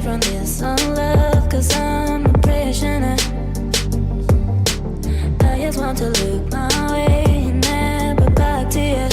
from this love, 'cause I'm a prisoner. I just want to look my way, never back to you.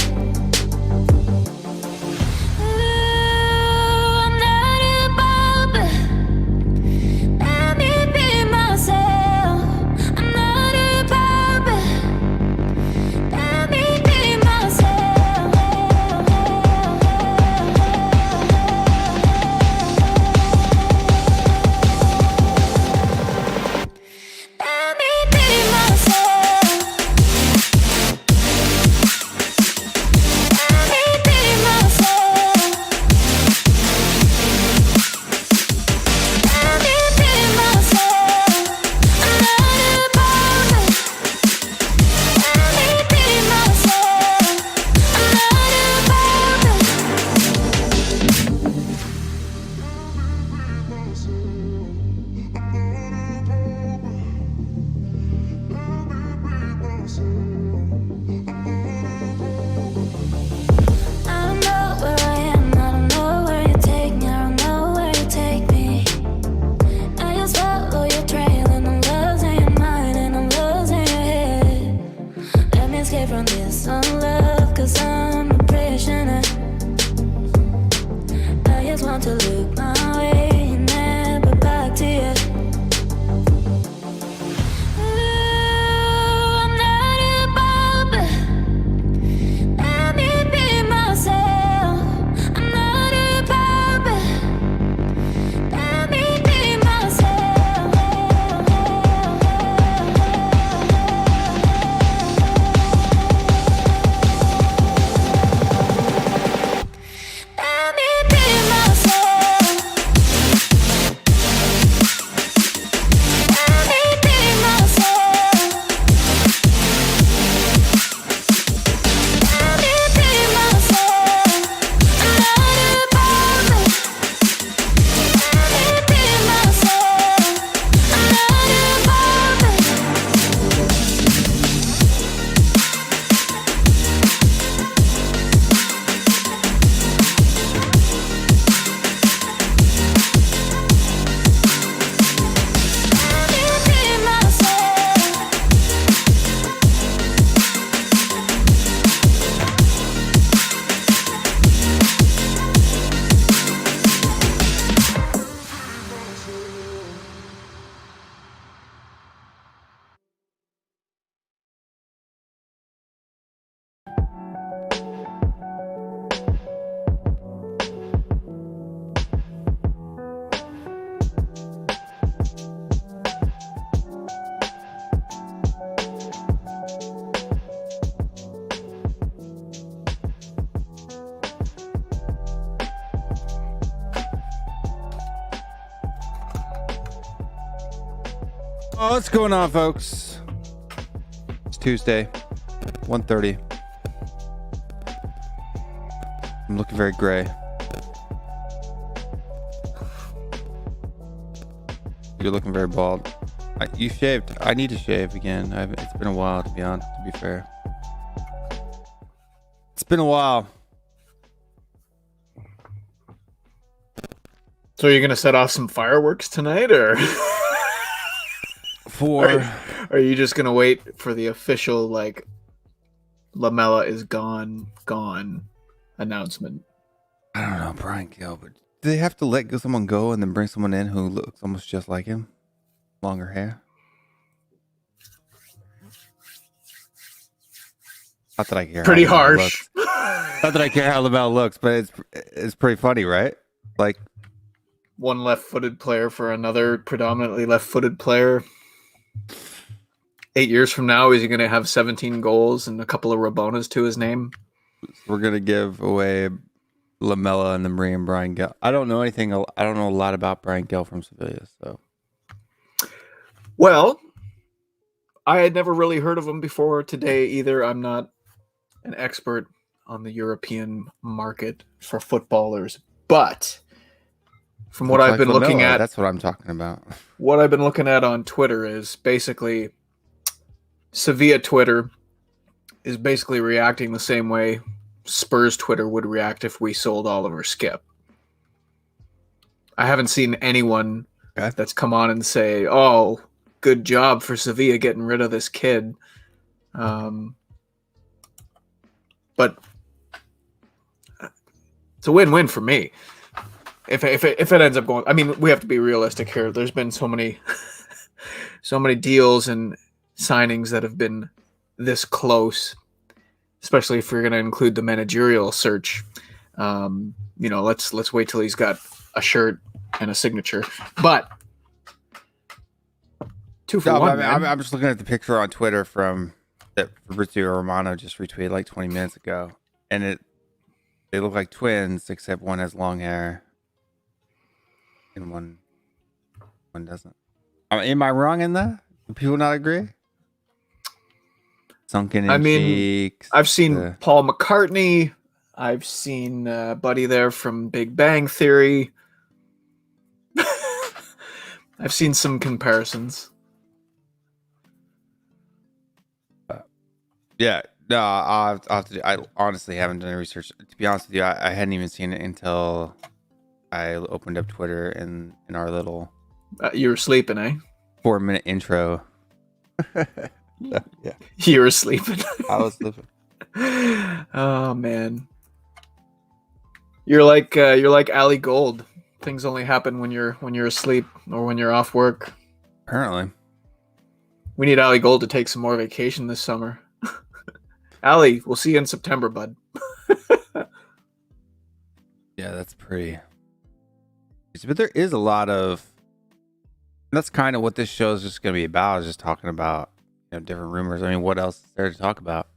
Oh, what's going on, folks? It's Tuesday, 1:30. I'm looking very gray. You're looking very bald. You shaved. I need to shave again. It's been a while, to be honest, to be fair. It's been a while. So you're going to set off some fireworks tonight, or... Are you just gonna wait for the official like Lamella is gone announcement? I don't know, Brian Gill, but do they have to let someone go and then bring someone in who looks almost just like him? Longer hair? Not that I care. Pretty harsh. Not that I care how Lamella looks, but it's pretty funny, right? Like one left-footed player for another predominantly left-footed player. 8 years from now, is he going to have 17 goals and a couple of Rabonas to his name? We're going to give away Lamella and the Marie and Brian Gill. I don't know anything. I don't know a lot about Brian Gill from Sevilla. So, well, I had never really heard of him before today either. I'm not an expert on the European market for footballers, but from what I've been looking at, that's what I'm talking about. What I've been looking at on Twitter is basically Sevilla Twitter is basically reacting the same way Spurs Twitter would react if we sold Oliver Skip. I haven't seen anyone Okay. that's come on and say, "Oh, good job for Sevilla getting rid of this kid." But it's a win-win for me. If it ends up going, I mean, we have to be realistic here. There's been so many deals and signings that have been this close, especially if you're going to include the managerial search. Let's wait till he's got a shirt and a signature. But 2 for 1. I'm just looking at the picture on Twitter from that Fabrizio Romano just retweeted like 20 minutes ago, and they look like twins, except one has long hair and one doesn't. Am I wrong in that? Do people not agree? Sunken in cheeks. I've seen Paul McCartney. I've seen Buddy there from Big Bang Theory. I've seen some comparisons. Yeah, no, I'll have to do. I honestly haven't done any research. To be honest with you, I hadn't even seen it until I opened up Twitter in our little. You were sleeping, eh? 4-minute intro. Yeah, you were sleeping. I was sleeping. Oh man, you're like Ali Gold. Things only happen when you're asleep or when you're off work. Apparently, we need Ali Gold to take some more vacation this summer. Ali, we'll see you in September, bud. Yeah, that's pretty. But there is a lot of. That's kind of what this show is just going to be about. Is just talking about different rumors. I mean, what else is there to talk about?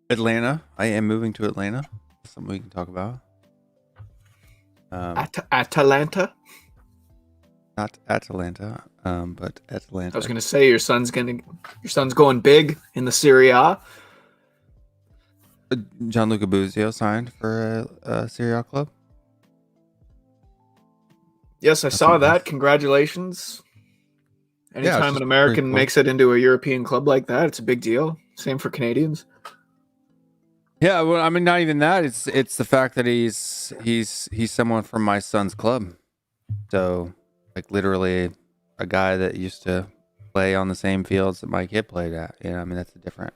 Atlanta. I am moving to Atlanta. Something we can talk about. Atalanta. Not Atalanta, but Atlanta. I was gonna say your son's going big in the Serie A. Gianluca Buzio signed for a Serie A club. Yes, I saw that. Congratulations. Anytime an American makes it into a European club like that, it's a big deal. Same for Canadians. Yeah, well, I mean, not even that. It's the fact that he's someone from my son's club. So, like, literally a guy that used to play on the same fields that my kid played at. I mean, that's a different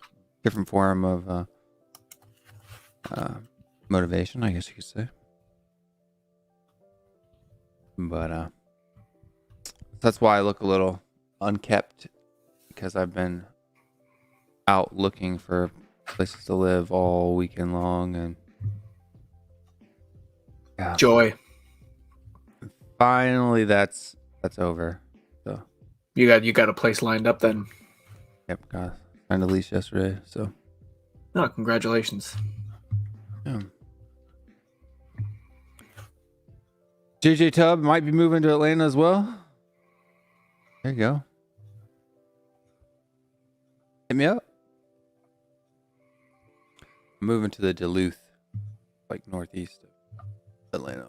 form of motivation, I guess you could say. But that's why I look a little unkept, because I've been out looking for places to live all weekend long, and yeah, joy. Finally, that's over. So you got a place lined up then. Yep, signed a lease yesterday. So no, congratulations. Yeah. JJ Tubb might be moving to Atlanta as well. There you go. Hit me up. I'm moving to the Duluth, like northeast of Atlanta.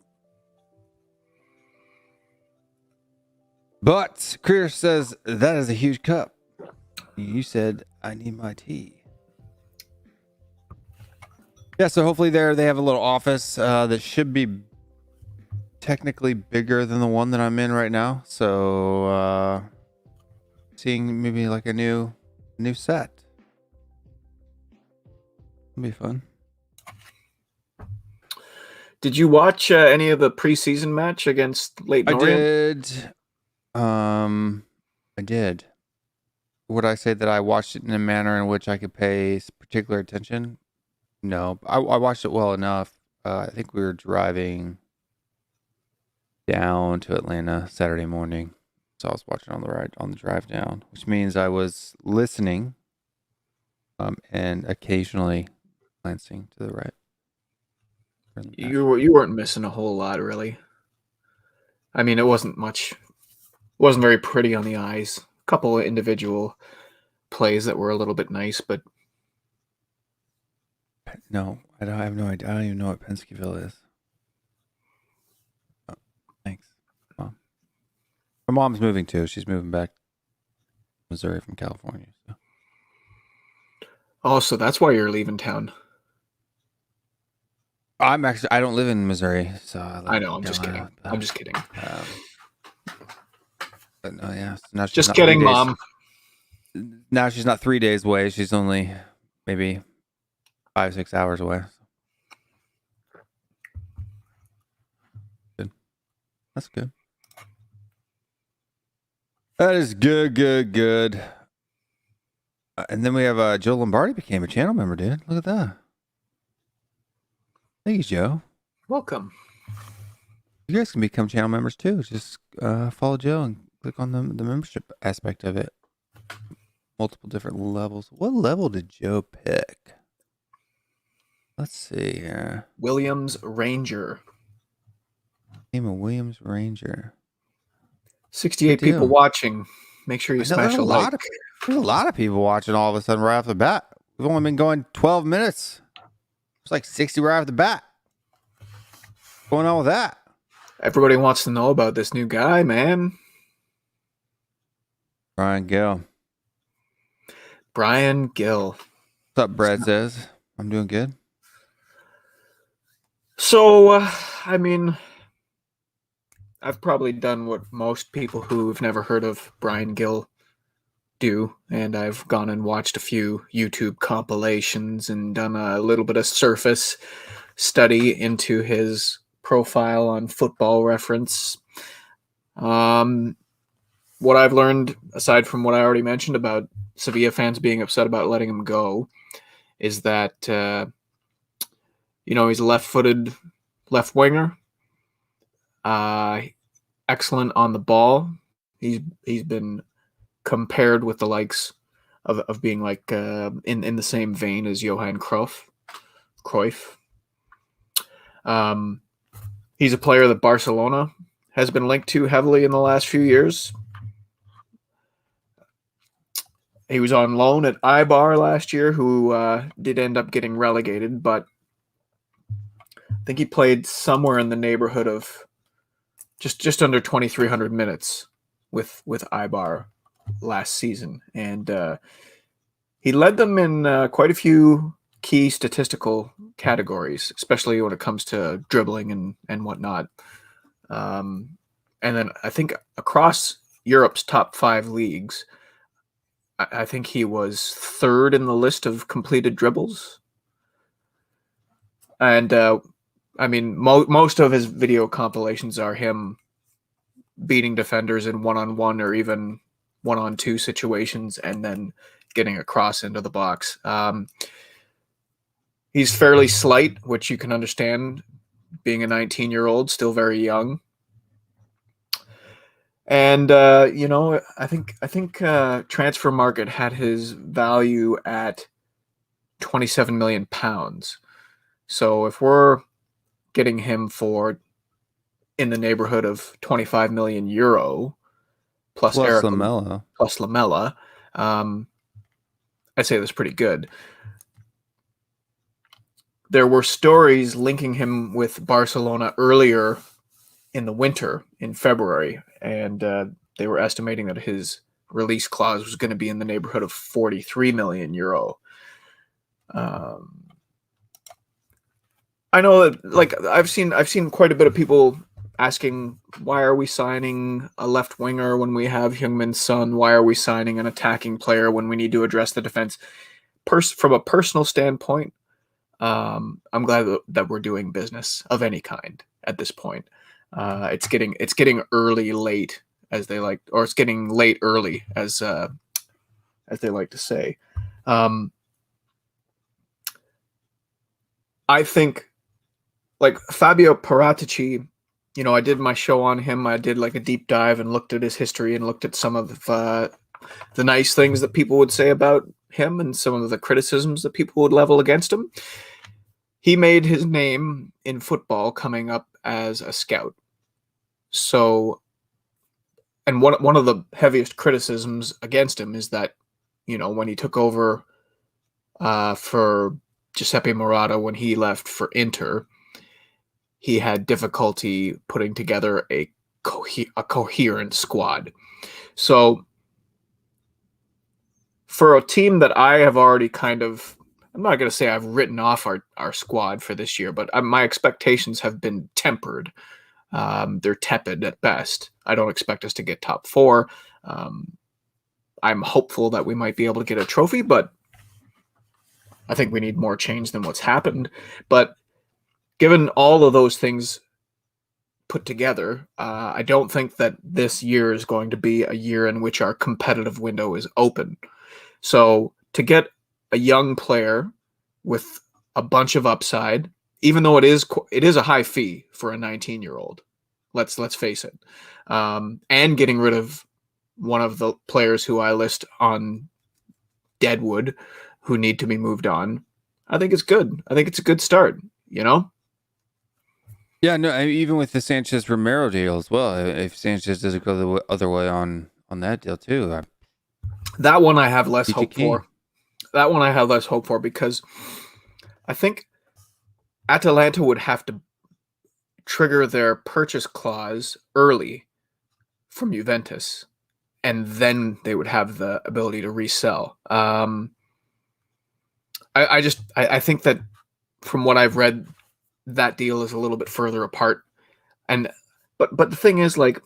But Chris says that is a huge cup. You said I need my tea. Yeah, so hopefully they have a little office that should be technically bigger than the one that I'm in right now. So seeing maybe like a new set. It'll be fun. Did you watch any of the preseason match against Leyton Orient? I did. Would I say that I watched it in a manner in which I could pay particular attention? No, I watched it well enough. I think we were driving down to Atlanta Saturday morning, so I was watching on the drive down, which means I was listening, and occasionally glancing to the right. You weren't missing a whole lot, really. I mean, it wasn't much. It wasn't very pretty on the eyes. A couple of individual plays that were a little bit nice, but no, I have no idea. I don't even know what Penskeville is. Oh, thanks, Mom. My mom's moving too. She's moving back to Missouri from California. So. Oh, so that's why you're leaving town. I don't live in Missouri, so I know. I'm just kidding. I'm just kidding. But no, yeah. So now she's Just not kidding, 3 days. Mom. Now she's not 3 days away. She's only maybe 5-6 hours away. Good. That's good. That is good. And then we have Joe Lombardi became a channel member, dude. Look at that. Thank you, Joe. Welcome. You guys can become channel members too. Just follow Joe and click on the membership aspect of it. Multiple different levels. What level did Joe pick? Let's see here. Williams Ranger. Name a Williams Ranger. 68 people watching. Make sure you smash a like. There's a lot of people watching all of a sudden right off the bat. We've only been going 12 minutes. It's like 60 right off the bat. What's going on with that? Everybody wants to know about this new guy, man. Brian Gill. Brian Gill. What's up, Brad says? I'm doing good. So, I mean, I've probably done what most people who've never heard of Brian Gill do, and I've gone and watched a few YouTube compilations and done a little bit of surface study into his profile on Football Reference. What I've learned, aside from what I already mentioned about Sevilla fans being upset about letting him go, is that he's a left-footed left winger. Excellent on the ball. He's been compared with the likes of being like in the same vein as Johan Cruyff. He's a player that Barcelona has been linked to heavily in the last few years. He was on loan at Eibar last year, who did end up getting relegated, but I think he played somewhere in the neighborhood of just under 2,300 minutes with Eibar last season, and he led them in quite a few key statistical categories, especially when it comes to dribbling and whatnot. And then I think across Europe's top 5 leagues, I think he was third in the list of completed dribbles. And I mean, most of his video compilations are him beating defenders in one-on-one or even one-on-two situations and then getting a cross into the box. He's fairly slight, which you can understand, being a 19-year-old, still very young. And I think Transfer Market had his value at £27 million. So if we're getting him for in the neighborhood of 25 million euro plus Lamella, I'd say that's pretty good. There were stories linking him with Barcelona earlier in the winter, in February, and they were estimating that his release clause was going to be in the neighborhood of 43 million euro. I know that, like, I've seen quite a bit of people asking, why are we signing a left winger when we have Heung-min Son? Why are we signing an attacking player when we need to address the defense? From a personal standpoint, I'm glad that we're doing business of any kind at this point. It's getting early late, as they like, or it's getting late early, as they like to say. I think, like, Fabio Paratici, I did my show on him. I did like a deep dive and looked at his history and looked at some of the nice things that people would say about him and some of the criticisms that people would level against him. He made his name in football coming up as a scout. So, and one of the heaviest criticisms against him is that, when he took over for Giuseppe Morata when he left for Inter, he had difficulty putting together a coherent squad. So for a team that I have already kind of I'm not going to say I've written off our squad for this year, but my expectations have been tempered. They're tepid at best. I don't expect us to get top 4. I'm hopeful that we might be able to get a trophy, but I think we need more change than what's happened. But given all of those things put together, I don't think that this year is going to be a year in which our competitive window is open. So to get a young player with a bunch of upside, even though it is a high fee for a 19-year-old, let's face it, and getting rid of one of the players who I list on Deadwood who need to be moved on, I think it's good. I think it's a good start, you know? Yeah, no, even with the Sanchez Romero deal as well. If Sanchez doesn't go the other way on that deal too, that one I have less hope for. That one I have less hope for because I think Atalanta would have to trigger their purchase clause early from Juventus, and then they would have the ability to resell. I think that from what I've read, that deal is a little bit further apart. But the thing is, like,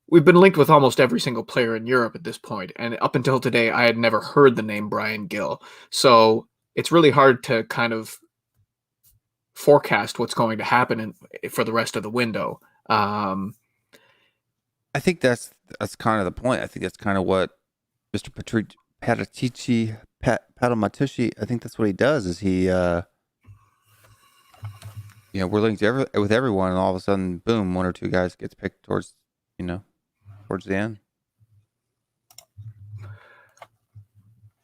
we've been linked with almost every single player in Europe at this point, and up until today, I had never heard the name Bryan Gil. So it's really hard to kind of forecast what's going to happen for the rest of the window. I think that's kind of the point. I think that's kind of what Mr. Paratici, Patamatucci, I think that's what he does. Is he, we're linked with everyone, and all of a sudden, boom, one or two guys gets picked towards the end.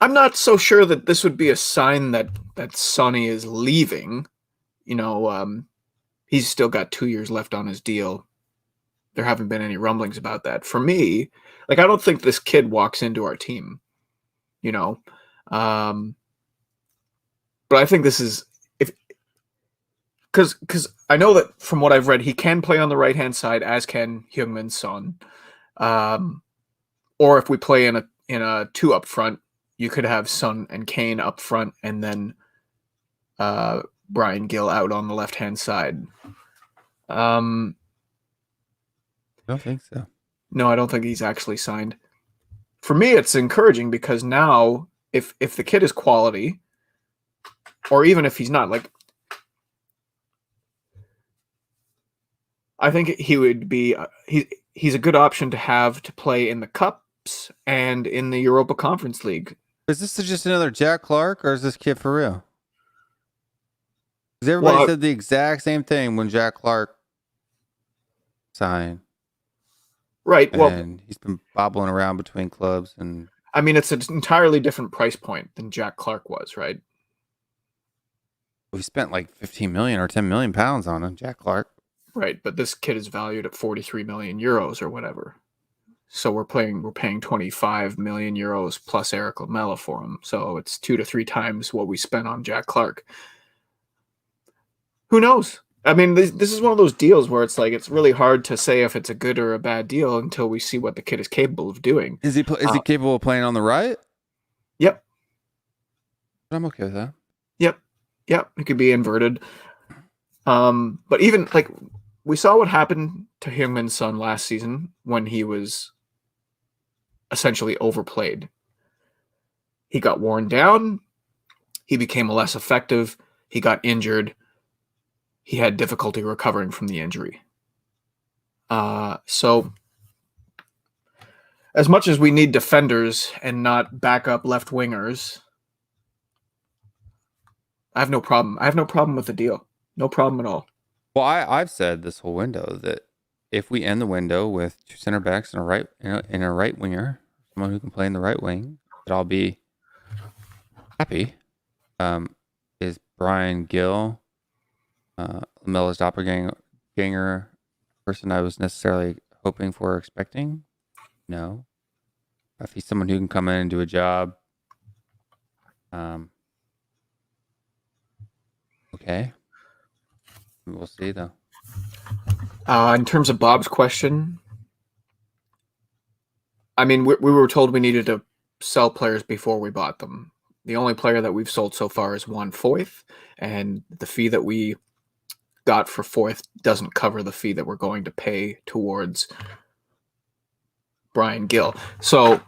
I'm not so sure that this would be a sign that Sonny is leaving. He's still got 2 years left on his deal. There haven't been any rumblings about that. For me, I don't think this kid walks into our team, but I think this is because I know that from what I've read, he can play on the right-hand side, as can Heung-min Son. Or if we play in a 2 up front, you could have Son and Kane up front, and then Bryan Gil out on the left-hand side. I don't think so. No, I don't think he's actually signed. For me, it's encouraging because now, if the kid is quality, or even if he's not, I think he would be he's a good option to have to play in the Cups and in the Europa Conference League. Is this just another Jack Clark, or is this kid for real? Because everybody said the exact same thing when Jack Clark signed. Right. And he's been bobbling around between clubs, and I mean, it's an entirely different price point than Jack Clark was, right? We spent like 15 million or 10 million pounds on him, Jack Clark. Right, but this kid is valued at 43 million euros or whatever. So we're paying 25 million euros plus Eric Lamela for him. So it's 2 to 3 times what we spent on Jack Clark. Who knows? I mean, this is one of those deals where it's really hard to say if it's a good or a bad deal until we see what the kid is capable of doing. Is he capable of playing on the right? Yep. I'm okay with that. Yep. It could be inverted. But even we saw what happened to Heung-min Son last season when he was essentially overplayed. He got worn down. He became less effective. He got injured. He had difficulty recovering from the injury. So as much as we need defenders and not backup left wingers, I have no problem. I have no problem with the deal. No problem at all. Well, I've said this whole window that if we end the window with 2 center backs and a right winger, someone who can play in the right wing, that I'll be happy. Is Bryan Gil, Lamela's doppelganger, person I was necessarily hoping for or expecting? No. If he's someone who can come in and do a job, okay. We'll see, though. In terms of Bob's question, I mean, we were told we needed to sell players before we bought them. The only player that we've sold so far is one Foyth, and the fee that we got for Foyth doesn't cover the fee that we're going to pay towards Brian Gill. So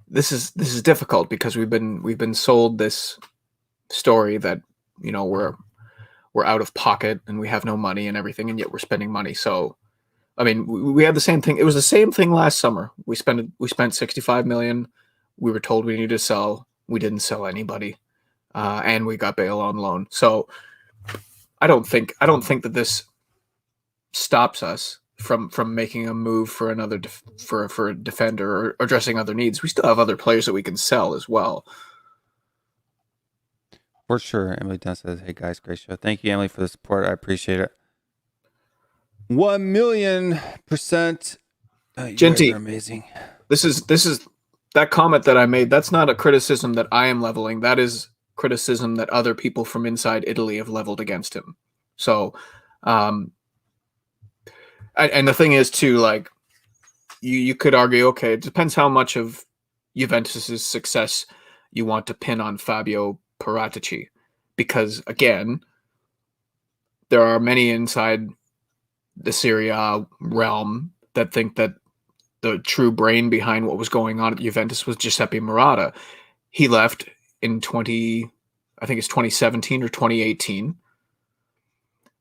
this is difficult because we've been sold this story that, you know, we're out of pocket and we have no money and everything, and yet we're spending money. So I mean, we had the same thing. It was the same thing last summer. We spent 65 million. We were told we needed to sell. We didn't sell anybody, and we got Bale on loan. So I don't think that this stops us from making a move for another for a defender or addressing other needs. We still have other players that we can sell as well. For sure. Emily Dunn says, "Hey guys, great show. Thank you, Emily, for the support. I appreciate it." 1,000,000%. Genty, amazing. This is that comment that I made. That's not a criticism that I am leveling. That is criticism that other people from inside Italy have leveled against him. So, and the thing is too, like, you could argue, okay, it depends how much of Juventus's success you want to pin on Fabio Paratici, because again, there are many inside the Serie A realm that think that the true brain behind what was going on at Juventus was Giuseppe Murata. He left in I think it's 2017 or 2018.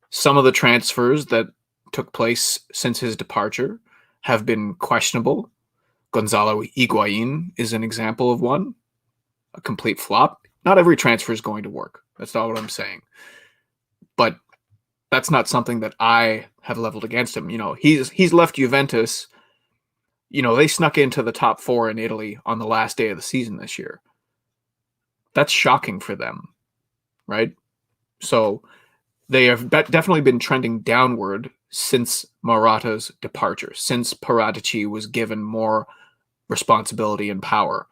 Some of the transfers that took place since his departure have been questionable. Gonzalo Higuain is an example of one, a complete flop. Not every transfer is going to work. That's not what I'm saying. But that's not something that I have leveled against him. You know, he's left Juventus. You know, they snuck into the top 4 in Italy on the last day of the season this year. That's shocking for them, right? So they have definitely been trending downward since Morata's departure, since Paratici was given more responsibility and power.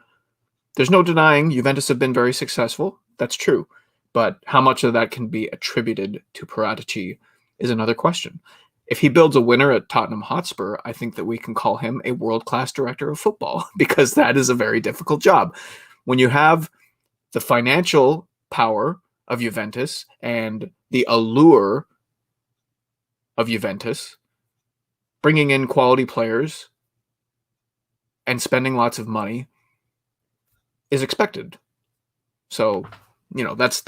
There's no denying Juventus have been very successful. That's true. But how much of that can be attributed to Paratici is another question. If he builds a winner at Tottenham Hotspur, I think that we can call him a world-class director of football, because that is a very difficult job. When you have the financial power of Juventus and the allure of Juventus, bringing in quality players and spending lots of money is expected. So, you know, that's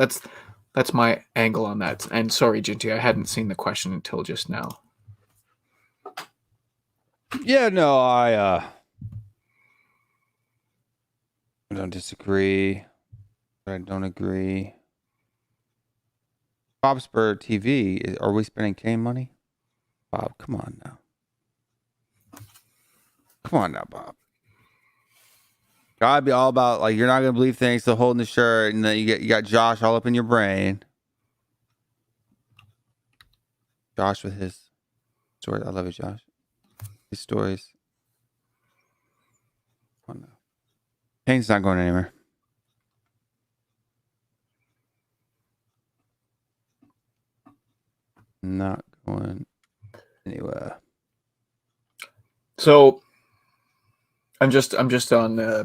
my angle on that. And sorry, Ginty, I hadn't seen the question until just now. Yeah, no, I don't disagree, but I don't agree. Hotspur TV, are we spending Kane money? Bob, come on now. Come on now, Bob. Gotta be all about, like, you're not gonna believe things, so holding the shirt, and then you got Josh all up in your brain. Josh with his story. I love you, Josh. His stories. Oh no. Kane's not going anywhere. Not going anywhere. So I'm just on I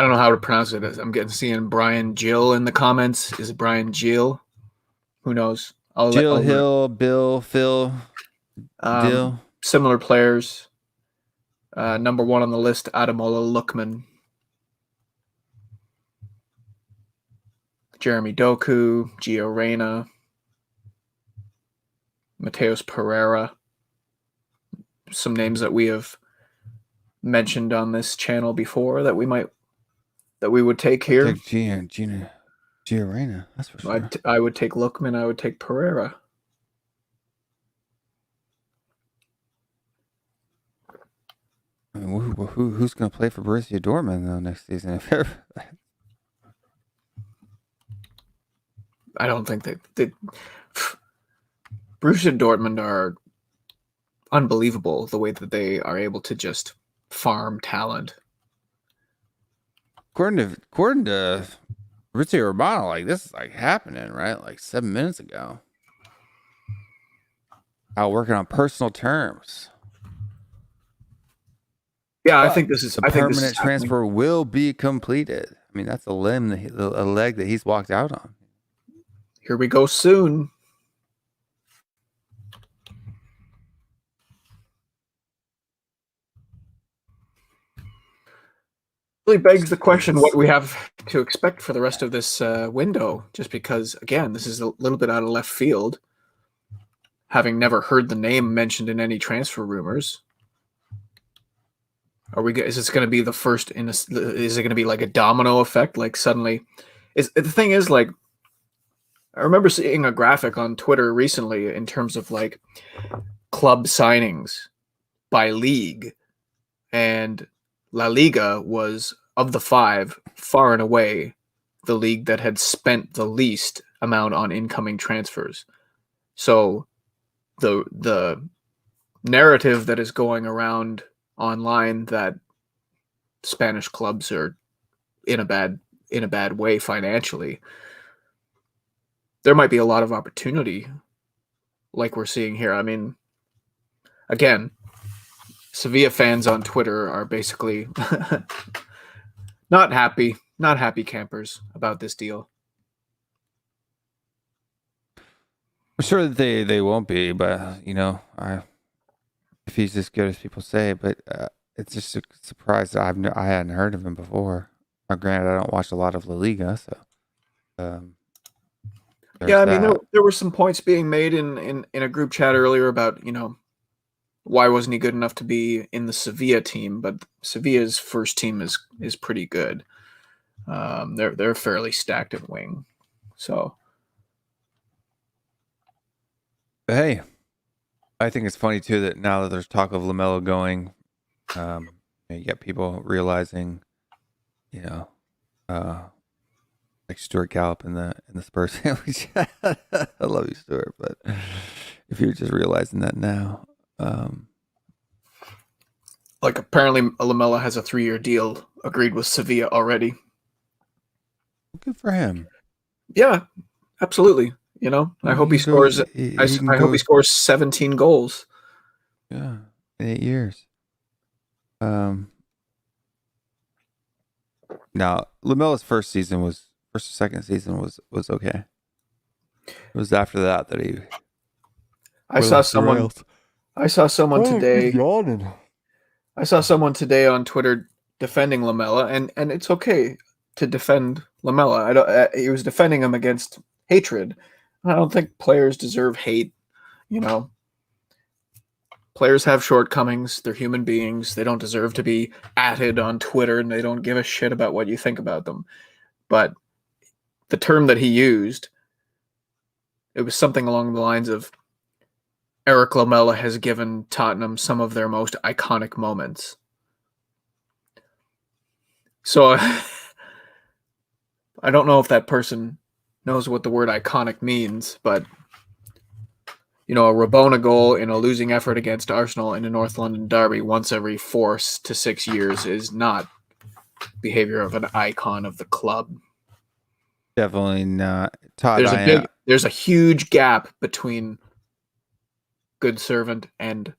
don't know how to pronounce it. I'm seeing Brian Gill in the comments. Is it Brian Gill? Who knows? Jill, Hill, Bill, Phil, Dill. Similar players. Number 1 on the list, Ademola Lookman. Jeremy Doku, Gio Reyna, Mateus Pereira. Some names that we have mentioned on this channel before that we would take here. Take Gio Reyna, that's for sure. I would take Lookman. I would take Pereira. I mean, who's going to play for Borussia Dortmund though next season? I don't think they Borussia Dortmund are unbelievable the way that they are able to just farm talent. According to Fabrizio Romano, like, this is like happening, right? Like 7 minutes ago. Out working on personal terms. Yeah, I But think this is. the I think this is permanent happening. transfer will be completed. I mean, that's a leg that he's walked out on. Here we go soon. Really begs the question what we have to expect for the rest of this window, just because, again, this is a little bit out of left field, having never heard the name mentioned in any transfer rumors. Is this going to be the first is it going to be like a domino effect? Like suddenly, the thing is, like, I remember seeing a graphic on Twitter recently in terms of like club signings by league, and La Liga was, of the five, far and away the league that had spent the least amount on incoming transfers. So the narrative that is going around online that Spanish clubs are in a bad way financially, there might be a lot of opportunity like we're seeing here. I mean, again, Sevilla fans on Twitter are basically not happy campers about this deal. I'm sure that they won't be, but you know, if he's as good as people say, but it's just a surprise that I hadn't heard of him before. Now, granted, I don't watch a lot of La Liga, so yeah, I mean, there were some points being made in a group chat earlier about, you know, why wasn't he good enough to be in the Sevilla team? But Sevilla's first team is pretty good. They're fairly stacked at wing, so. But hey, I think it's funny too that now that there's talk of Lamelo going, you get people realizing, you know, like Stuart Gallup in the Spurs sandwich. I love you, Stuart, but if you're just realizing that now, like apparently Lamelo has a 3-year deal agreed with Sevilla already. Good for him. Yeah, absolutely. You know, I hope he scores. I hope he scores 17 goals. Yeah, in 8 years. Now Lamelo's first or second season was okay. It was after that he. I saw someone today. I saw someone today on Twitter defending Lamelo, and it's okay to defend Lamelo. He was defending him against hatred. I don't think players deserve hate. You know, players have shortcomings. They're human beings. They don't deserve to be atted on Twitter, and they don't give a shit about what you think about them. But the term that he used, it was something along the lines of, Eric Lamela has given Tottenham some of their most iconic moments. So I don't know if that person knows what the word iconic means, but you know, a Rabona goal in a losing effort against Arsenal in a North London derby once every 4 to 6 years is not behavior of an icon of the club. Definitely not. Todd, there's a huge gap between good servant and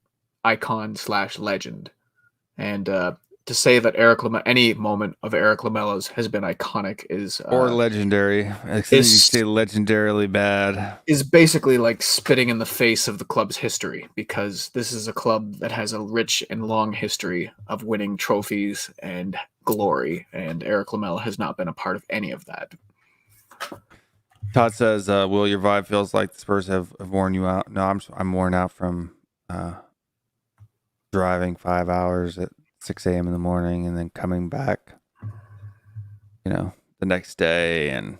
icon/legend, and to say that any moment of Eric Lamelo's has been iconic is or legendary. You say legendarily bad is basically like spitting in the face of the club's history, because this is a club that has a rich and long history of winning trophies and glory, and Eric Lamela has not been a part of any of that. Todd says, "Will, your vibe feels like the Spurs have worn you out." No, I'm worn out from driving 5 hours at 6 a.m. in the morning and then coming back, you know, the next day and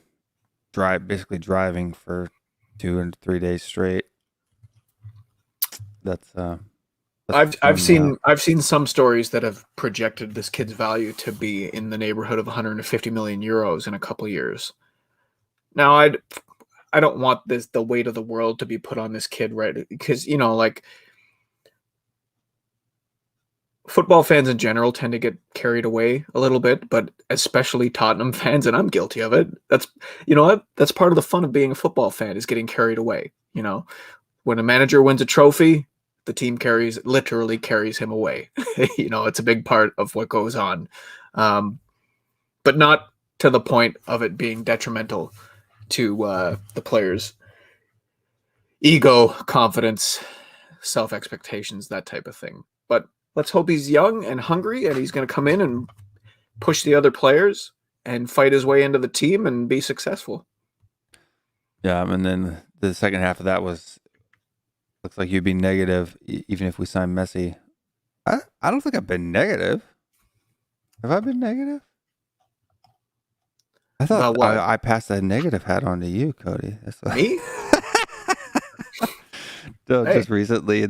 basically driving for 2 and 3 days straight. That's I've seen some stories that have projected this kid's value to be in the neighborhood of 150 million euros in a couple of years. Now, I don't want the weight of the world to be put on this kid, right? Because, you know, like, football fans in general tend to get carried away a little bit, but especially Tottenham fans, and I'm guilty of it. That's part of the fun of being a football fan, is getting carried away. You know, when a manager wins a trophy, the team literally carries him away. It's a big part of what goes on, but not to the point of it being detrimental to the players' ego, confidence, self-expectations, that type of thing. But let's hope he's young and hungry, and he's going to come in and push the other players and fight his way into the team and be successful. Yeah, and then the second half of that looks like you'd be negative even if we sign Messi. I don't think I've been negative. Have I been negative? I thought I passed that negative hat on to you, Cody. Me? No, just recently,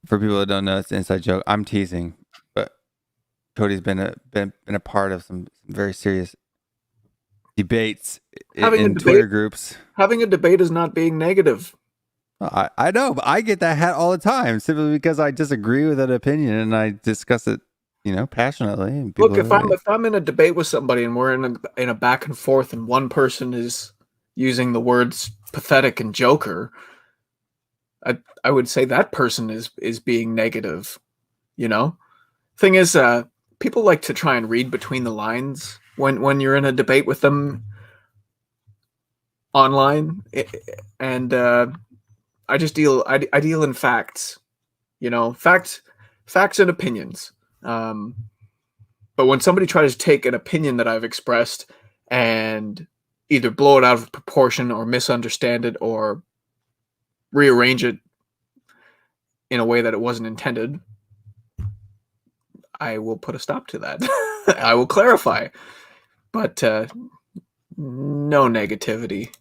for people that don't know, it's an inside joke. I'm teasing, but Cody's been a part of some very serious debates in Twitter groups. Having a debate is not being negative. I know, but I get that hat all the time simply because I disagree with an opinion and I discuss it, passionately. And look, if I'm in a debate with somebody and we're in a back and forth, and one person is using the words pathetic and joker, I would say that person is being negative. Thing is, people like to try and read between the lines when you're in a debate with them online, and I deal in facts, facts and opinions. But when somebody tries to take an opinion that I've expressed and either blow it out of proportion or misunderstand it or rearrange it in a way that it wasn't intended, I will put a stop to that. I will clarify, but no negativity.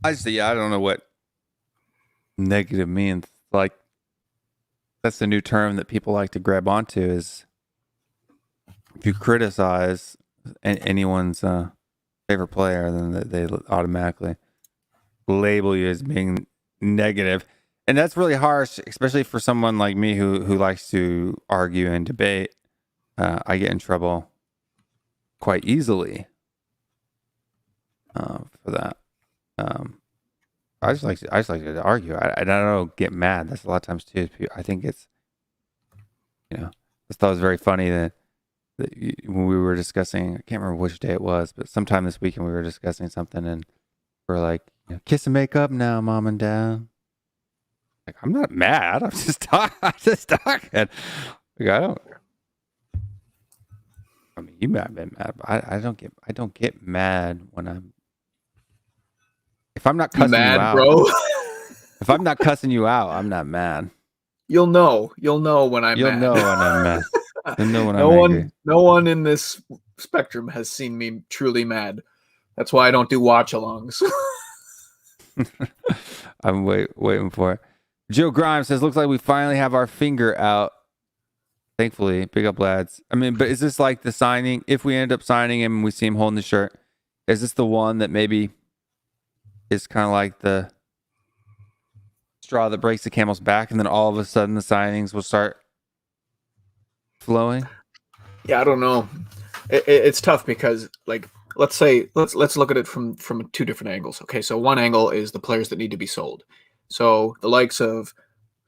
I don't know what negative means. Like, that's the new term that people like to grab onto, is if you criticize anyone's favorite player, then they automatically label you as being negative. And that's really harsh, especially for someone like me who likes to argue and debate. I get in trouble quite easily for that. I just like to argue. I don't get mad. That's a lot of times too. I think it's, I thought it was very funny that when we were discussing, I can't remember which day it was, but sometime this weekend we were discussing something, and we're like, kiss and make up now, mom and dad. Like, I'm not mad. I'm just talking. Like, you might have been mad, but I don't get mad when if I'm not cussing you out, bro. If I'm not cussing you out, I'm not mad. You'll know when I'm mad. You'll know when I'm mad. You'll know when I'm angry. No one in this spectrum has seen me truly mad. That's why I don't do watch-alongs. I'm waiting for it. Joe Grimes says, looks like we finally have our finger out. Thankfully, big up, lads. I mean, but is this like the signing? If we end up signing him and we see him holding the shirt, is this the one that maybe is kind of like the straw that breaks the camel's back, and then all of a sudden the signings will start flowing? Yeah, I don't know. It's tough because, like, let's look at it from two different angles. Okay, so one angle is the players that need to be sold. So the likes of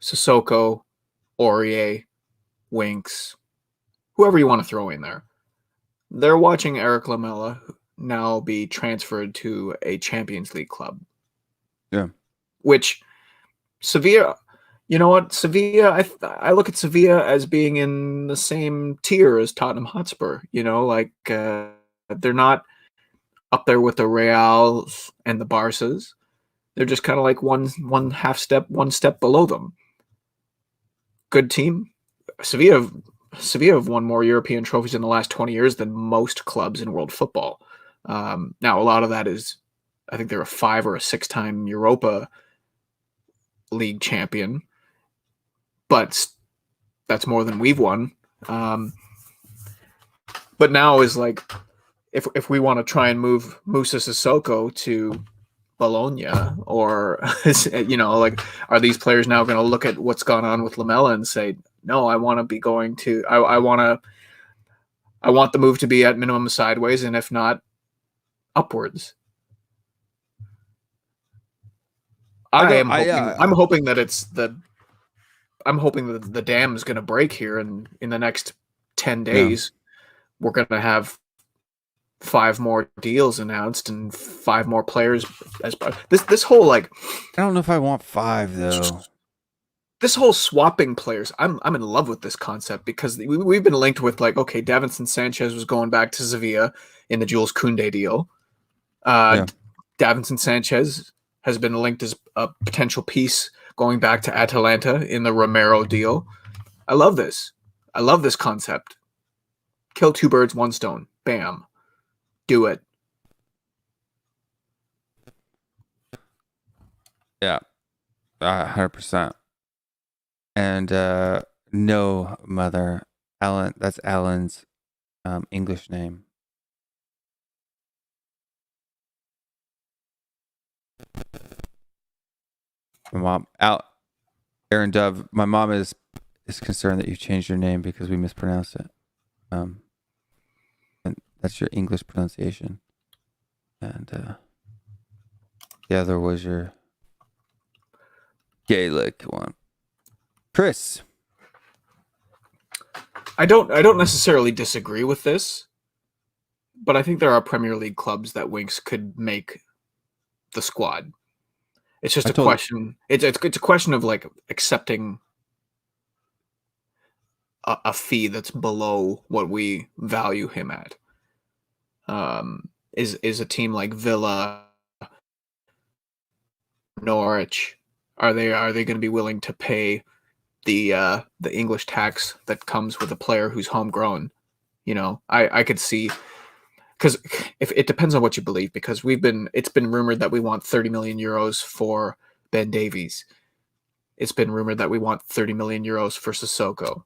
Sissoko, Aurier, Winks, whoever you want to throw in there, they're watching Eric Lamela now be transferred to a Champions League club. Yeah. Which Sevilla, you know what? Sevilla, I look at Sevilla as being in the same tier as Tottenham Hotspur. They're not up there with the Reals and the Barças. They're just kind of like one step below them. Good team. Sevilla have won more European trophies in the last 20 years than most clubs in world football. Now, a lot of that is, I think they're a 5 or a 6-time Europa League champion, but that's more than we've won. But now is like, if we want to try and move Moussa Sissoko to Bologna, or are these players now going to look at what's gone on with Lamela and say, no, I want to be going to, I want the move to be at minimum sideways, and if not, upwards. I'm hoping that the dam is going to break here, and in the next 10 days, we're going to have 5 more deals announced and 5 more players as part. This whole like, I don't know if I want 5 though. This whole swapping players, I'm in love with this concept because we've been linked with like, okay, Davinson Sanchez was going back to Sevilla in the Jules Koundé deal. Davinson Sanchez has been linked as a potential piece going back to Atalanta in the Romero deal. I love this. I love this concept. Kill 2 birds, 1 stone. Bam. Do it. Yeah. 100%. And no, mother. Alan, that's Alan's English name. My mom, Aaron Dove. My mom is concerned that you changed your name because we mispronounced it. And that's your English pronunciation. And the other was your Gaelic one. Chris. I don't necessarily disagree with this, but I think there are Premier League clubs that Winks could make the squad. It's just a question. It's a question of like accepting a fee that's below what we value him at. Is a team like Villa, Norwich, are they going to be willing to pay the English tax that comes with a player who's homegrown? You know, I could see, because if it depends on what you believe, because it's been rumored that we want 30 million euros for Ben Davies. It's been rumored that we want 30 million euros for Sissoko.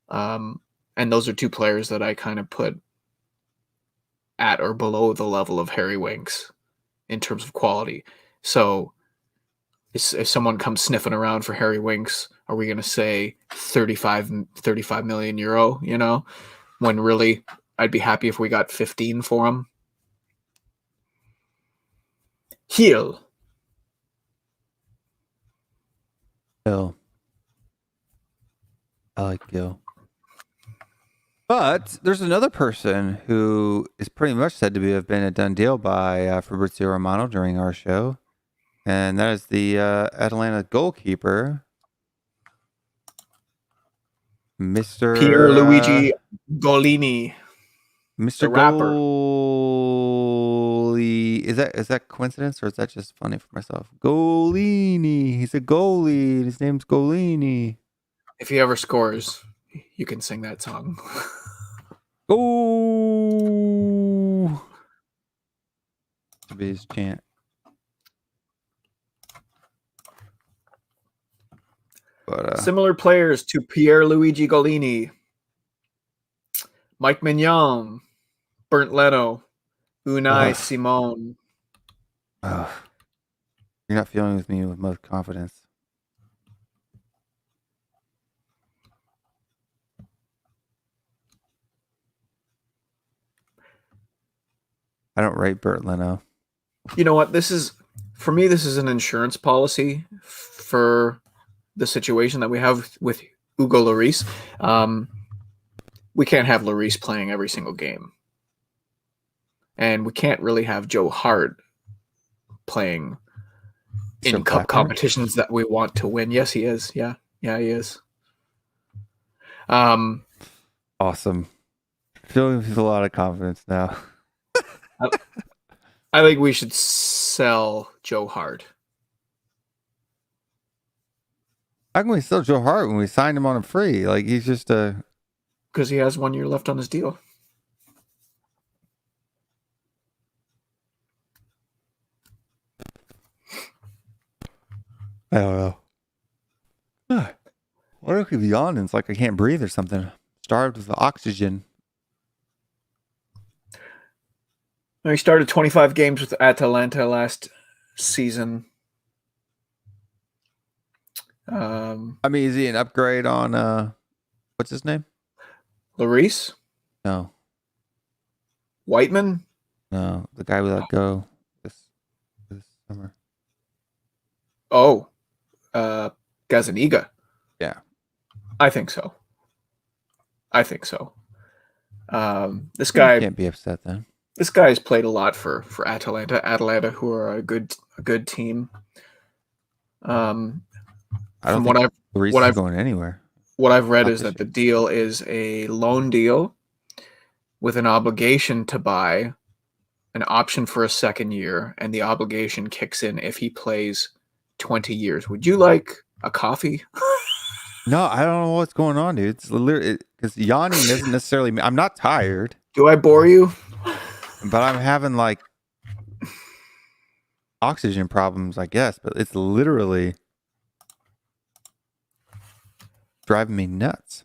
And those are 2 players that I kind of put at or below the level of Harry Winks in terms of quality. So if someone comes sniffing around for Harry Winks, are we going to say 35 million euro, you know, when really I'd be happy if we got 15 for him? Heel. Gil. I like Gil. But there's another person who is pretty much said to have been a done deal by Fabrizio Romano during our show. And that is the Atalanta goalkeeper, Mr. Pierluigi Gollini. Mr. rapper. Goalie. Is that coincidence or is that just funny for myself? Gollini. He's a goalie. His name's Gollini. If he ever scores, you can sing that song. Go. That'd be his chant. But, similar players to Pierluigi Gollini: Mike Mignon, Bernd Leno, Unai Simon. You're not feeling with me with much confidence. I don't rate Bernd Leno. You know what? This is an insurance policy for the situation that we have with Hugo Lloris. We can't have Lloris playing every single game. And we can't really have Joe Hart playing in cup competitions that we want to win. Yes, he is. Yeah, he is. Awesome. Feeling with a lot of confidence now. I think we should sell Joe Hart. How can we sell Joe Hart when we signed him on a free? Like, he's just a... Because he has 1 year left on his deal. I don't know. What if he's yawning? It's like I can't breathe or something. Starved with the oxygen. He started 25 games with Atalanta last season. I mean, is he an upgrade on what's his name? Lloris? No. Whiteman? No, the guy we let go this summer. Oh, Gazaniga. Yeah. I think so. This You guy can't be upset then. This guy's played a lot for Atalanta. Atalanta, who are a good team. I don't From think Lloris is going anywhere. what I've read Not is this that the year. deal is a loan deal with an obligation to buy, an option for a second year, and the obligation kicks in if he plays 20 years. Would you like a coffee? No, I don't know what's going on, dude. It's literally because yawning isn't necessarily. I'm not tired, Do I bore you? but I'm having like oxygen problems, I guess. But it's literally driving me nuts.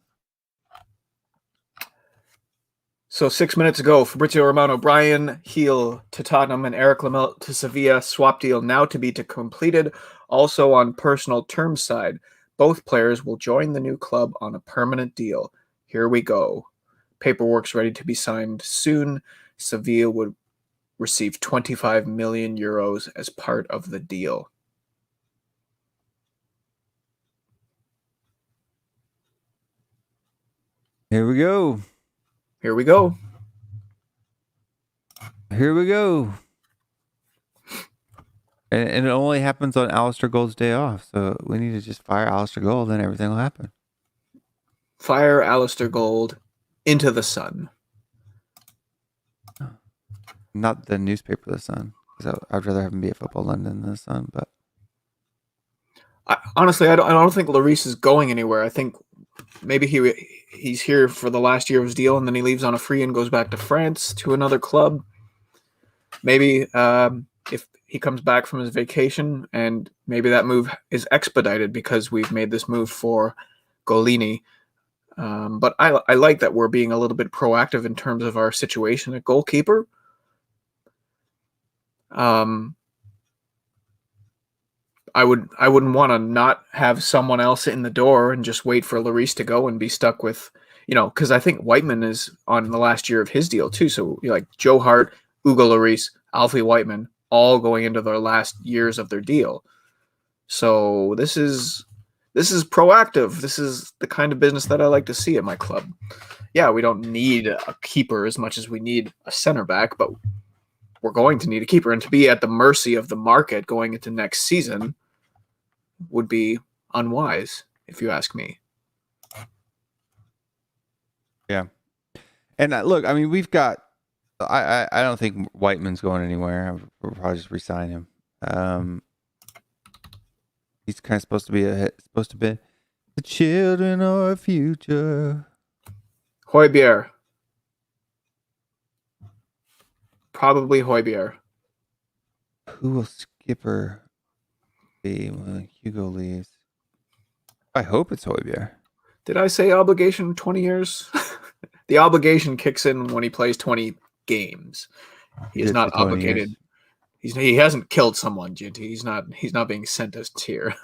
So 6 minutes ago, Fabrizio Romano, Brian Heel to Tottenham, and Eric Lamela to Sevilla. Swap deal now to be completed. Also on personal terms side, both players will join the new club on a permanent deal. Here we go. Paperwork's ready to be signed soon. Sevilla would receive 25 million euros as part of the deal. Here we go. Here we go. Here we go. And it only happens on Alistair Gold's day off. So we need to just fire Alistair Gold and everything will happen. Fire Alistair Gold into the sun. Not the newspaper, The Sun. Because I'd rather have him be at Football London than The Sun. But Honestly, I don't think Lloris is going anywhere. I think maybe he's here for the last year of his deal, and then he leaves on a free and goes back to France to another club. Maybe if he comes back from his vacation, and maybe that move is expedited because we've made this move for Gollini. But I like that we're being a little bit proactive in terms of our situation at goalkeeper. I wouldn't want to not have someone else in the door and just wait for Lloris to go and be stuck with, because I think Whiteman is on the last year of his deal too. So like Joe Hart, Hugo Lloris, Alfie Whiteman, all going into their last years of their deal. So this is proactive. This is the kind of business that I like to see at my club. Yeah, we don't need a keeper as much as we need a center back, but we're going to need a keeper, and to be at the mercy of the market going into next season would be unwise, if you ask me. yeah. And look, I mean, we've got. I don't think Whiteman's going anywhere. We'll probably just resign him. He's kind of supposed to be the children of our future. Højbjerg. Probably Højbjerg. Who will skipper be when Hugo leaves? I hope it's Højbjerg. Did I say obligation 20 years? The obligation kicks in when he plays 20 games. He is not obligated. He hasn't killed someone, Ginty. He's not being sentenced here.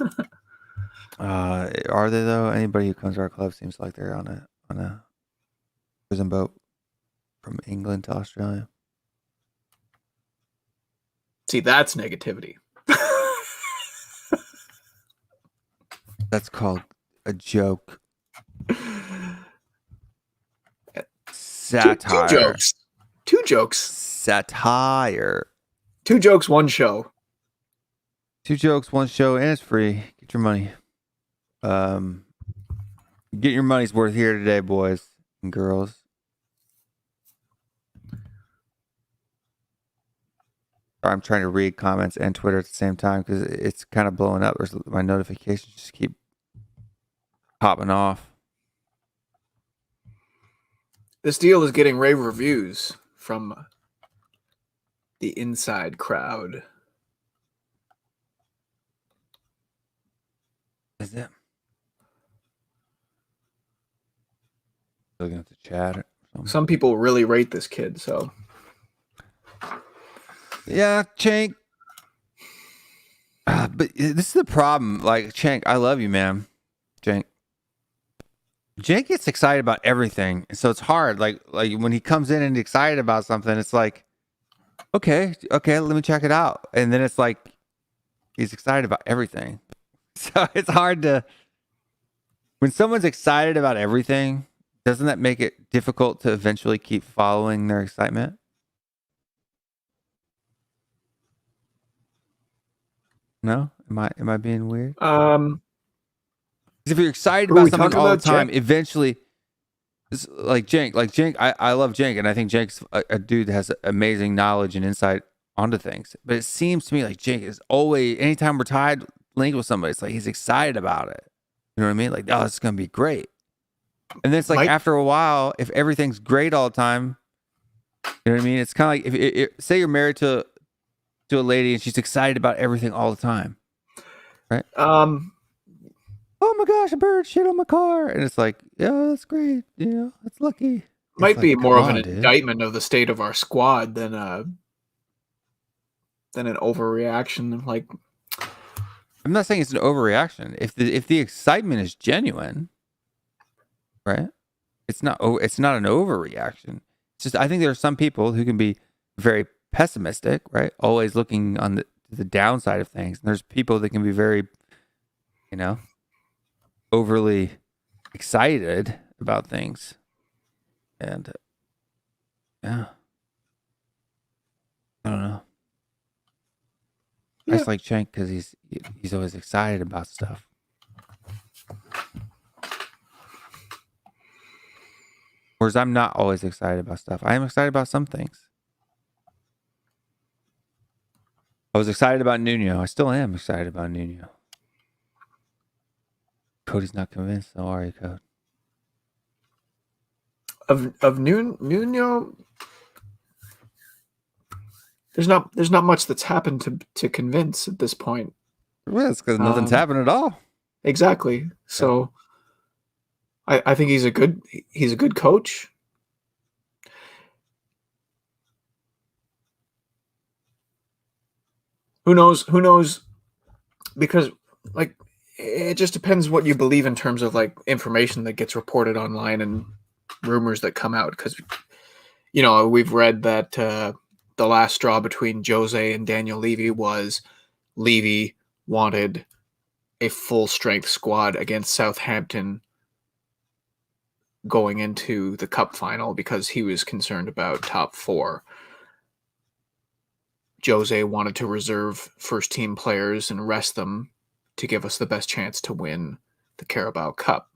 Are they though? Anybody who comes to our club seems like they're on a prison boat from England to Australia. See, that's negativity. That's called a joke. Satire. Two jokes. Satire. 2 jokes, 1 show. 2 jokes, 1 show, and it's free. Get your money. Get your money's worth here today, boys and girls. I'm trying to read comments and Twitter at the same time because it's kind of blowing up. My notifications just keep popping off. This deal is getting rave reviews from the inside crowd. Is it? Looking at the chat. Some people really rate this kid, so. Yeah, Cenk. But this is the problem. Like, Cenk, I love you, man. Cenk gets excited about everything. And so it's hard. Like when he comes in and excited about something, it's like, okay, let me check it out. And then it's like, He's excited about everything. So it's hard to, when someone's excited about everything, doesn't that make it difficult to eventually keep following their excitement? No? Am I being weird? 'Cause if you're excited about something all the time, eventually, it's like Jenk, I love Jenk, and I think Jenk's a dude that has amazing knowledge and insight onto things. But it seems to me like Jenk is always, anytime we're tied, linked with somebody, it's like he's excited about it. You know what I mean? Like, oh, it's gonna be great. And then it's like after a while, if everything's great all the time, you know what I mean? It's kind of like if say you're married to a lady and she's excited about everything all the time, right? Oh my gosh, a bird shit on my car, and it's like, yeah, that's great, you know, that's lucky. Might be more of an indictment of the state of our squad than an overreaction. Like, I'm not saying it's an overreaction. If the excitement is genuine, right? It's not an overreaction. It's just, I think there are some people who can be very pessimistic, right? Always looking on the downside of things. And there's people that can be very, you know, overly excited about things. And yeah, I don't know. I just like Cenk because he's always excited about stuff. Whereas I'm not always excited about stuff. I am excited about some things. I was excited about Nuno. I still am excited about Nuno. Cody's not convinced, though, are you, Code? Of Nuno, there's not much that's happened to convince at this point. Well, it's because nothing's happened at all. Exactly. So I think he's a good coach. Who knows? Because, like, it just depends what you believe in terms of, like, information that gets reported online and rumors that come out. Because, you know, we've read that the last straw between Jose and Daniel Levy was Levy wanted a full-strength squad against Southampton going into the cup final because he was concerned about top four. Jose wanted to reserve first-team players and rest them to give us the best chance to win the Carabao Cup.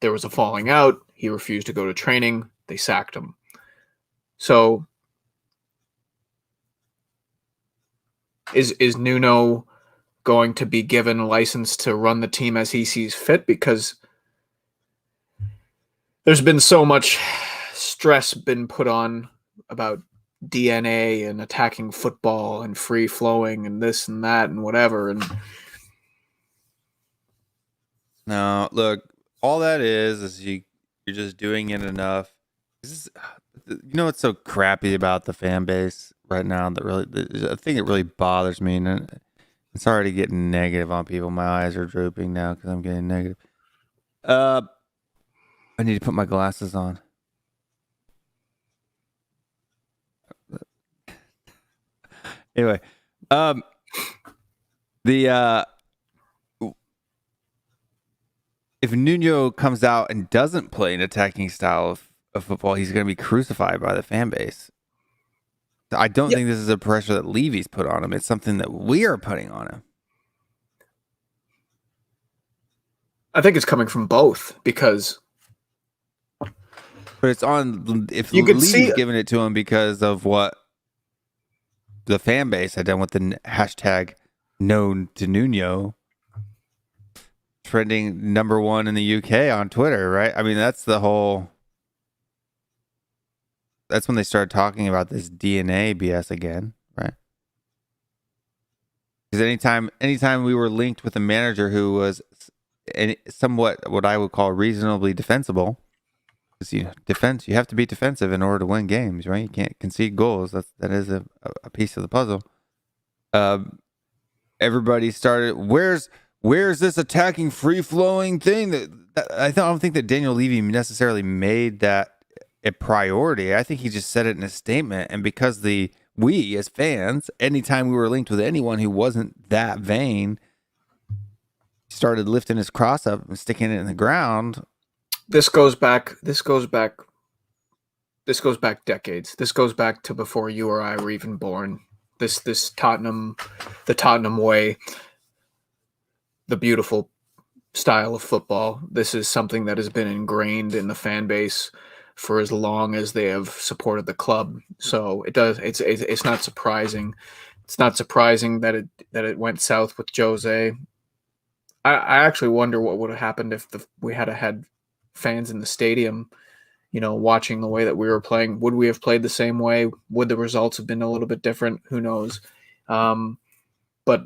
There was a falling out. He refused to go to training. They sacked him. So is Nuno going to be given a license to run the team as he sees fit? Because there's been so much stress been put on about DNA and attacking football and free flowing and this and that and whatever. And no, look, all that is you're just doing it enough. You know what's so crappy about the fan base right now? That really, I think it really bothers me, and it's already getting negative on people. My eyes are drooping now because I'm getting negative. I need to put my glasses on. Anyway, if Nuno comes out and doesn't play an attacking style of football, he's going to be crucified by the fan base. I don't think this is a pressure that Levy's put on him. It's something that we are putting on him. I think it's coming from both because. But it's on, if you could Levy's giving it to him because of what the fan base had done with the hashtag known to Nuno, trending #1 in the UK on Twitter, right? I mean, that's when they started talking about this DNA BS again, right? Because anytime we were linked with a manager who was somewhat what I would call reasonably defensible, because you have to be defensive in order to win games, right? You can't concede goals. That is a piece of the puzzle. Everybody started, where's this attacking free flowing thing I don't think that Daniel Levy necessarily made that a priority. I think he just said it in a statement, and because the we as fans, anytime we were linked with anyone who wasn't that vain, started lifting his cross up and sticking it in the ground. This goes back decades. This goes back to before you or I were even born. This Tottenham, the Tottenham way, the beautiful style of football. This is something that has been ingrained in the fan base for as long as they have supported the club. So it's not surprising. It's not surprising that it went south with Jose. I actually wonder what would have happened if we had fans in the stadium, watching the way that we were playing. Would we have played the same way? Would the results have been a little bit different? Who knows? But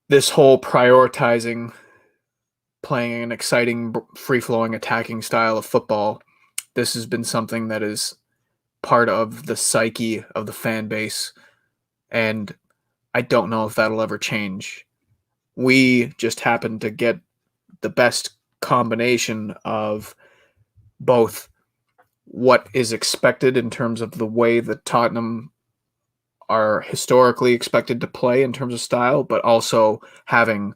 this whole prioritizing playing an exciting, free-flowing, attacking style of football, this has been something that is part of the psyche of the fan base, and I don't know if that'll ever change. We just happen to get the best combination of both what is expected in terms of the way that Tottenham are historically expected to play in terms of style, but also having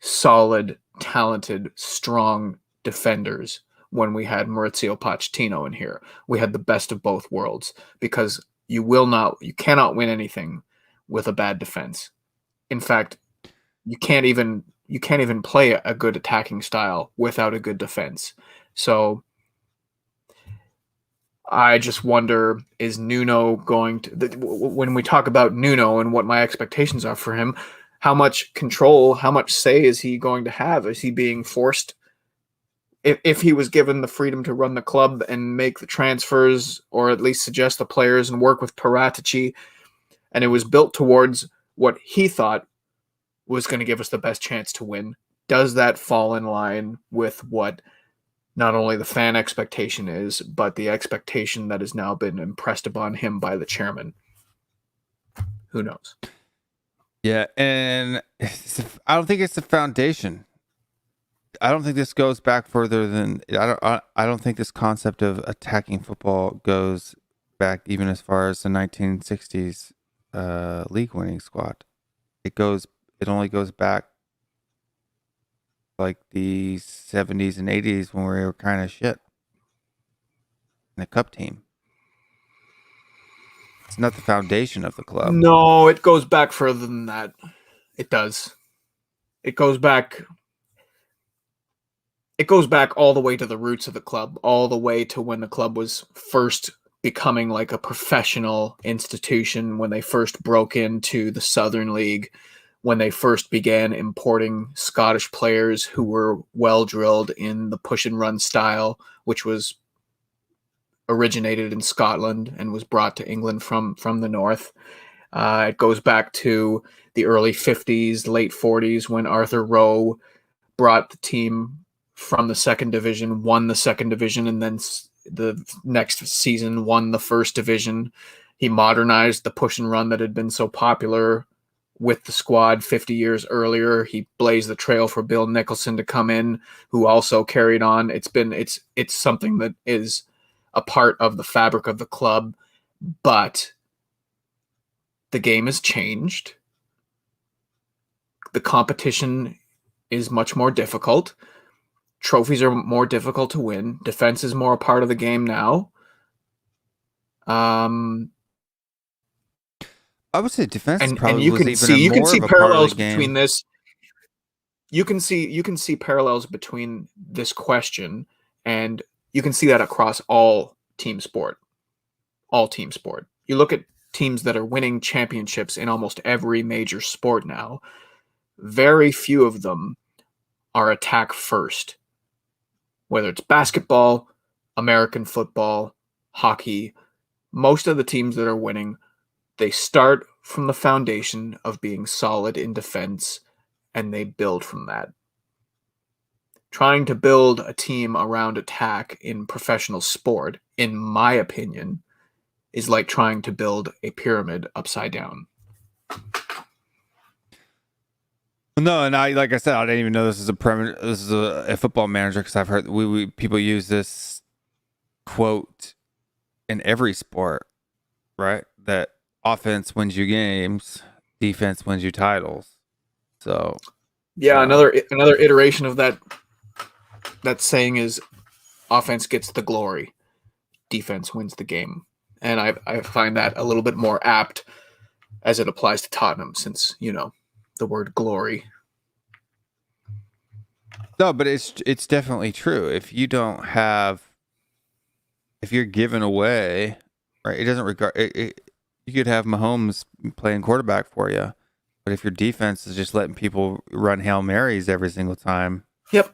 solid, talented, strong defenders. When we had Maurizio Pochettino in here, we had the best of both worlds, because you cannot win anything with a bad defense. In fact, you can't even play a good attacking style without a good defense. So I just wonder, is Nuno going to, when we talk about Nuno and what my expectations are for him, how much control, how much say is he going to have? Is he being forced? If he was given the freedom to run the club and make the transfers, or at least suggest the players and work with Paratici, and it was built towards what he thought was going to give us the best chance to win, does that fall in line with what not only the fan expectation is, but the expectation that has now been impressed upon him by the chairman? Who knows? Yeah, and I don't think it's the foundation. I don't think this goes back further than I don't think this concept of attacking football goes back even as far as the 1960s league winning squad. It only goes back like the 70s and 80s when we were kind of shit in the cup team. It's not the foundation of the club. No, it goes back further than that. It does. It goes back all the way to the roots of the club, all the way to when the club was first becoming like a professional institution, when they first broke into the Southern League, when they first began importing Scottish players who were well drilled in the push and run style, which was originated in Scotland and was brought to England from the north. It goes back to the early 50s, late 40s, when Arthur Rowe brought the team from the second division, won the second division, and then the next season won the first division. He modernized the push and run that had been so popular with the squad 50 years earlier. He blazed the trail for Bill Nicholson to come in, who also carried on. It's something that is a part of the fabric of the club, but the game has changed. The competition is much more difficult. Trophies are more difficult to win. Defense is more a part of the game now. I would say defense and probably you was can even see you can more see of a part of parallels the game. between this. You can see parallels between this question, and you can see that across all team sport. All team sport. You look at teams that are winning championships in almost every major sport now. Very few of them are attack first. Whether it's basketball, American football, hockey, most of the teams that are winning, they start from the foundation of being solid in defense, and they build from that. Trying to build a team around attack in professional sport, in my opinion, is like trying to build a pyramid upside down. No, and like I said, I didn't even know this is a football manager, because I've heard we people use this quote in every sport, right? That offense wins you games, defense wins you titles. So yeah, another iteration of that saying is offense gets the glory, defense wins the game. And I find that a little bit more apt as it applies to Tottenham, since, you know, the word glory. no, but it's definitely true. If you're given away, right? It doesn't regard it. You could have Mahomes playing quarterback for you, but if your defense is just letting people run Hail Marys every single time, Yep.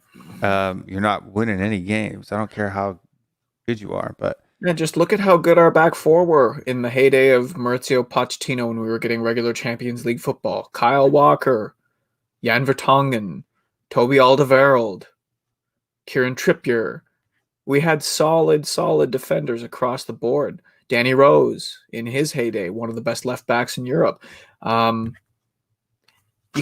you're not winning any games. I don't care how good you are, but Yeah, just look at how good our back four were in the heyday of Maurizio Pochettino when we were getting regular Champions League football. Kyle Walker, Jan Vertonghen, Toby Alderweireld, Kieran Trippier. We had solid defenders across the board. Danny Rose, in his heyday, one of the best left backs in Europe. You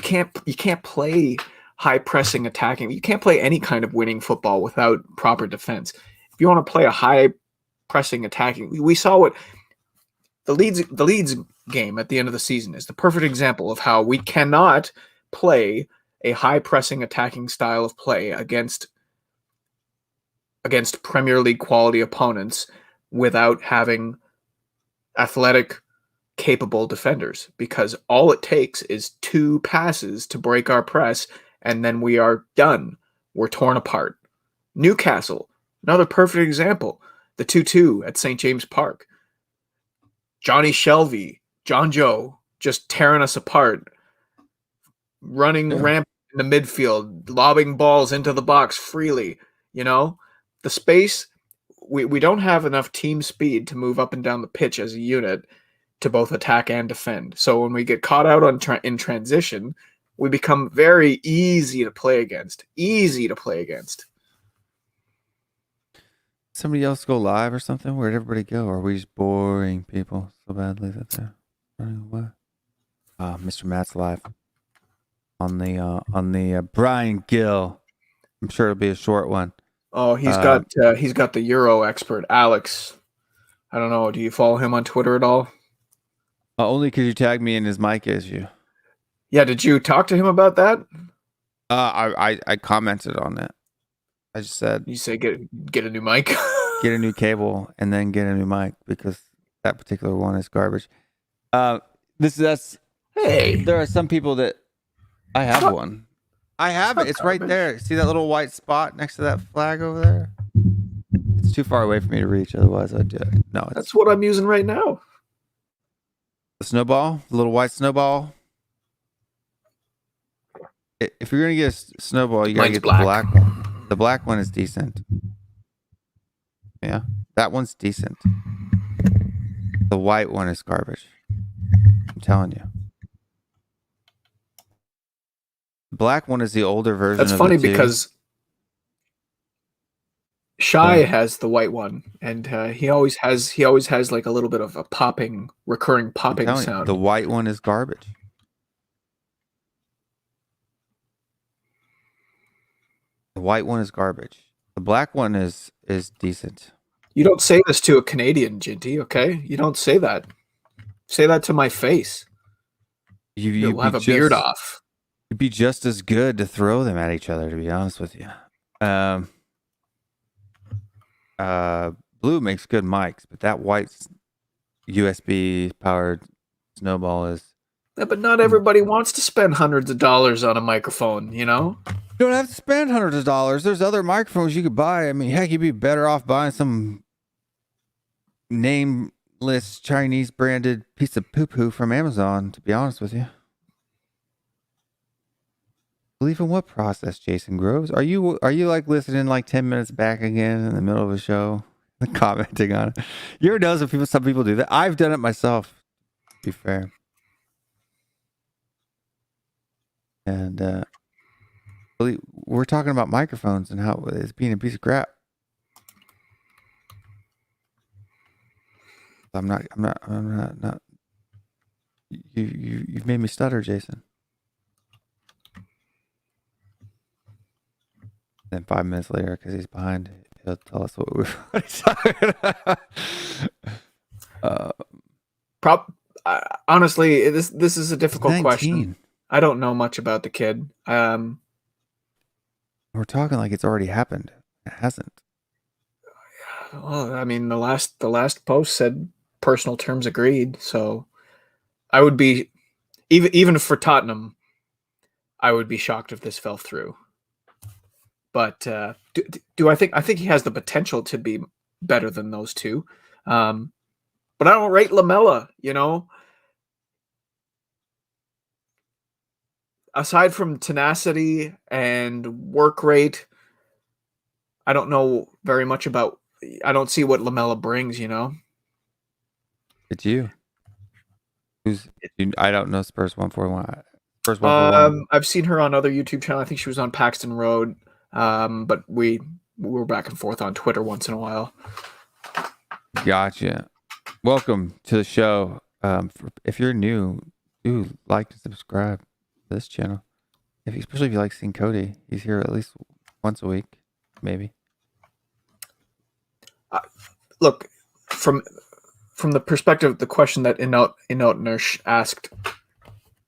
can't play high pressing attacking. You can't play any kind of winning football without proper defense. If you want to play a high pressing attacking, we saw what the Leeds game at the end of the season is the perfect example of how we cannot play a high pressing attacking style of play against Premier League quality opponents without having athletic, capable defenders, because all it takes is 2 passes to break our press, and then we are done. We're torn apart. Newcastle, another perfect example. The 2-2 at St. James Park. Johnny Shelvey, John Joe, just tearing us apart, running rampant in the midfield, lobbing balls into the box freely. You know, the space, we don't have enough team speed to move up and down the pitch as a unit to both attack and defend. So when we get caught out in transition, we become very easy to play against. somebody else go live or something? Where'd everybody go? Or are we just boring people so badly that they're running away? Mr. Matt's live on the Brian Gill. I'm sure it'll be a short one. Oh, he's got the Euro expert, Alex. I don't know. Do you follow him on Twitter at all? Only because you tagged me in his mic issue. Yeah, did you talk to him about that? I commented on it. I just said, You say get a new mic. get a new cable and then get a new mic because that particular one is garbage. Hey, there are some people that I have one. I have it. It's right there. See that little white spot next to that flag over there? It's too far away for me to reach. Otherwise, I'd do it. No, That's what I'm using right now. The snowball, the little white snowball. If you're gonna get a snowball, you gotta get the black one. The black one is decent. Yeah, that one's decent. The white one is garbage. I'm telling you. The black one is the older version. That's of funny the two. because Shy has the white one, and he always has like a little bit of a recurring popping sound. The white one is garbage. The white one is garbage. The black one is decent. You don't say this to a Canadian, Ginty, okay? You don't say that. Say that to my face. You'll have a beard off. It'd be just as good to throw them at each other, to be honest with you. Blue makes good mics, but that white USB powered snowball is. Yeah, but not everybody wants to spend hundreds of dollars on a microphone, you know? You don't have to spend hundreds of dollars. There's other microphones you could buy. I mean, heck, you'd be better off buying some nameless Chinese branded piece of poo-poo from Amazon, to be honest with you. Believe in what process, Jason Groves? Are you like listening like 10 minutes back again in the middle of a show, commenting on it? You ever notice if some people do that? I've done it myself, to be fair. And we're talking about microphones and how it's being a piece of crap. I'm not. You've made me stutter, Jason. Then 5 minutes later, because he's behind He'll tell us what he's talking about. Honestly, this is a difficult 19. question. I don't know much about the kid. We're talking like it's already happened. It hasn't. Well, I mean, the last post said personal terms agreed, so I would be even for Tottenham, I would be shocked if this fell through. But do I think he has the potential to be better than those two? But I don't rate Lamela, Aside from tenacity and work rate, I don't know very much about. I don't see what Lamela brings. It's you. I don't know Spurs 141. Spurs 141. I've seen her on other YouTube channels. I think she was on Paxton Road. But we were back and forth on Twitter once in a while. Gotcha. Welcome to the show. If you're new, do like and subscribe to this channel. Especially if you like seeing Cody. He's here at least once a week, maybe. Look, from the perspective of the question that Inot Nursh asked,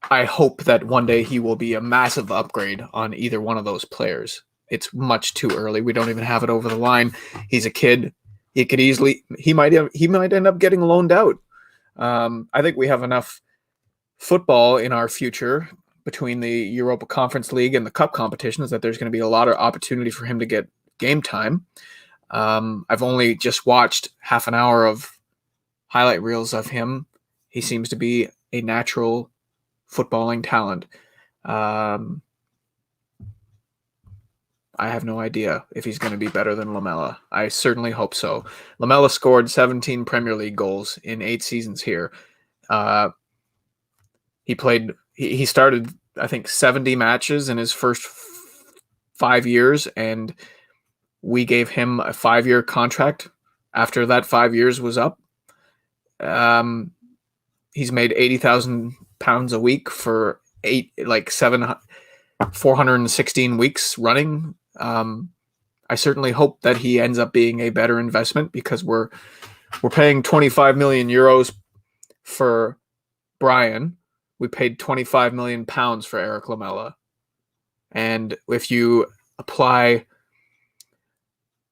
I hope that one day he will be a massive upgrade on either one of those players. It's much too early. We don't even have it over the line. He's a kid. He might end up getting loaned out. I think we have enough football in our future between the Europa Conference League and the Cup competitions that there's going to be a lot of opportunity for him to get game time. I've only just watched half an hour of highlight reels of him. He seems to be a natural footballing talent. I have no idea if he's going to be better than Lamela. I certainly hope so. Lamela scored 17 Premier League goals in 8 seasons here. He started, I think, 70 matches in his first 5 years, and we gave him a 5-year contract after that 5 years was up. He's made £80,000 a week for 416 weeks running. I certainly hope that he ends up being a better investment, because we're paying 25 million euros for Brian. We paid 25 million pounds for Eric Lamela. And if you apply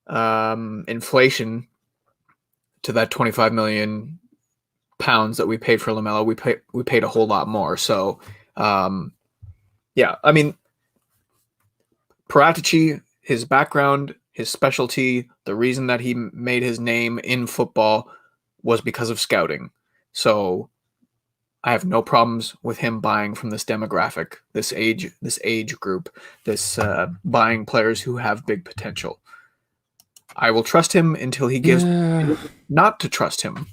inflation to that 25 million pounds that we paid for Lamela, we paid a whole lot more. So yeah, I mean, Paratici, his background, his specialty, the reason that he made his name in football was because of scouting. So I have no problems with him buying from this demographic, this age group, buying players who have big potential. I will trust him until he gives not to trust him.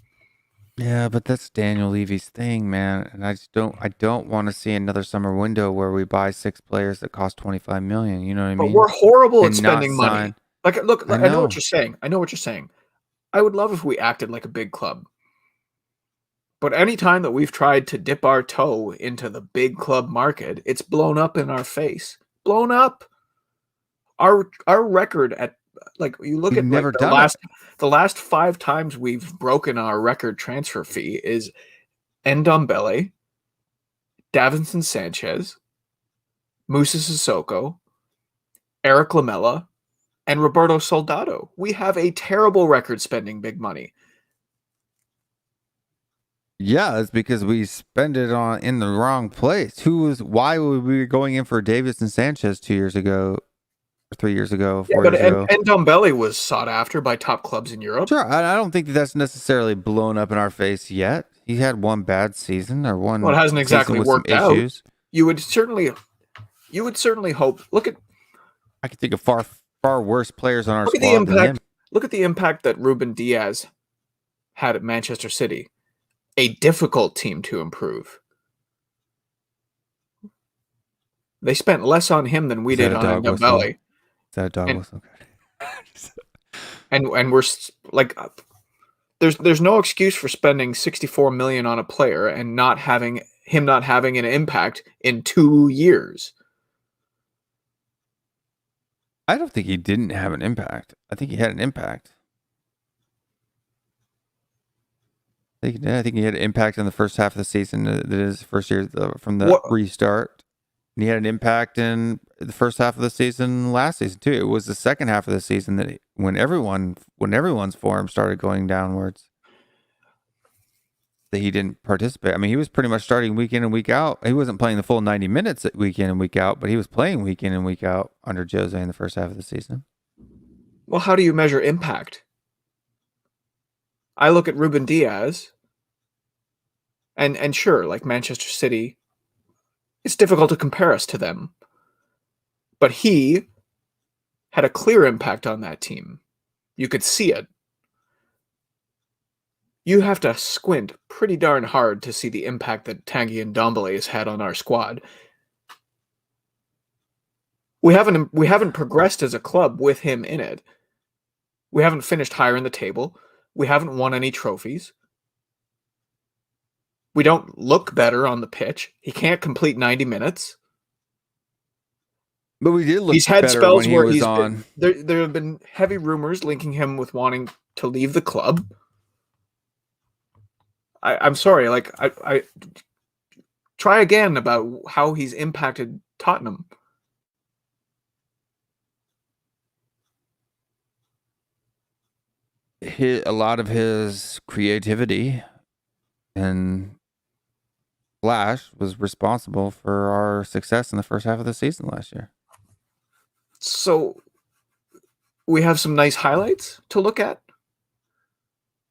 Yeah, but that's Daniel Levy's thing, man. And I don't want to see another summer window where we buy 6 players that cost 25 million. You know what I mean? But we're horrible And at not spending money. sign- Look, I I know know. what you're saying. I would love if we acted like a big club. But any time that we've tried to dip our toe into the big club market, it's blown up in our face. Blown up. Our record at, like, you look We've at never like, done it. the last 5 times we've broken our record transfer fee is Ndombele, Davinson Sanchez, Musa Sissoko, Eric Lamela, and Roberto Soldado. We have a terrible record spending big money. Yeah, it's because we spend it in the wrong place. Why were we going in for Davis and Sanchez 2 years ago, or 3 years ago, 4 years ago? And Ndombele was sought after by top clubs in Europe. Sure, I don't think that's necessarily blown up in our face yet. He had one bad season or one. Well, it hasn't exactly with worked some out. issues. You would certainly hope. I could think of far worse players on our Look at squad than him. Look at the impact that Ruben Diaz had at Manchester City. A difficult team to improve. They spent less on him than we did on Ndombele. Is that a dog whistle? And we're like, there's no excuse for spending 64 million on a player and not having an impact in 2 years. I don't think he didn't have an impact. I think he had an impact. I think he had an impact in the first half of the season. That is first year from the restart. And he had an impact in the first half of the season last season too. It was the second half of the season that when everyone's form started going downwards, that he didn't participate. I mean, he was pretty much starting week in and week out. He wasn't playing the full 90 minutes week in and week out, but he was playing week in and week out under Jose in the first half of the season. Well, how do you measure impact? I look at Ruben Diaz, and sure, like Manchester City, it's difficult to compare us to them. But he had a clear impact on that team. You could see it. You have to squint pretty darn hard to see the impact that Tanguy Ndombele has had on our squad. We haven't progressed as a club with him in it. We haven't finished higher in the table. We haven't won any trophies. We don't look better on the pitch. He can't complete 90 minutes. But we did look He's had better spells when he where was on. There have been heavy rumors linking him with wanting to leave the club. I'm sorry, like I try again about how he's impacted Tottenham. A lot of his creativity and flash was responsible for our success in the first half of the season last year. So we have some nice highlights to look at.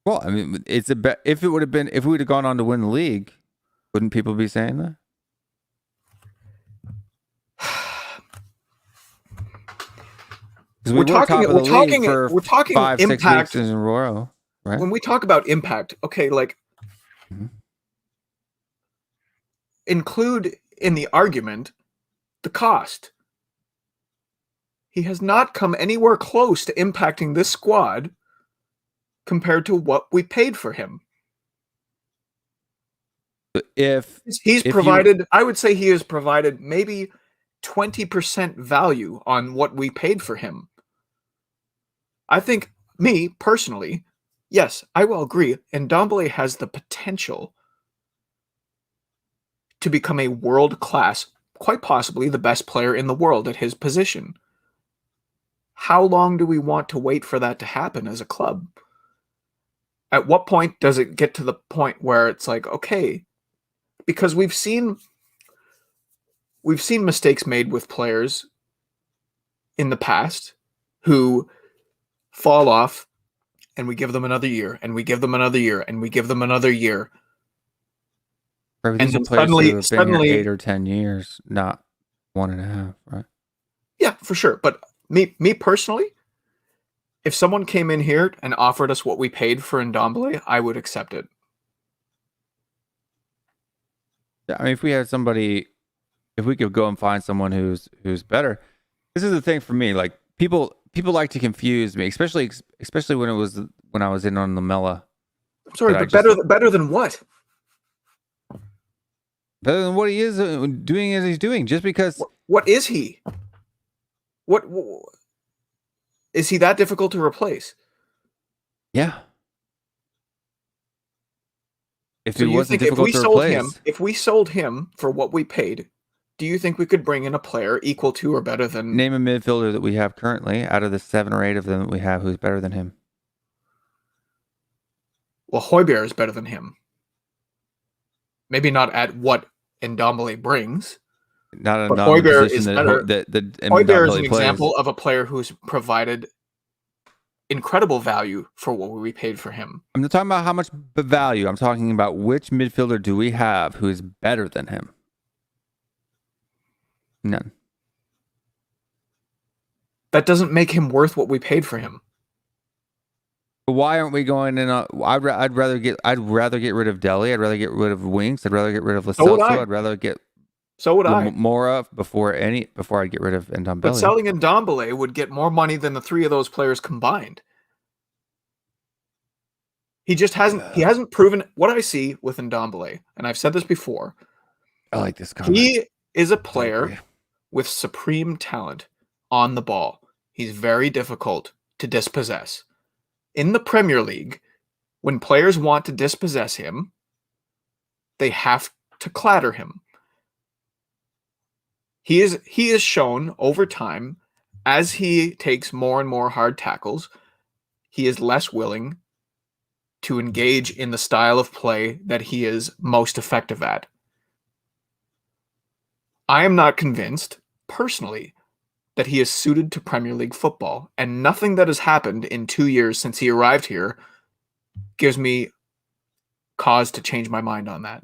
Well, I mean, if we would have gone on to win the league, wouldn't people be saying that? We're talking 5-6 impact weeks in a row, right? When we talk about impact, okay, like include in the argument the cost. He has not come anywhere close to impacting this squad compared to what we paid for him. I would say he has provided maybe 20% value on what we paid for him. I think, me personally, yes, I will agree, Ndombele has the potential to become a world-class, quite possibly the best player in the world at his position. How long do we want to wait for that to happen as a club? At what point does it get to the point where it's like, okay, because we've seen mistakes made with players in the past who fall off, and we give them another year, and we give them another year, and we give them another year. And then suddenly 8 or 10 years, not 1.5, right? Yeah, for sure. But me personally, if someone came in here and offered us what we paid for Ndombele, I would accept it. Yeah, I mean, if we could go and find someone who's better. This is the thing for me. Like people like to confuse me, especially when I was in on Lamella. I'm sorry, but better than what? Better than what he is doing as he's doing. Just because. What is he? What is he that difficult to replace? Yeah. If we sold him for what we paid, do you think we could bring in a player equal to or better than? Name a midfielder that we have currently out of the 7 or 8 of them that we have who's better than him. Well, Højbjerg is better than him. Maybe not at what Ndombele brings. Not but Højbjerg is better. Højbjerg is an example of a player who's provided incredible value for what we paid for him. I'm not talking about how much value. I'm talking about which midfielder do we have who is better than him? None. That doesn't make him worth what we paid for him. But why aren't we going in? I'd rather get rid of Dele. I'd rather get rid of Winks. I'd rather get rid of Lo Celso. I'd rather get Mora before I get rid of Ndombele. But selling Ndombele would get more money than the 3 of those players combined. He hasn't proven what I see with Ndombele, and I've said this before. I like this comment. He is a player with supreme talent on the ball. He's very difficult to dispossess. In the Premier League, when players want to dispossess him, they have to clatter him. He is shown over time, as he takes more and more hard tackles, he is less willing to engage in the style of play that he is most effective at. I am not convinced, personally, that he is suited to Premier League football, and nothing that has happened in 2 years since he arrived here gives me cause to change my mind on that.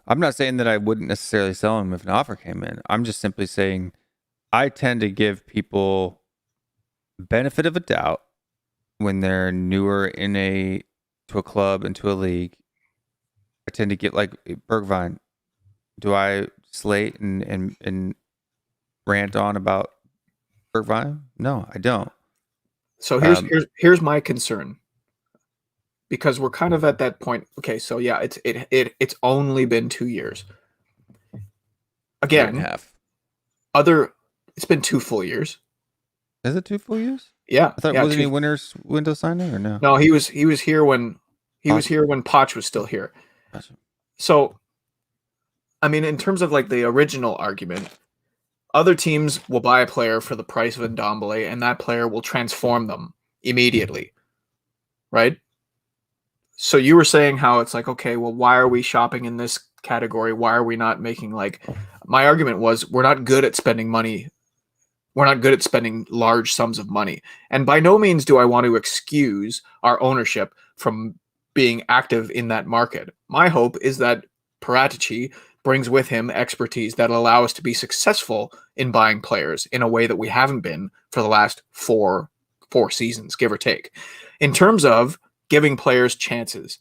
I'm not saying that I wouldn't necessarily sell him if an offer came in. I'm just simply saying I tend to give people benefit of a doubt when they're newer to a club and to a league. I tend to get like Bergwijn. Do I slate and rant on about Bergwijn? No, I don't. So here's my concern, because we're kind of at that point. Okay, so yeah, it's only been 2 years. Again, it's been 2 full years. Is it 2 full years? Yeah, I thought wasn't he winter's window signing or no? No, he was here when Poch was still here. Gotcha. So, I mean, in terms of like the original argument, other teams will buy a player for the price of Ndombele, and that player will transform them immediately, right? So you were saying how it's like, okay, well, why are we shopping in this category? Why are we not making my argument was we're not good at spending money. We're not good at spending large sums of money. And by no means do I want to excuse our ownership from being active in that market. My hope is that Paratici brings with him expertise that allow us to be successful in buying players in a way that we haven't been for the last four seasons, give or take. In terms of giving players chances,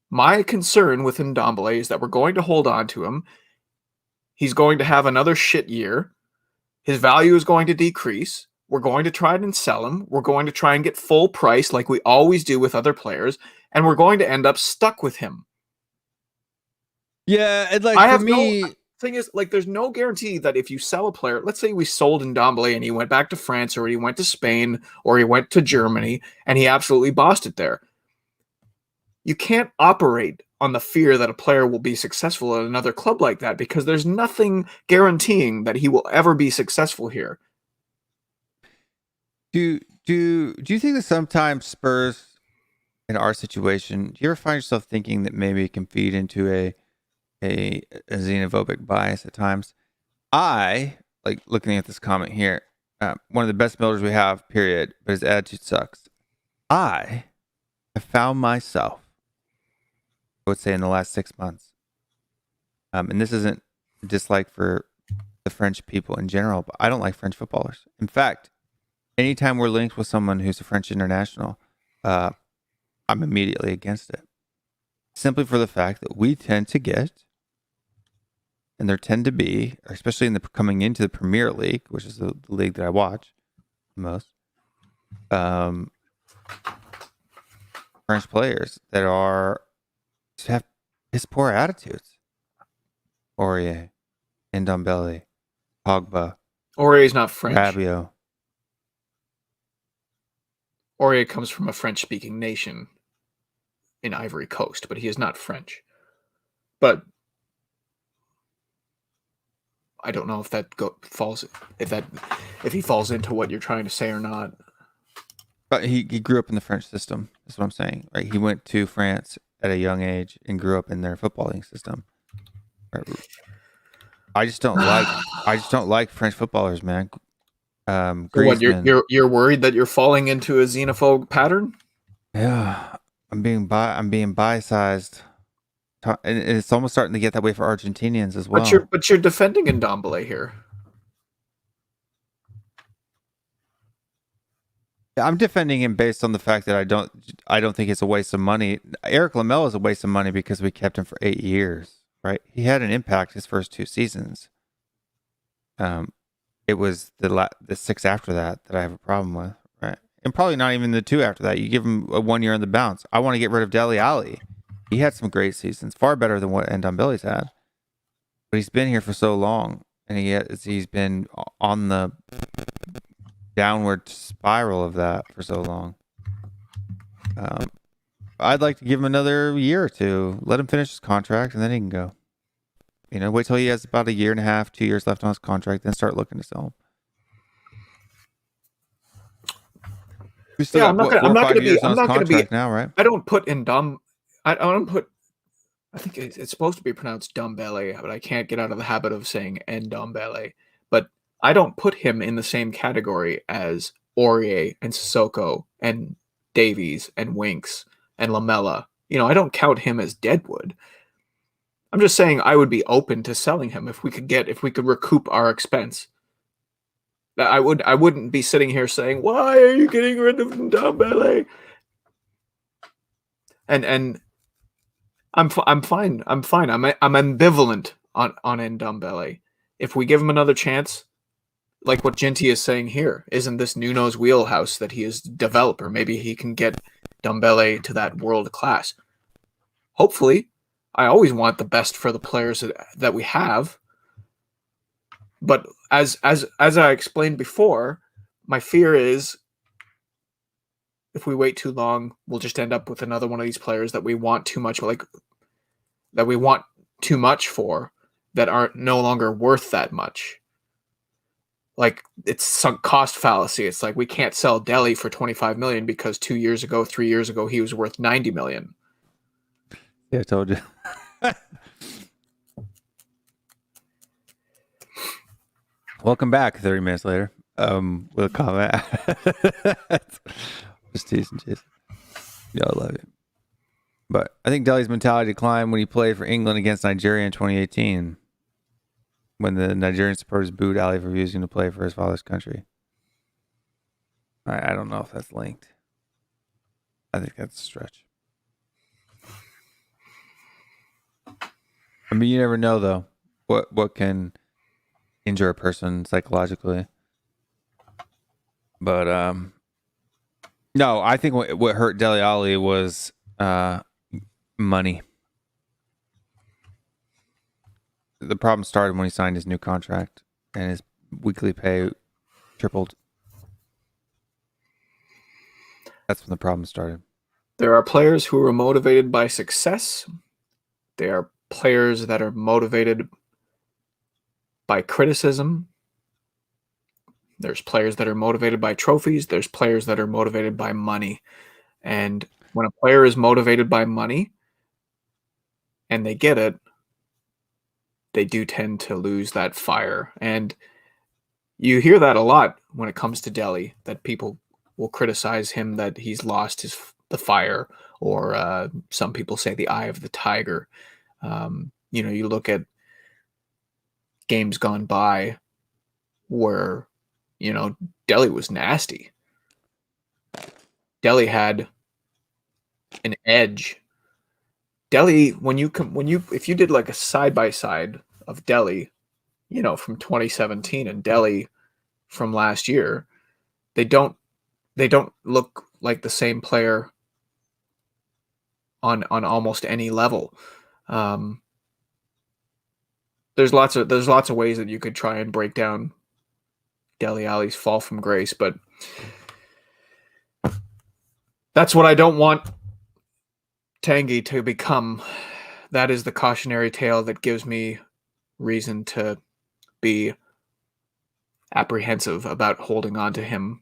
my concern with Ndombele is that we're going to hold on to him. He's going to have another shit year. His value is going to decrease. We're going to try and sell him. We're going to try and get full price like we always do with other players, and we're going to end up stuck with him. Yeah, and thing is, like, there's no guarantee that if you sell a player, let's say we sold Ndombele and he went back to France or he went to Spain or he went to Germany and he absolutely bossed it there. You can't operate on the fear that a player will be successful at another club like that, because there's nothing guaranteeing that he will ever be successful here. Do you think that sometimes Spurs in our situation, do you ever find yourself thinking that maybe it can feed into a xenophobic bias at times? I like looking at this comment here. One of the best builders we have, period, but his attitude sucks. I have found myself, I would say, in the last 6 months, and this isn't a dislike for the French people in general, but I don't like French footballers. In fact, anytime we're linked with someone who's a French international, I'm immediately against it. Simply for the fact that we tend to get, and there tend to be, especially coming into the Premier League, which is the league that I watch the most, French players that have piss poor attitudes. Aurier, Ndombele, Pogba. Aurier's not French. Rabiot. Aurier comes from a French-speaking nation in Ivory Coast, but he is not French. But I don't know if that if he falls into what you're trying to say or not. But he grew up in the French system. That's what I'm saying. Right? He went to France at a young age and grew up in their footballing system. I just don't like French footballers, man. What, you're worried that you're falling into a xenophobe pattern? Yeah, I'm being biasized, and it's almost starting to get that way for Argentinians as well. But you're defending Ndombele here. I'm defending him based on the fact that I don't think it's a waste of money. Eric Lamela is a waste of money because we kept him for 8 years, right? He had an impact his first 2 seasons. It was the 6 after that I have a problem with, right? And probably not even the 2 after that. You give him a 1 year on the bounce. I want to get rid of Dele Alli. He had some great seasons, far better than what Ndombele's had. But he's been here for so long. and he's been on the downward spiral of that for so long. I'd like to give him another year or two. Let him finish his contract, and then he can go. Wait till he has about a year and a half, 2 years left on his contract, then start looking to sell him. Yeah, I'm not going to be. I'm not going to be now, right? I don't put in dumb. I don't put. I think it's supposed to be pronounced Dumbele, but I can't get out of the habit of saying Ndombele. But I don't put him in the same category as Aurier and Sissoko and Davies and Winks and Lamella. I don't count him as Deadwood. I'm just saying I would be open to selling him if we could recoup our expense. I wouldn't be sitting here saying, "Why are you getting rid of Ndombele?" And I'm fine. I'm ambivalent on Ndombele. If we give him another chance, like what Ginty is saying here, isn't this Nuno's wheelhouse that he is developer? Maybe he can get Ndombele to that world class. Hopefully, I always want the best for the players that we have. But as I explained before, my fear is if we wait too long, we'll just end up with another one of these players that we want too much, for, that aren't no longer worth that much. Like, it's sunk cost fallacy. It's like we can't sell Delhi for 25 million because 3 years ago, he was worth 90 million. Yeah, I told you. Welcome back 30 minutes later. With a comment. Just teasing, Jason. I love you. But I think Delhi's mentality declined when he played for England against Nigeria in 2018, when the Nigerian supporters booed Ali for refusing to play for his father's country. I don't know if that's linked. I think that's a stretch. I mean, you never know, though, what can injure a person psychologically. But no, I think what hurt Dele Alli was money. The problem started when he signed his new contract and his weekly pay tripled. That's when the problem started. There are players who are motivated by success. There are players that are motivated by criticism. There's players that are motivated by trophies. There's players that are motivated by money. And when a player is motivated by money and they get it, they do tend to lose that fire. And you hear that a lot when it comes to Delhi, that people will criticize him that he's lost the fire, or some people say the eye of the tiger. You look at games gone by where, Delhi was nasty. Delhi had an edge. Delhi, if you did like a side by side of Delhi, from 2017 and Delhi from last year, they don't look like the same player on almost any level. There's lots of ways that you could try and break down Dele Alli's fall from grace, but that's what I don't want Tanguy to become. That is the cautionary tale that gives me reason to be apprehensive about holding on to him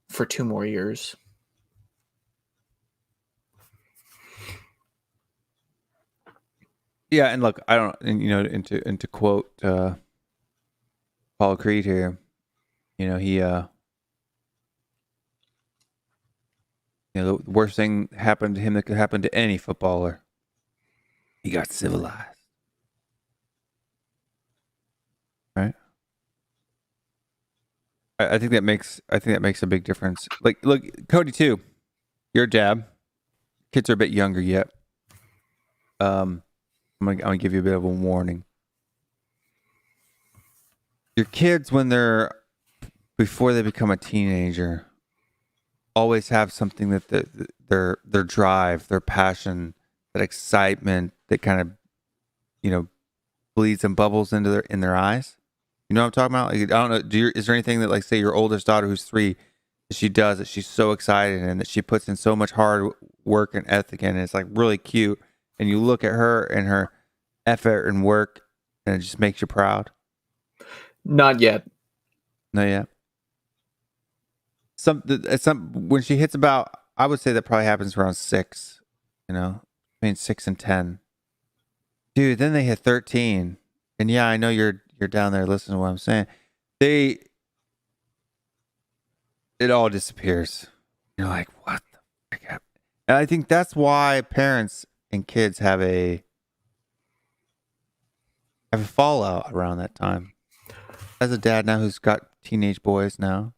for 2 more years. Yeah, and look, I don't, and to quote Paul Creed here, he, the worst thing happened to him that could happen to any footballer. He got civilized. Right? I think that makes a big difference. Like, look, Cody too. You're a dad. Kids are a bit younger yet. I'm gonna give you a bit of a warning. Your kids, before they become a teenager, always have something that their drive, their passion, that excitement, that kind of, bleeds and bubbles into their eyes. You know what I'm talking about? Like, I don't know. Is there anything that, like, say your oldest daughter who's 3, that she does that she's so excited and that she puts in so much hard work and ethic in, and it's like really cute, and you look at her and her effort and work, and it just makes you proud? Not yet. Not yet. When she hits about, I would say that probably happens around 6. Between 6 and 10. Dude, then they hit 13, and yeah, I know you're down there listening to what I'm saying. It all disappears. You're like, what the frick happened? And I think that's why parents and kids have a fallout around that time. As a dad now who's got teenage boys now,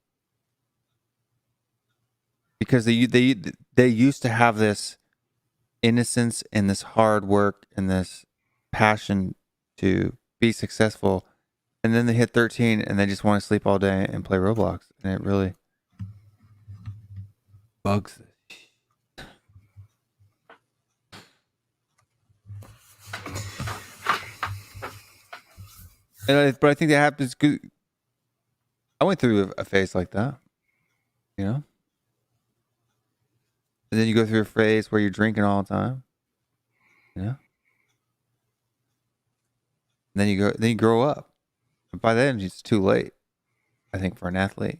because they used to have this innocence and this hard work and this passion to be successful, and then they hit 13 and they just want to sleep all day and play Roblox, and it really bugs this. But I think that happens. I went through a phase like that, and then you go through a phase where you're drinking all the time, and then you grow up. But by then it's too late, I think, for an athlete.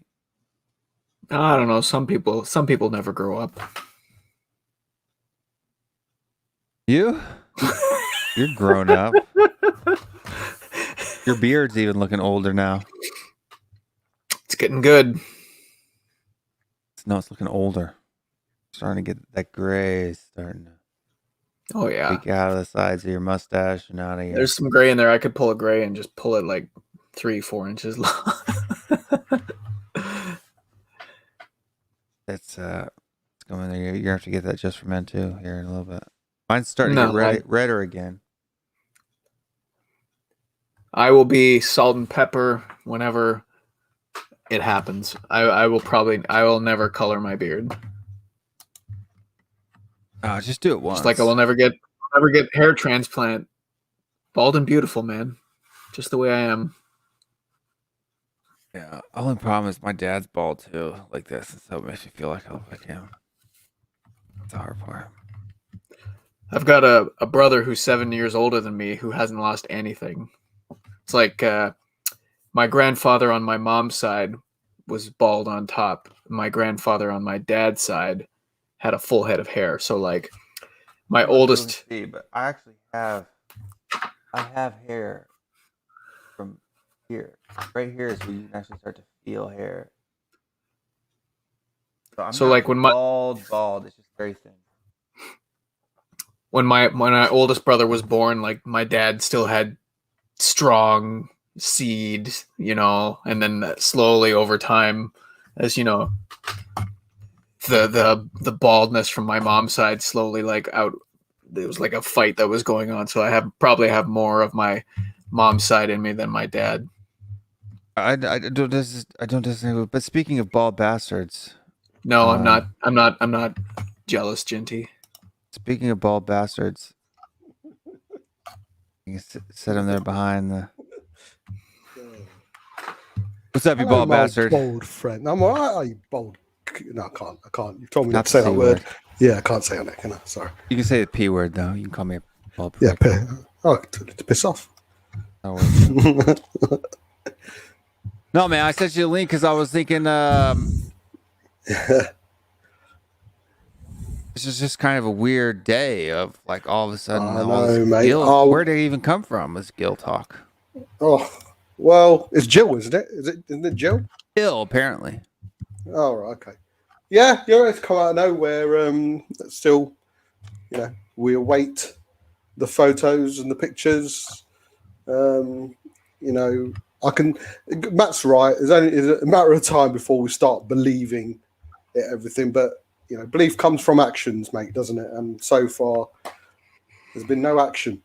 I don't know. Some people never grow up. You're grown up. Your beard's even looking older now. It's getting good. It's looking older. Starting to get that gray starting to peek out of the sides of your mustache and out of your... There's some gray in there. I could pull a gray and just pull it like 3-4 inches long. It's going there. You're gonna have to get that just for men too here in a little bit. Mine's starting to get redder again. I will be salt and pepper whenever it happens. I will never color my beard. Oh, just do it once. Just like I will never get hair transplant. Bald and beautiful, man. Just the way I am. Yeah. Only problem is my dad's bald too, like this, so it makes me feel like I look like him. That's the hard part. I've got a brother who's 7 years older than me who hasn't lost anything. It's like my grandfather on my mom's side was bald on top. My grandfather on my dad's side had a full head of hair. So like my oldest... But I actually have hair from here. Right here is where you can actually start to feel hair. So I'm not like when bald, it's just very thin. When my oldest brother was born, like my dad still had strong seed, and then slowly over time, as the baldness from my mom's side slowly like out. There was like a fight that was going on, so I probably have more of my mom's side in me than my dad. I don't disagree. But speaking of bald bastards, no, I'm not jealous, Ginty. Speaking of bald bastards, you can sit him there behind the... What's up, you bald bastard? Bold friend. I'm all right. Are you bold? No, I can't. You told me not to say that word. Yeah, I can't say on it, can I? Sorry. You can say the P word, though. You can call me a bald to piss off. No, man, I sent you a link because I was thinking this is just kind of a weird day of like all of a sudden all this guilt. Where did it even come from? This guilt talk. Oh, well, it's Jill, isn't it? Isn't it Jill? Jill, apparently. Oh, right, okay. Yeah, it's come out of nowhere. Still, we await the photos and the pictures. Matt's right. It's a matter of time before we start believing everything. But belief comes from actions, mate, doesn't it? And so far, there's been no action.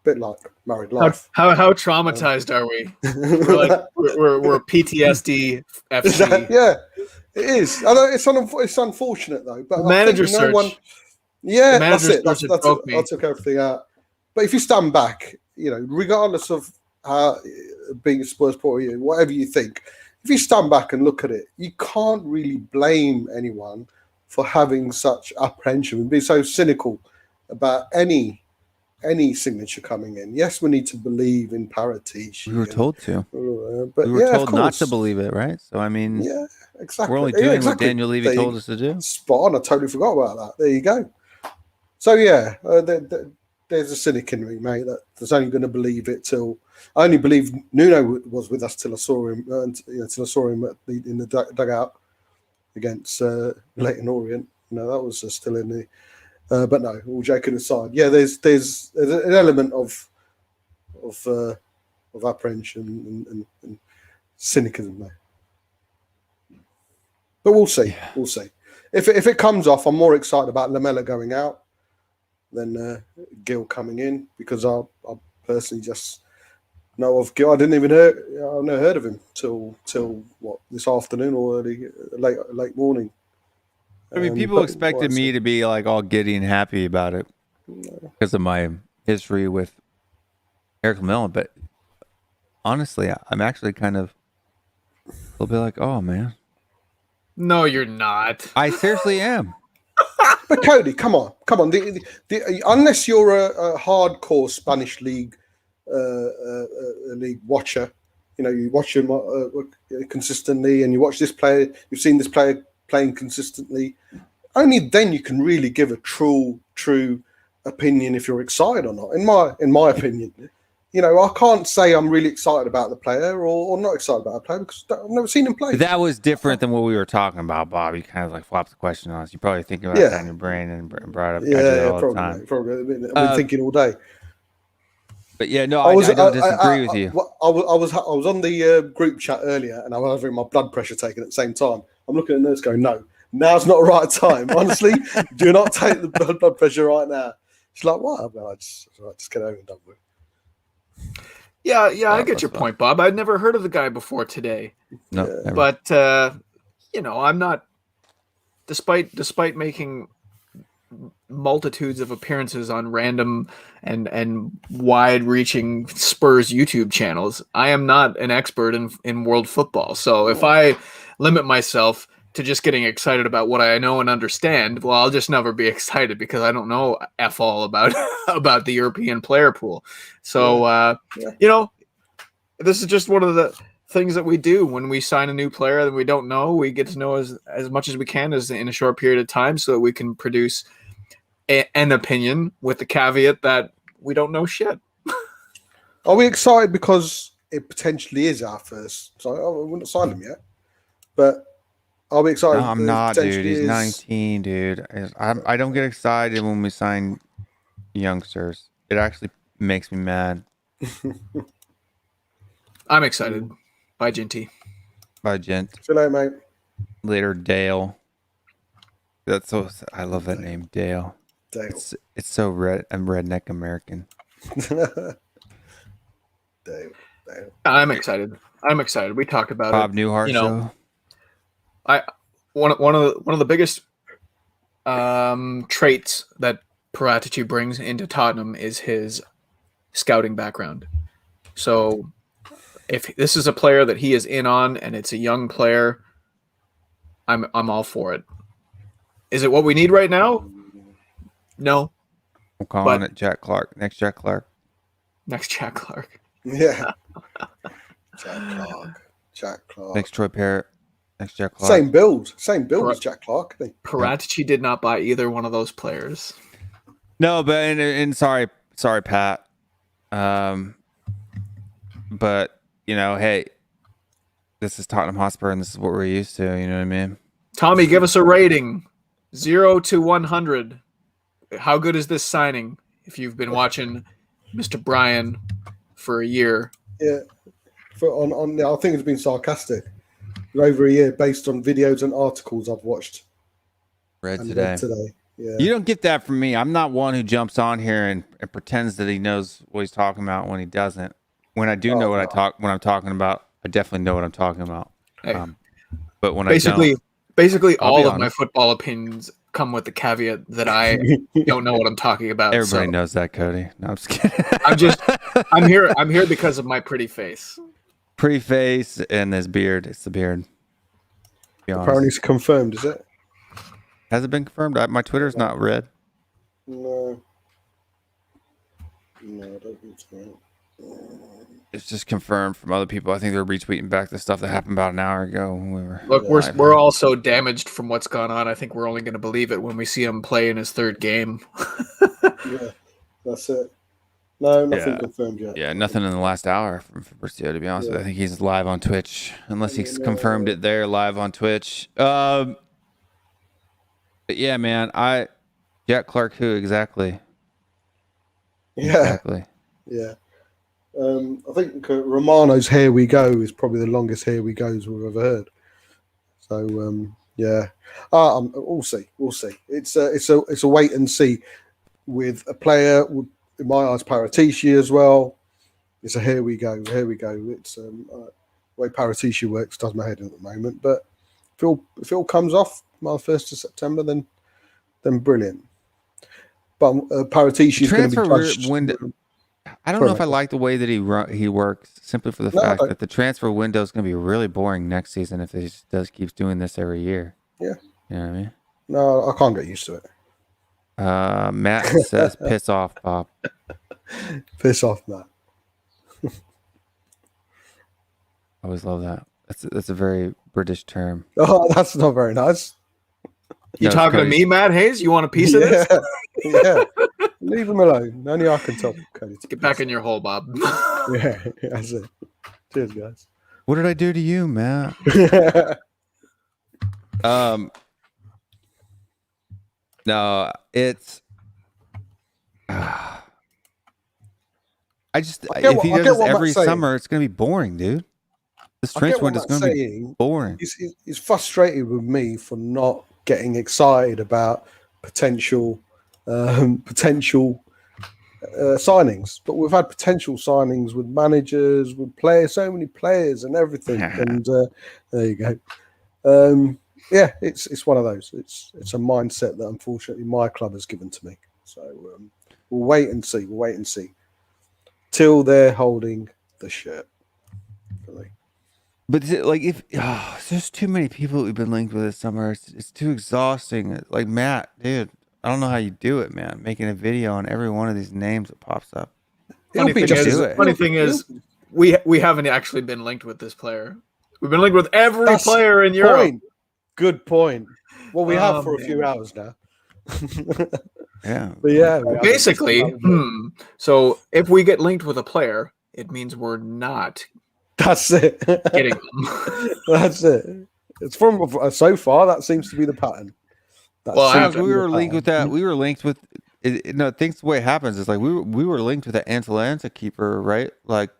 Bit like married life. How traumatized are we? We're PTSD FC. Yeah, it is. I know it's unfortunate though. But the manager search. Yeah, that's it. I took everything out. But if you stand back, regardless of being a Spurs supporter, whatever you think, if you stand back and look at it, you can't really blame anyone for having such apprehension and being so cynical about any signature coming in. Yes, we need to believe in Paratici. We were told to. But we were told not to believe it, right? So, I mean, yeah, exactly. We're only doing what Daniel Levy told us to do. Spot on. I totally forgot about that. There you go. So, yeah, there's a cynic in me, mate, that's only going to believe it till... I only believe Nuno was with us till I saw him, in the dugout against Leyton Orient. That was still in the... but no, all joking aside, yeah, there's an element of apprehension and cynicism there. But we'll see. We'll see. If it comes off, I'm more excited about Lamela going out than Gil coming in, because I personally just know of Gil. I've never heard of him till this afternoon or late morning. I mean, people expected me to be like all giddy and happy about it because of my history with Eric Lamela, but honestly, I'm actually kind of a little bit like, oh man. No, you're not. I seriously am. But Cody, come on. Unless you're a hardcore Spanish league watcher, you watch him consistently, and you watch this player. You've seen this player playing consistently. Only then you can really give a true opinion if you're excited or not. In my opinion, I can't say I'm really excited about the player or not excited about the player because I've never seen him play. That was different than what we were talking about, Bob. You kind of like flopped the question on us. You're probably thinking about that in your brain and brought it up all the time. Probably. I've been thinking all day. But yeah, no, I don't disagree with you. I was on the group chat earlier, and I was having my blood pressure taken at the same time. I'm looking at the nurse going, no, now's not the right time. Honestly, do not take the blood pressure right now. She's like, what? I just get over and done with. Yeah, I get your point, Bob. I'd never heard of the guy before today. No, yeah. But I'm not. Despite making multitudes of appearances on random and wide-reaching Spurs YouTube channels, I am not an expert in world football. So if I limit myself to just getting excited about what I know and understand, well, I'll just never be excited because I don't know F all about the European player pool. So, this is just one of the things that we do when we sign a new player that we don't know. We get to know as much as we can in a short period of time so that we can produce an opinion with the caveat that we don't know shit. Are we excited because it potentially is our first? So I wouldn't sign him yet, but are we excited? No, I'm not, dude. He's 19, dude. I don't get excited when we sign youngsters. It actually makes me mad. I'm excited. Bye, Ginty. Bye, Gent. See you later, mate. Later, Dale. I love that name, Dale. Dale. It's so redneck American. Dale. I'm excited. We talked about Bob it. Newhart show. One of the biggest traits that Paratici brings into Tottenham is his scouting background. So if this is a player that he is in on and it's a young player, I'm all for it. Is it what we need right now? No. I'm calling it Jack Clark. Next Jack Clark. Yeah. Jack Clark. Next Troy Parrott. Next Jack Clark. Same build as Jack Clark. Paratici did not buy either one of those players. No, but and sorry, Pat. But hey, this is Tottenham Hotspur, and this is what we're used to. You know what I mean? Tommy, give us a rating, 0 to 100. How good is this signing? If you've been watching Mr. Bryan for a year, yeah. I think it's been sarcastic. For over a year, based on videos and articles I've watched. Read today. Yeah. You don't get that from me. I'm not one who jumps on here and pretends that he knows what he's talking about when he doesn't. When I do know when I'm talking about, I definitely know what I'm talking about. Hey, but when basically I'll all of my football opinions come with the caveat that I don't know what I'm talking about. Everybody so knows that, Cody. No, I'm just kidding. I'm here because of my pretty face. Pretty face and this beard. It's the beard. Be honest. Apparently, it's confirmed. Is it? Has it been confirmed? My Twitter's not red. No. No, I don't think so. It's just confirmed from other people. I think they're retweeting back the stuff that happened about an hour ago when we were. Look, live. we're all so damaged from what's gone on. I think we're only going to believe it when we see him play in his third game. Yeah, that's it. No, nothing Yeah. confirmed yet. Yeah, nothing in the last hour from Fabrizio, to be honest with you. I think he's live on Twitch, unless he's confirmed it there live on Twitch. But yeah, man, Jack Clark, who exactly? Yeah, Exactly. yeah. I think Romano's "Here We Go" is probably the longest "Here We Goes" we've ever heard. So yeah, we'll see. We'll see. It's a wait and see with a player. In my eyes, Paratici as well. It's a "Here we go." Here we go. It's the way Paratici works does my head in at the moment. But if it all comes off my 1st of September, then brilliant. But Paratici is going to be judged. window. I don't know if I like the way that he works, simply for the fact that the transfer window is going to be really boring next season if he just keeps doing this every year. Yeah. You know what I mean? No, I can't get used to it. Matt says, "Piss off, Bob." Piss off, Matt. I always love that. That's a very British term. Oh, that's not very nice. You talking to me, Matt Hayes? You want a piece of this? Yeah. Leave him alone. Only I can tell Cody. Get back in your hole, Bob. Yeah, that's it. Cheers, guys. What did I do to you, Matt? No, it's. If he does this every summer, it's gonna be boring, dude. This transfer window is gonna be boring. He's frustrated with me for not getting excited about potential signings, but we've had potential signings with managers, with players, so many players and everything. And there you go. Yeah, it's one of those. It's a mindset that unfortunately my club has given to me. So we'll wait and see. We'll wait and see till they're holding the shirt for me. But if there's too many people who've been linked with this summer, it's too exhausting. Like Matt, dude, I don't know how you do it, man. Making a video on every one of these names that pops up. Funny thing is, we haven't actually been linked with this player. We've been linked with every player in Europe. Good point. Well, we have for a few hours now. Yeah. But yeah. Basically, so if we get linked with a player, it means we're not. That's it. Getting them. That's it. It's from so far. That seems to be the pattern. We were linked with that. We were linked with. I think the way it happens is like we were linked with the Atalanta keeper, right? Like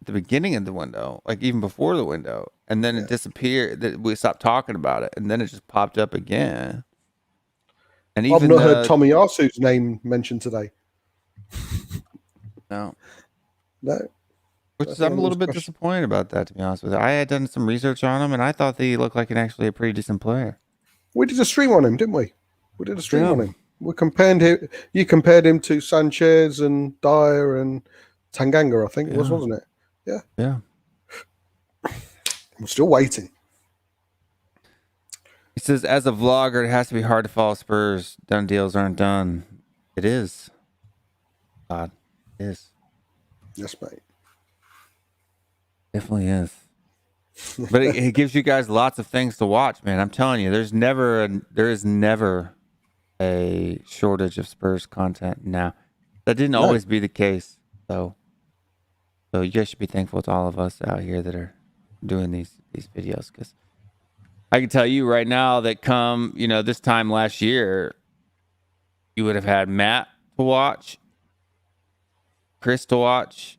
at the beginning of the window, like even before the window, and then it disappeared. That we stopped talking about it, and then it just popped up again. And I've not heard Tommy Yasu's name mentioned today. No. Which I'm a little bit disappointed about that, to be honest with you. I had done some research on him, and I thought that he looked like actually a pretty decent player. We did a stream on him, didn't we? We did a stream on him. We compared him. You compared him to Sanchez and Dyer and Tanganga, I think it was, wasn't it? Yeah. Yeah. I'm still waiting. He says, as a vlogger, it has to be hard to follow Spurs. Done deals aren't done. It is. God, it is. Yes, mate. Definitely is. But it gives you guys lots of things to watch, man. I'm telling you, there is never a shortage of Spurs content now. That didn't always be the case, so you guys should be thankful to all of us out here that are doing these videos, because I can tell you right now that come this time last year, you would have had Matt to watch, Chris to watch,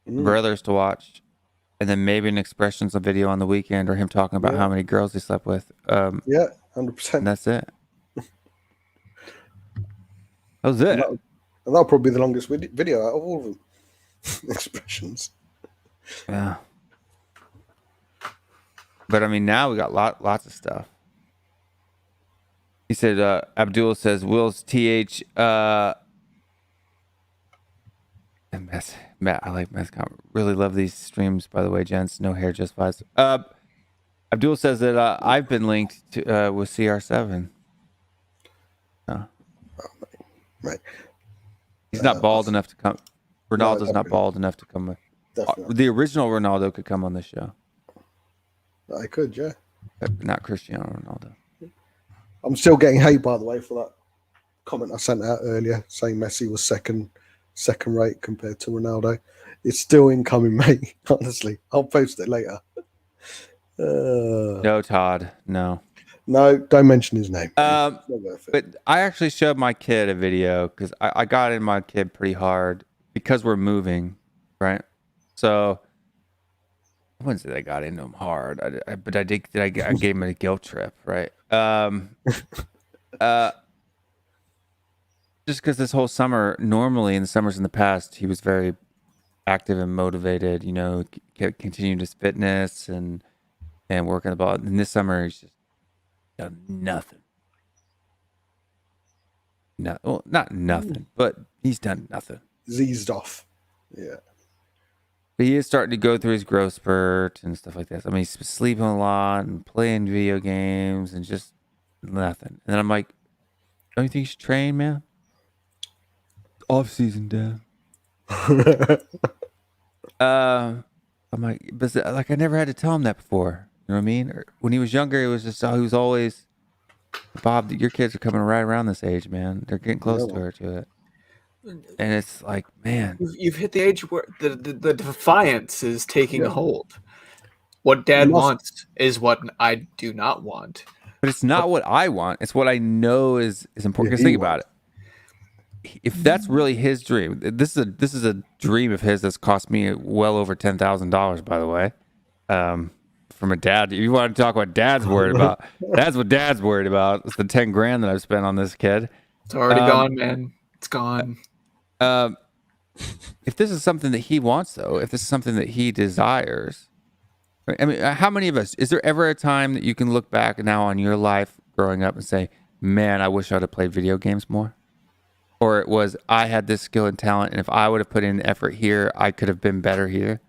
brothers to watch, and then maybe an expressions of video on the weekend, or him talking about how many girls he slept with. 100%. And that's it. That was it. And that'll probably be the longest video out of all of them. Expressions. Yeah. But I mean, now we got lots of stuff. He said, Abdul says, Will's TH. Matt, I like Matt's comment. Really love these streams, by the way, gents. No hair, just vibes. Abdul says that I've been linked to with CR7. Right. He's not bald enough to come. Ronaldo's not bald enough to come. The original Ronaldo could come on this show. I could, yeah. But not Cristiano Ronaldo. I'm still getting hate, by the way, for that comment I sent out earlier saying Messi was second rate compared to Ronaldo. It's still incoming, mate. Honestly, I'll post it later. No, Todd. No, don't mention his name. But I actually showed my kid a video because I got in my kid pretty hard because we're moving, right? So I wouldn't say I got into him hard, but I gave him a guilt trip, right? Just because this whole summer, normally in the summers in the past, he was very active and motivated, continuing his fitness and working the ball. And this summer, he's just done nothing. No, well, not nothing, but he's done nothing. Eased off. Yeah. But he is starting to go through his growth spurt and stuff like that. I mean, he's sleeping a lot and playing video games and just nothing. And then I'm like, don't you think you should train, man? Off season, Dad. I'm like, but like I never had to tell him that before. You know what I mean? Or when he was younger, it was just he was always, Bob, your kids are coming right around this age, man. They're getting close to it. And it's like, man, you've hit the age where the defiance is taking hold. What Dad wants is what I do not want. But it's not what I want. It's what I know is important. Because think about it. If that's really his dream, this is a dream of his that's cost me well over $10,000, by the way. From a dad, if you want to talk what Dad's worried about, that's what Dad's worried about. It's the $10,000 that I've spent on this kid. It's already gone, man. It's gone. If this is something that he wants, though, if this is something that he desires, I mean, how many of us? Is there ever a time that you can look back now on your life growing up and say, "Man, I wish I'd have played video games more"? Or it was, I had this skill and talent, and if I would have put in effort here, I could have been better here.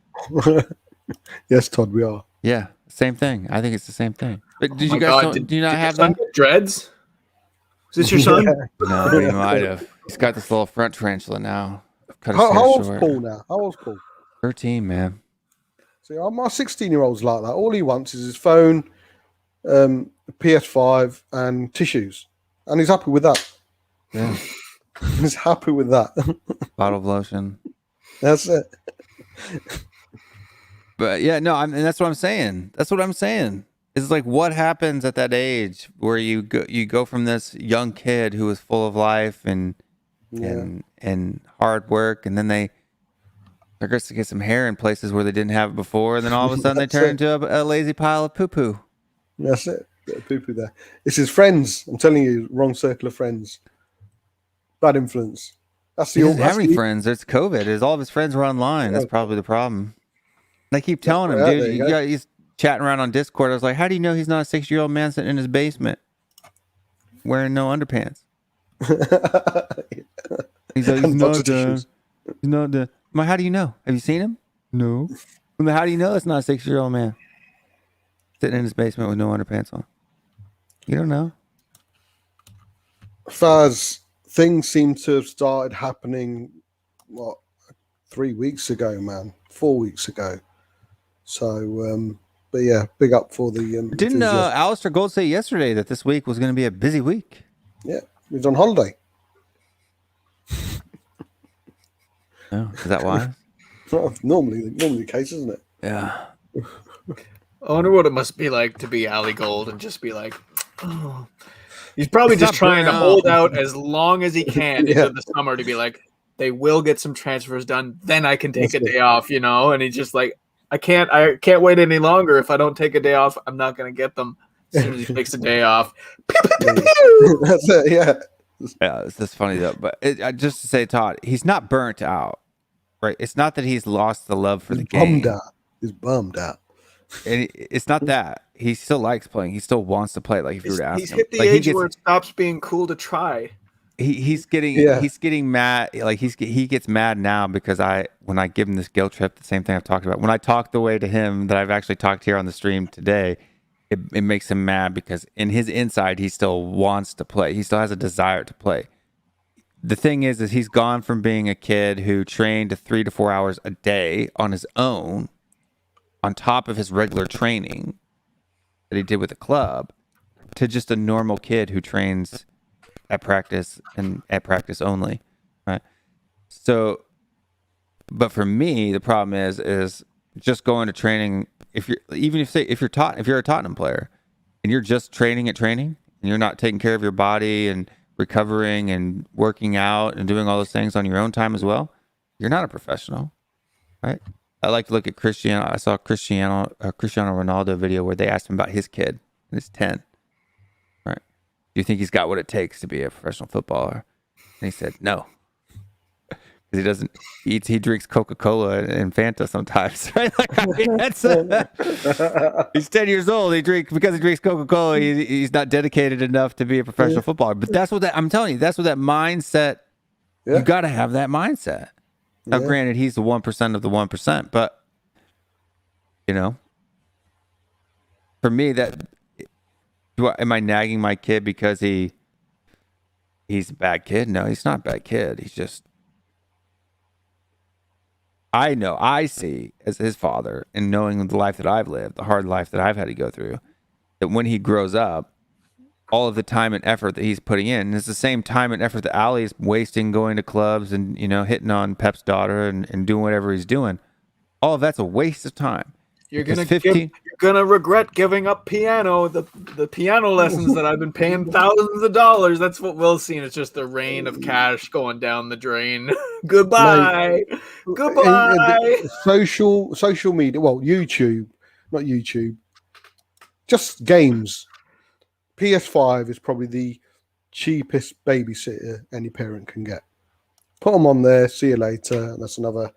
Yes, Todd, we are. Yeah, same thing. I think it's the same thing. But did you guys? Do you not have them? Dreads? Is this your son? No, he might have. He's got this little front tarantula now. How old's Paul now? How old's Paul? 13, man. See, my 16-year-old's like that. All he wants is his phone, PS5, and tissues, and he's happy with that. Yeah. He's happy with that. Bottle of lotion. That's it. But yeah, no, and that's what I'm saying. That's what I'm saying. It's like, what happens at that age where you go from this young kid who was full of life and hard work, and then they're going to get some hair in places where they didn't have it before, and then all of a sudden they turn into a lazy pile of poo-poo. That's it. Bit of poo-poo there. It's his friends. I'm telling you, wrong circle of friends. Bad influence. He doesn't have any friends. It's COVID. All of his friends were online. That's probably the problem. They keep telling him, dude, he's chatting around on Discord. I was like, how do you know he's not a 6-year-old man sitting in his basement wearing no underpants? He's like, he's not done. I'm like, how do you know? Have you seen him? No. I'm like, how do you know it's not a 6-year-old man sitting in his basement with no underpants on? You don't know. Faz, things seem to have started happening, 3 weeks ago, man. 4 weeks ago. So, but yeah, big up for the... Didn't Alistair Gold say yesterday that this week was going to be a busy week? Yeah, he was on holiday. Oh, is that why? Well, normally the case, isn't it? Yeah. I wonder what it must be like to be Ali Gold and just be like, oh. He's probably just trying to hold out as long as he can into the summer to be like, they will get some transfers done, then I can take a day off, and he's just like, I can't wait any longer. If I don't take a day off, I'm not going to get them as soon as he takes a day off. That's it, yeah. Yeah, it's just funny though. But just to say, Todd, he's not burnt out, right? It's not that he's lost the love for the game. He's bummed out. And it's not that he still likes playing. He still wants to play. Like if you were to ask He's him, hit the like age where it stops being cool to try. he's getting mad. Like he gets mad now because when I give him this guilt trip, the same thing I've talked about. When I talk the way to him that I've actually talked here on the stream today, it makes him mad because in his inside he still wants to play. He still has a desire to play. The thing is he's gone from being a kid who trained 3 to 4 hours a day on his own, on top of his regular training that he did with the club, to just a normal kid who trains at practice and at practice only, right? So, but for me, the problem is just going to training. If you're a Tottenham player and you're just training at training and you're not taking care of your body and recovering and working out and doing all those things on your own time as well, you're not a professional, right? I like to look at Cristiano. I saw a Cristiano Ronaldo video where they asked him about his kid, and he's 10. Right? Do you think he's got what it takes to be a professional footballer? And he said no, because he doesn't. He drinks Coca-Cola and Fanta sometimes, right? Like, I mean, he's 10 years old. Because he drinks Coca-Cola. He's not dedicated enough to be a professional footballer. But that's what I'm telling you. That's what that mindset. Yeah. You got to have that mindset. Now, granted, he's the 1% of the 1%, but for me, am I nagging my kid because he's a bad kid? No, he's not a bad kid. He's just, I see as his father, and knowing the life that I've lived, the hard life that I've had to go through, that when he grows up, all of the time and effort that he's putting in, and it's the same time and effort that Ali is wasting going to clubs and, hitting on Pep's daughter and doing whatever he's doing. All of that's a waste of time. You're gonna regret giving up piano, the piano lessons that I've been paying thousands of dollars. That's what we'll see. It's just the rain of cash going down the drain. Goodbye. Mate, Goodbye. Social media. Well, YouTube, not YouTube. Just games. PS5 is probably the cheapest babysitter any parent can get. Put them on there. See you later. And that's another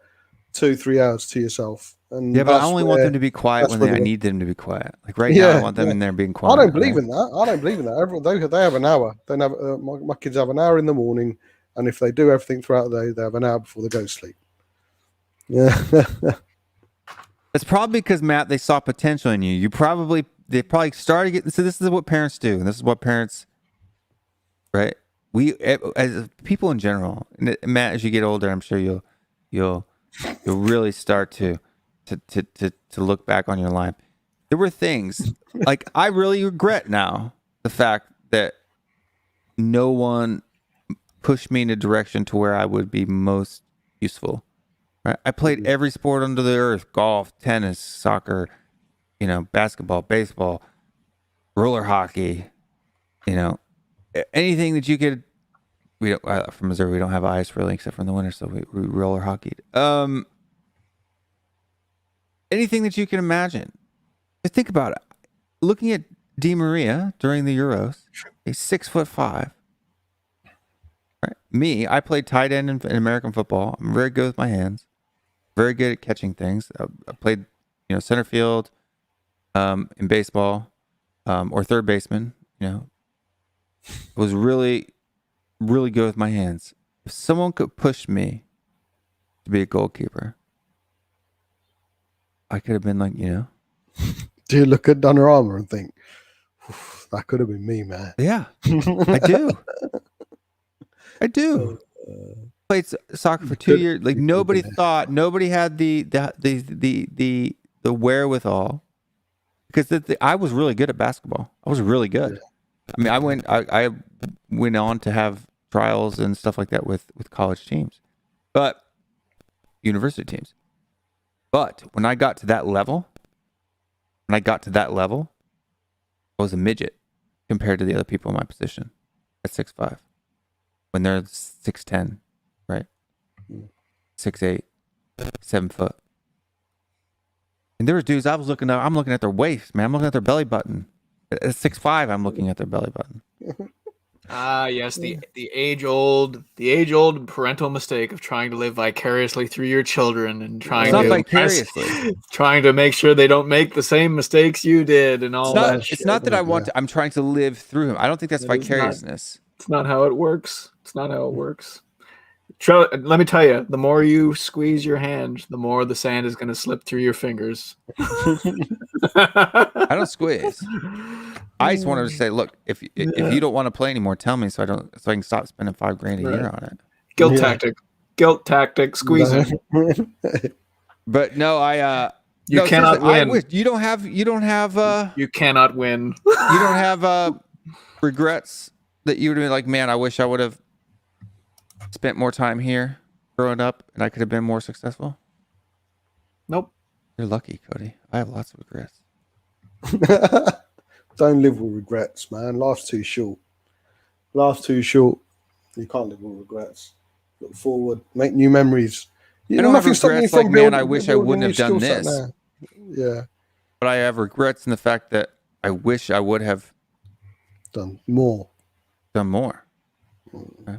2-3 hours to yourself. And yeah, but I only want them to be quiet when I need them to be quiet. Like right now, I want them in there being quiet. I don't believe in that. I don't believe in that. They have an hour. They have my kids have an hour in the morning, and if they do everything throughout the day, they have an hour before they go to sleep. Yeah. It's probably because, Matt, they saw potential in you. They probably started getting. So this is what parents do, and this is what parents, right? We as people in general, and Matt, as you get older, I'm sure you'll really start to look back on your life. There were things like I really regret now the fact that no one pushed me in a direction to where I would be most useful. Right? I played every sport under the earth: golf, tennis, soccer, basketball, baseball, roller hockey, anything that you could. We don't from Missouri. We don't have ice really, except for in the winter, so we roller hockeyed. Anything that you can imagine. Just think about it. Looking at Di Maria during the Euros, he's 6'5". Right? Me, I played tight end in American football. I'm very good with my hands. Very good at catching things. I played, center field, in baseball, or third baseman. I was really, really good with my hands. If someone could push me to be a goalkeeper, I could have been like, Do you look at Donnarumma and think, that could have been me, man? Yeah, I do. I do. Played soccer for 2 years. Like nobody had the wherewithal, because I was really good at basketball. I was really good. I mean, I went on to have trials and stuff like that with college teams, but university teams. But when I got to that level, I was a midget compared to the other people in my position at 6'5". When they're 6'10", right? 6'8", 7 foot. And there were dudes I'm looking at their waist, man. I'm looking at their belly button. At 6'5", I'm looking at their belly button. Ah, yes, the age old parental mistake of trying to live vicariously through your children and trying It's not to vicariously. trying to make sure they don't make the same mistakes you did and all that. It's not that I want to. I'm trying to live through him. I don't think that's It is not. vicariousness. It's not how it works. It's not how it works. Let me tell you, the more you squeeze your hand, the more the sand is going to slip through your fingers. I don't squeeze. I just wanted to say, look, if you don't want to play anymore, tell me so I can stop spending $5,000 a year on it. Guilt tactic, squeezing. But no, you cannot win. You don't have You cannot win. you don't have regrets that you would be like, man, I wish I would have spent more time here growing up and I could have been more successful. Nope. You're lucky, Cody. I have lots of regrets. Don't live with regrets, man. Life's too short. Life's too short. You can't live with regrets. Look forward. Make new memories. I don't have regrets like, man, I wish I wouldn't have done this. Yeah. But I have regrets in the fact that I wish I would have done more. Okay?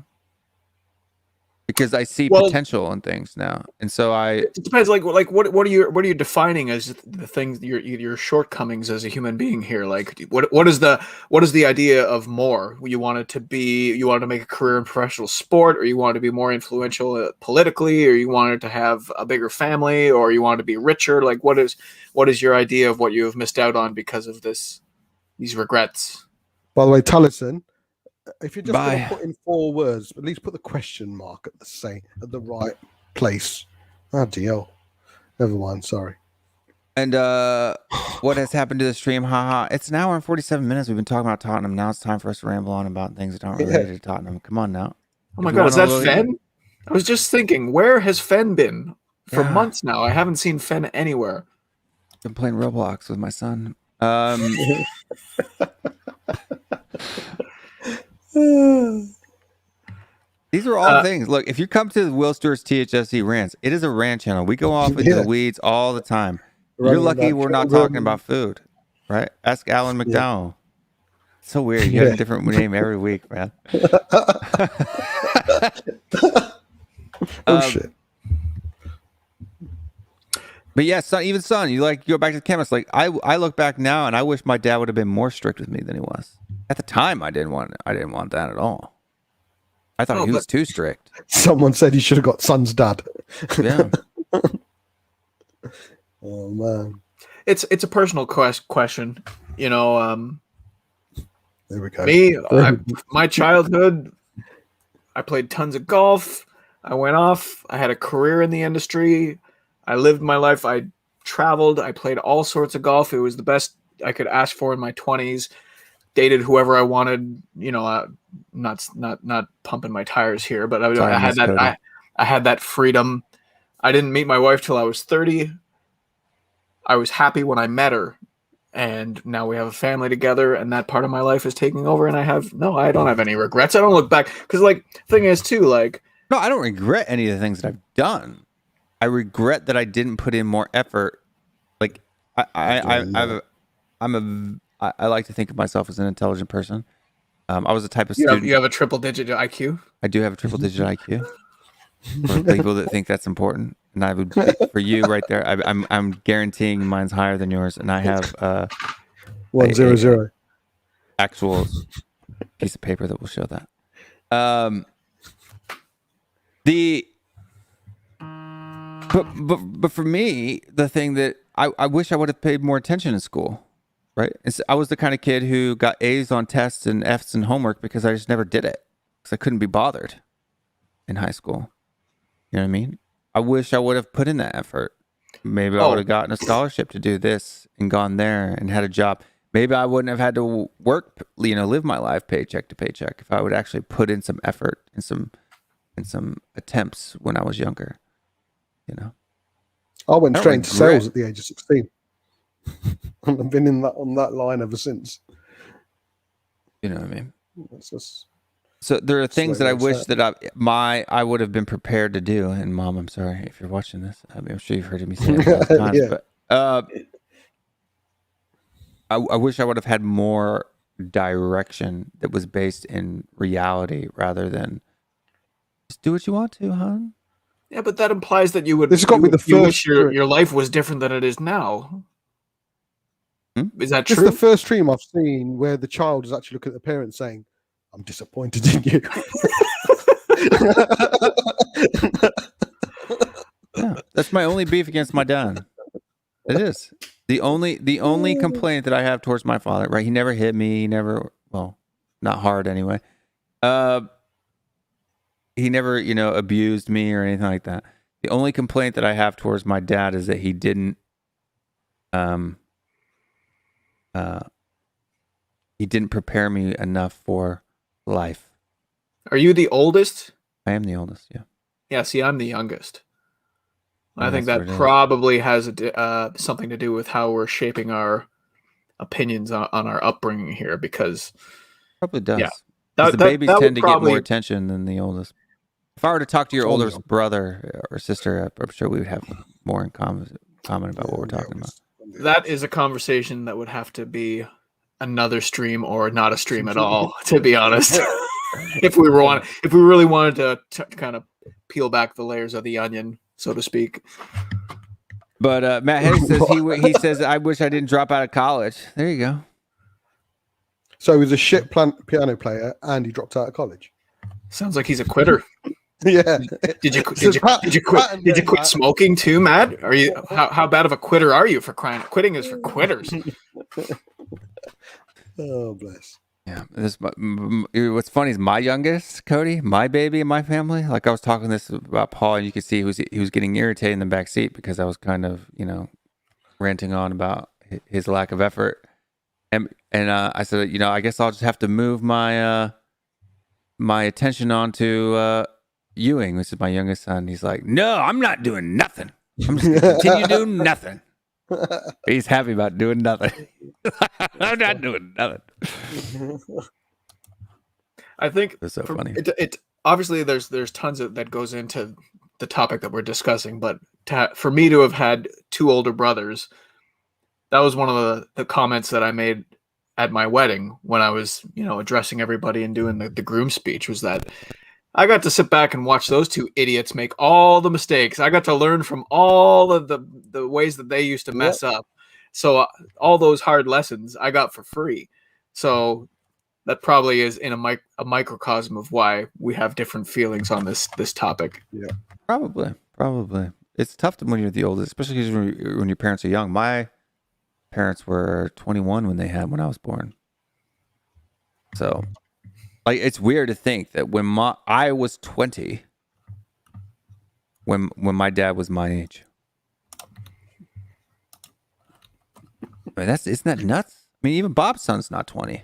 Because I see potential in things now, and so it depends. Like what are you defining as the things your shortcomings as a human being here? Like what is the idea of more? You want to make a career in professional sport, or you want to be more influential politically, or you wanted to have a bigger family, or you want to be richer? Like what is your idea of what you have missed out on because of these regrets? By the way, Taliesin, if you're just going to put in 4 words, at least put the question mark at the right place. Oh, dear. Never mind. Sorry. And what has happened to the stream? Haha. It's an hour and 47 minutes. We've been talking about Tottenham. Now it's time for us to ramble on about things that aren't related to Tottenham. Come on now. Oh my God, is that Fen? I was just thinking, where has Fen been for months now? I haven't seen Fen anywhere. I've been playing Roblox with my son. These are all things. Look, if you come to the Will Stewart's THFC Rants, it is a rant channel. We go off into the weeds all the time. You're lucky we're not talking about food, right? Ask Alan McDowell. It's so weird. You have a different name every week, man. Shit. But yeah, son, you go back to the chemist. Like I look back now and I wish my dad would have been more strict with me than he was. At the time, I didn't want that at all. I thought he was too strict. Someone said he should have got son's dad. Yeah. Oh man, it's a personal question. You know, there we go. Me, my childhood, I played tons of golf. I went off. I had a career in the industry. I lived my life. I traveled. I played all sorts of golf. It was the best I could ask for in my 20s. Dated whoever I wanted. You know, not pumping my tires here, but I had that. I had that freedom. I didn't meet my wife till I was 30. I was happy when I met her, and now we have a family together, and that part of my life is taking over. And I don't have any regrets. I don't look back because, like, the thing is too, like, no, I don't regret any of the things that I've done. I regret that I didn't put in more effort. Like, I like to think of myself as an intelligent person. I was the type of student. You have a triple-digit IQ. I do have a triple-digit IQ. For people that think that's important, and I would for you right there. I'm guaranteeing mine's higher than yours, and I have 100 actual piece of paper that will show that. But for me, the thing that I wish I would have paid more attention in school. Right. I was the kind of kid who got A's on tests and F's in homework because I just never did it because I couldn't be bothered in high school. You know what I mean? I wish I would have put in that effort. Maybe I would have gotten a scholarship to do this and gone there and had a job. Maybe I wouldn't have had to work, live my life paycheck to paycheck if I would actually put in some effort and some attempts when I was younger. I went straight into sales at the age of 16. I've been on that line ever since. You know what I mean? It's just so there are things that I wish that I would have been prepared to do. And Mom, I'm sorry if you're watching this. I'm sure you've heard me say it a lot of times. Yeah. But I wish I would have had more direction that was based in reality rather than just do what you want to, hon. Yeah, but that implies that you would. This has got to be the you first wish your life was different than it is now. Is that This true? is the first stream I've seen where the child is actually looking at the parents saying, "I'm disappointed in you." Yeah, that's my only beef against my dad. It is the only complaint that I have towards my father. Right? He never hit me. He never, well, not hard anyway. He never, abused me or anything like that. The only complaint that I have towards my dad is that he didn't prepare me enough for life. Are you the oldest? I am the oldest, yeah. Yeah, see, I'm the youngest. I think that's that what it probably has something to do with how we're shaping our opinions on our upbringing here, because Probably does. Yeah. 'Cause the babies would tend to get probably- more attention than the oldest. If I were to talk to your oldest brother or sister, I'm sure we would have more in common about what we're talking about. That is a conversation that would have to be another stream or not a stream at all, to be honest. if we really wanted to kind of peel back the layers of the onion, so to speak. But Matt Hayes says he says, I wish I didn't drop out of college. There you go. So he was a shit piano player and he dropped out of college. Sounds like he's a quitter. Yeah. Did you quit smoking too, Matt? Are you how bad of a quitter are you for crying? Quitting is for quitters. Oh, bless. Yeah. What's funny is my youngest, Cody, my baby in my family. Like I was talking this about Paul, and you could see he was getting irritated in the back seat because I was kind of ranting on about his lack of effort. And I said, I guess I'll just have to move my my attention onto Ewing, which is my youngest son. He's like, no, I'm not doing nothing. I'm just gonna continue doing nothing. He's happy about doing nothing. I'm not doing nothing. I think It's so funny. It obviously there's tons that goes into the topic that we're discussing, but for me to have had two older brothers, that was one of the comments that I made at my wedding when I was, addressing everybody and doing the groom speech, was that I got to sit back and watch those two idiots make all the mistakes. I got to learn from all of the ways that they used to mess up. So all those hard lessons I got for free. So that probably is in a microcosm of why we have different feelings on this topic. Yeah, Probably. It's tough when you're the oldest, especially when your parents are young. My parents were 21 when I was born. So, like, it's weird to think that when I was 20, when my dad was my age. I mean, isn't that nuts? I mean, even Bob's son's not 20.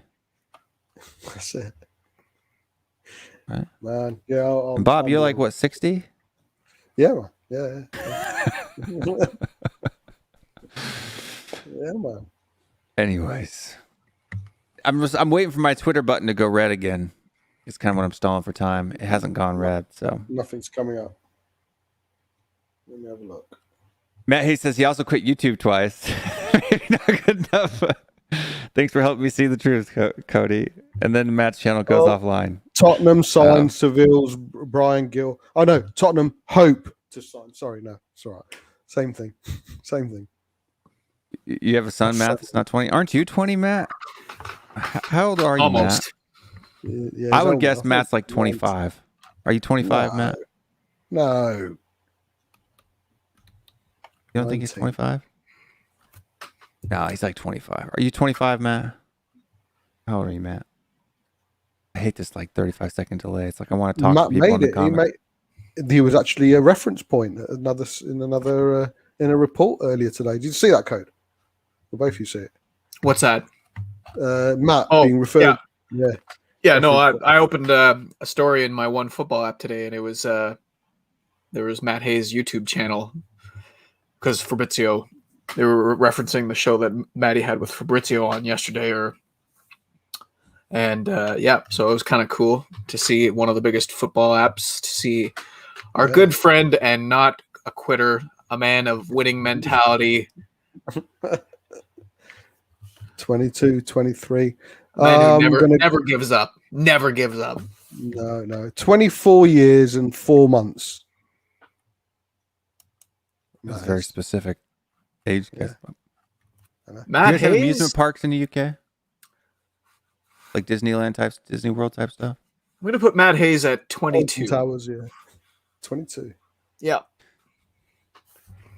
that's it. Right? Man, yeah. And Bob, you're like, what, 60? Yeah, man. Yeah. Yeah, man. Anyways, I'm waiting for my Twitter button to go red again. It's kind of what I'm stalling for time. It hasn't gone red, so Nothing's coming up. Let me have a look. Matt Hayes says he also quit YouTube twice. Maybe not good enough. Thanks for helping me see the truth, Cody. And then Matt's channel goes offline. Tottenham signed Seville's Brian Gill. Oh no, Tottenham hope to sign. Sorry, no, it's all right. Same thing. You have a son, Matt, that's not 20. Aren't you 20, Matt? How old are you, Almost. Matt? Yeah, I would guess Matt's like 25. Are you 25, Matt? No. You don't think he's 25? No, he's like 25. Are you 25, Matt? How old are you, Matt? I hate this like 35-second delay. It's like I want to talk Matt to people in made the it. comments. He was actually a reference point in a report earlier today. Did you see that code? Well, both of you see it. What's that? Matt being referred. Yeah, no, I opened a story in my One Football app today, and it was there was Matt Hayes' YouTube channel, because Fabrizio, they were referencing the show that Matty had with Fabrizio on yesterday, so it was kind of cool to see one of the biggest football apps, to see our good friend and not a quitter, a man of winning mentality. 22, 23. Man who gonna- never gives up. Never gives up. No. 24 years and 4 months. That's a very specific age. Yeah. Do you Matt guys have Hayes. amusement parks in the UK? Like Disneyland types, Disney World type stuff? I'm going to put Matt Hayes at 22. Alton Towers, yeah. 22. Yeah.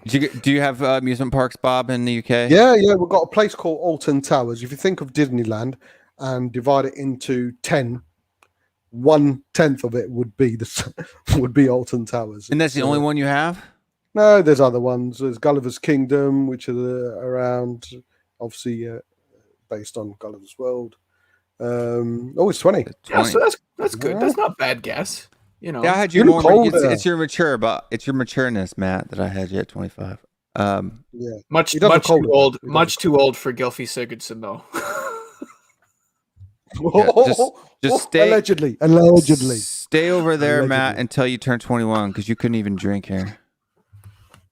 Do you have amusement parks, Bob, in the UK? Yeah. We've got a place called Alton Towers. If you think of Disneyland and divide it into 10, 1/10 of it would be Alton Towers. And that's the only one you have? No, there's other ones. There's Gulliver's Kingdom, which are around, obviously based on Gulliver's World. It's 20. Yeah, so that's good. Yeah. That's not a bad guess. You know. Yeah, I had you You look more. older. It's your matureness, Matt, that I had you at 25. Yeah. Much He does much look too older. old. He does Much too old for Gylfi Sigurdsson though. Just stay Allegedly. Stay over there, Allegedly. Matt, until you turn 21, because you couldn't even drink here.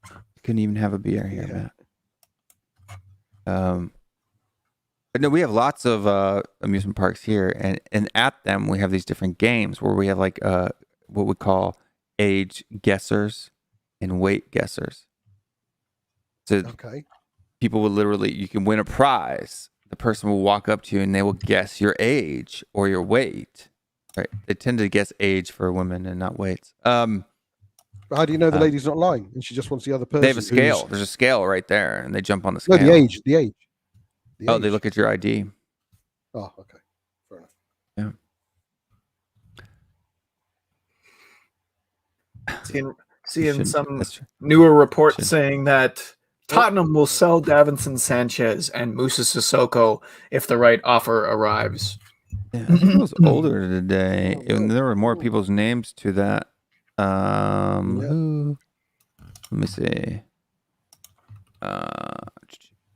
You couldn't even have a beer here, Matt. But no, we have lots of amusement parks here, and at them we have these different games where we have like what we call age guessers and weight guessers. So Okay. people will literally, you can win a prize. The person will walk up to you and they will guess your age or your weight. Right? They tend to guess age for women and not weights. But how do you know the lady's not lying and she just wants the other person? They have a scale. who's- There's a scale right there, and they jump on the No, scale. the age. The age. Oh, they look at your ID. Oh, okay. Fair enough. Yeah. Seeing Shouldn't- some that's true. newer report Should- saying that Tottenham will sell Davinson Sanchez and Musa Sissoko if the right offer arrives. Yeah, I think it was older today, and there were more people's names to that. Who? Let me see.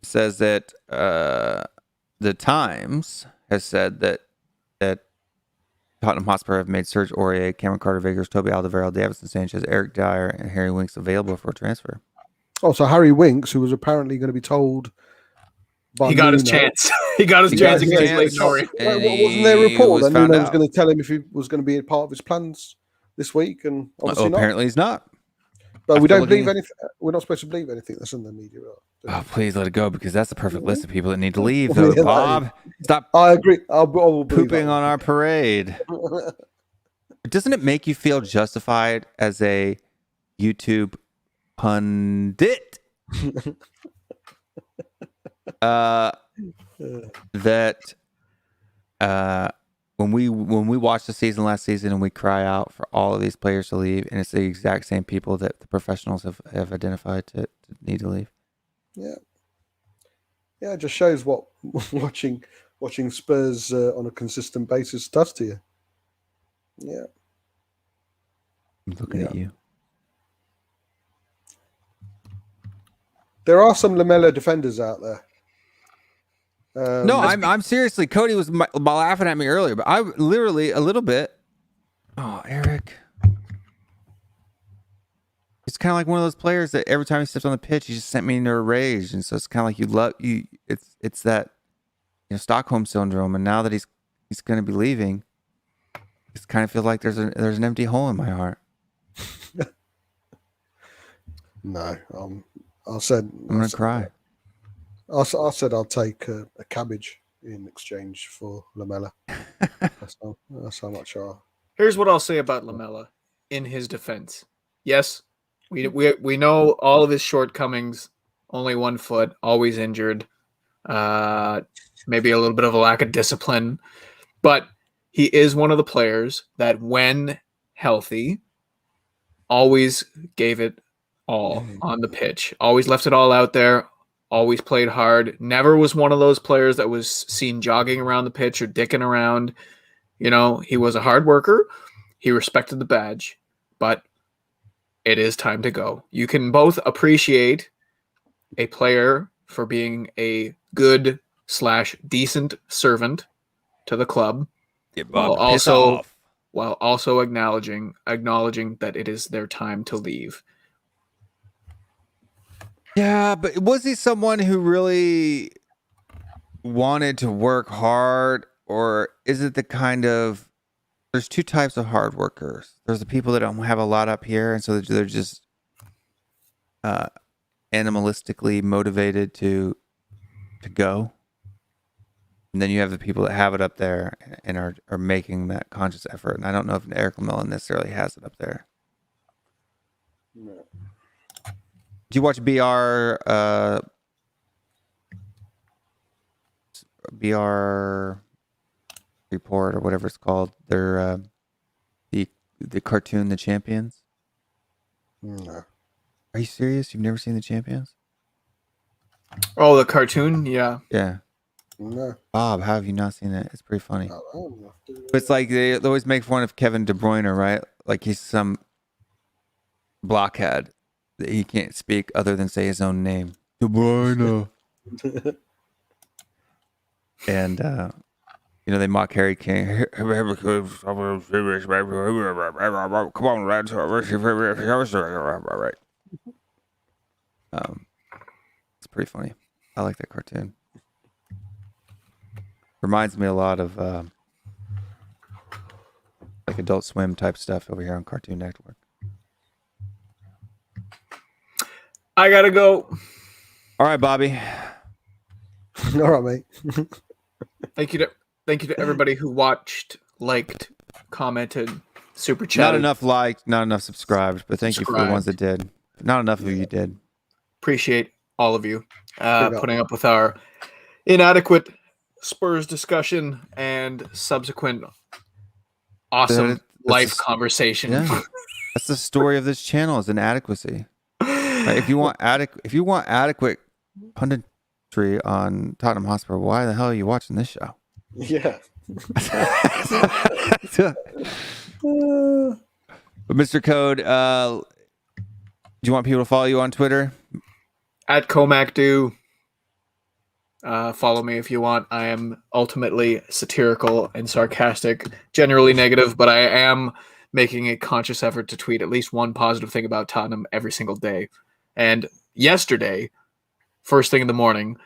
Says that the Times has said that Tottenham Hotspur have made Serge Aurier, Cameron Carter-Vickers, Toby Alderweireld, Davinson Sanchez, Eric Dyer, and Harry Winks available for transfer. Oh, so Harry Winks, who was apparently going to be told by He got his Nuno- chance. He got his He chance got his against chance. Lake Norrie. And Wasn't there a he report was that found Nuno was out. going to tell him if he was going to be a part of his plans this week? And obviously not. Apparently he's not. But we after don't looking- believe anything. We're not supposed to believe anything that's in the media. Oh, please let it go, because that's the perfect list of people that need to leave, Yeah, though. that Bob, stop I agree. I will believe pooping that. on our parade. Doesn't it make you feel justified as a YouTube pundit that when we watch the season last season and we cry out for all of these players to leave, and it's the exact same people that the professionals have identified to need to leave? Yeah, it just shows what watching Spurs on a consistent basis does to you. Yeah. I'm looking at you. There are some Lamella defenders out there. No, I'm seriously. Cody was laughing at me earlier, but I literally a little bit. Oh, Eric. It's kind of like one of those players that every time he steps on the pitch, he just sent me into a rage, and so it's kind of like you. It's that Stockholm syndrome, and now that he's going to be leaving, it kind of feels like there's an empty hole in my heart. No, I said I'm gonna cry. I said I'll take a cabbage in exchange for Lamella. That's how much I. Here's what I'll say about Lamella in his defense. Yes, we know all of his shortcomings. Only 1 foot, always injured. Maybe a little bit of a lack of discipline, but he is one of the players that, when healthy, always gave it all on the pitch. Always left it all out there. Always played hard. Never was one of those players that was seen jogging around the pitch or dicking around. He was a hard worker. He respected the badge, but it is time to go. You can both appreciate a player for being a good / decent servant to the club, while also acknowledging that it is their time to leave. Yeah, but was he someone who really wanted to work hard or is it the kind of, there's two types of hard workers. There's the people that don't have a lot up here, and so they're just animalistically motivated to go. And then you have the people that have it up there and are making that conscious effort. And I don't know if Eric Lamella necessarily has it up there. No. Do you watch BR Report or whatever it's called? They're the cartoon, The Champions. No. Are you serious? You've never seen The Champions? Oh, the cartoon? Yeah. Yeah. No. Bob, how have you not seen it? It's pretty funny. I don't know. It's like they always make fun of Kevin De Bruyne, right? Like he's some blockhead that he can't speak other than say his own name. De Bruyne. And they mock Harry Kane. Come on, lads. It's pretty funny. I like that cartoon. Reminds me a lot of like Adult Swim type stuff over here on Cartoon Network. I gotta go. All right, Bobby. All right, mate. Thank you to everybody who watched, liked, commented, super chatted. Not enough liked, not enough subscribed, but thank you for the ones that did. Not enough of you did. Appreciate all of you putting up with our inadequate Spurs discussion and subsequent awesome life conversation. Yeah. That's the story of this channel, is inadequacy. Right? If you want adequate punditry on Tottenham Hotspur, why the hell are you watching this show? Yeah. But Mr. Code, do you want people to follow you on Twitter? At ComacDo. Follow me if you want. I am ultimately satirical and sarcastic, generally negative, but I am making a conscious effort to tweet at least one positive thing about Tottenham every single day. And yesterday, first thing in the morning,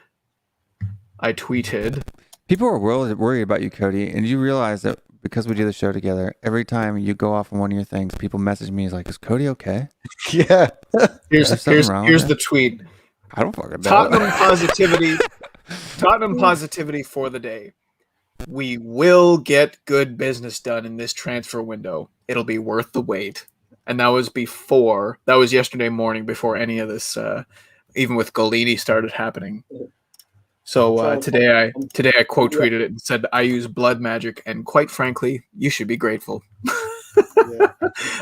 I tweeted. People are worried about you, Cody, and you realize that because we do the show together, every time you go off on one of your things, people message me, is like, is Cody okay? Yeah. Here's the tweet. I don't fucking know. Tottenham positivity for the day. We will get good business done in this transfer window. It'll be worth the wait. And that was yesterday morning, before any of this, even with Gollini, started happening. So today I quote tweeted it and said, I use blood magic, and quite frankly, you should be grateful. Yeah.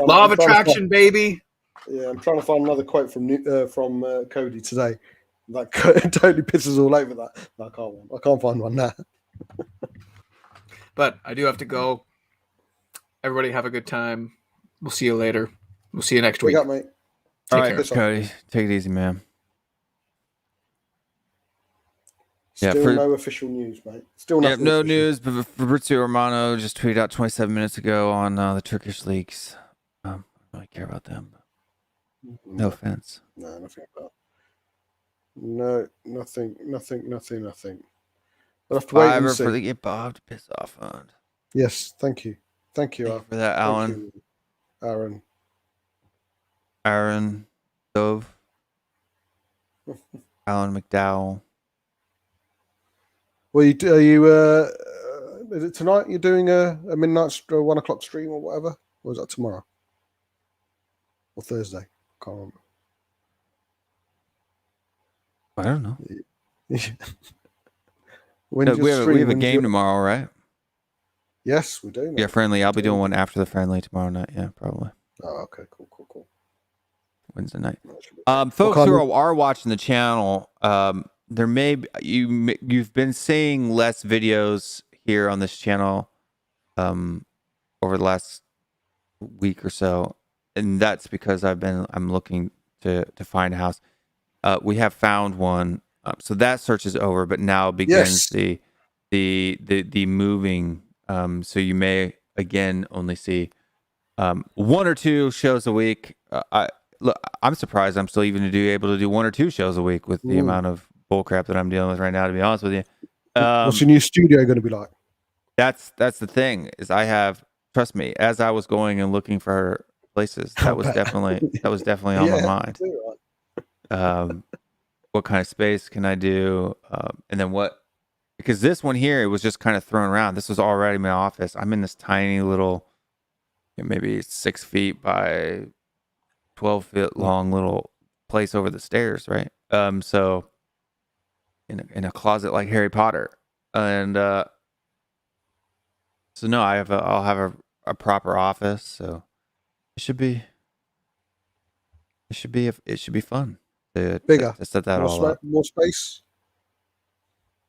Law of attraction, baby. Yeah, I'm trying to find another quote from Cody today. That totally pisses all over that. I can't find one now. But I do have to go. Everybody have a good time. We'll see you later. We'll see you next week. Wake up, mate. All right, Cody. Take it easy, man. Still no official news, mate. Still nothing. No official news, but Fabrizio Romano just tweeted out 27 minutes ago on the Turkish leagues. I don't really care about them. No offense. No, nothing about. No, nothing. We'll have to wait and see. For the get Bob to piss off on. Yes, thank you. Thank you for that, Alan. Aaron, Dove, Alan McDowell. Well, is it tonight you're doing a midnight 1 o'clock stream or whatever? Or is that tomorrow? Or Thursday? Can't remember. I don't know. We have a game tomorrow, right? Yes, we do. Yeah, friendly. I'll be doing one after the friendly tomorrow night. Yeah, probably. Oh, okay, cool. Wednesday night. Folks who are watching the channel, there may be, you've been seeing less videos here on this channel over the last week or so, and that's because I'm looking to find a house. We have found one, so that search is over, but now begins the moving. So you may again only see 1 or 2 shows a week. I'm surprised I'm still even able to do 1 or 2 shows a week with the amount of bullcrap that I'm dealing with right now, to be honest with you. What's your new studio going to be like? That's the thing is trust me, as I was going and looking for places, that was definitely on my mind. What kind of space can I do? And then because this one here, it was just kind of thrown around. This was already my office. I'm in this tiny little, maybe 6 feet by 12 feet long little place over the stairs, right? So in a closet like Harry Potter. And so no, I'll have a proper office. So it should be fun Bigger, to set that all up. More space.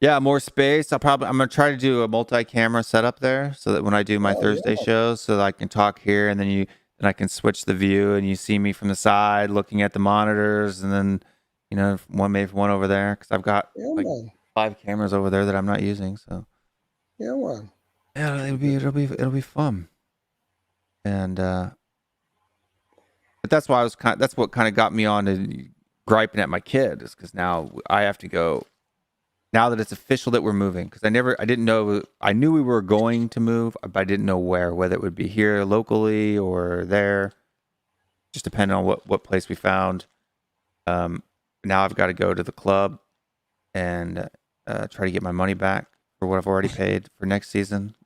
Yeah, more space. I'm gonna try to do a multi-camera setup there, so that when I do my Thursday shows, so that I can talk here, and then I can switch the view, and you see me from the side looking at the monitors, and then one over there, because I've got 5 cameras over there that I'm not using. So yeah, man. Yeah, it'll be fun, and but that's why that's what kind of got me on to griping at my kid, is because now I have to go. Now that it's official that we're moving, because I didn't know. I knew we were going to move, but I didn't know whether it would be here locally or there, just depending on what place we found. Now I've got to go to the club and try to get my money back for what I've already paid for next season.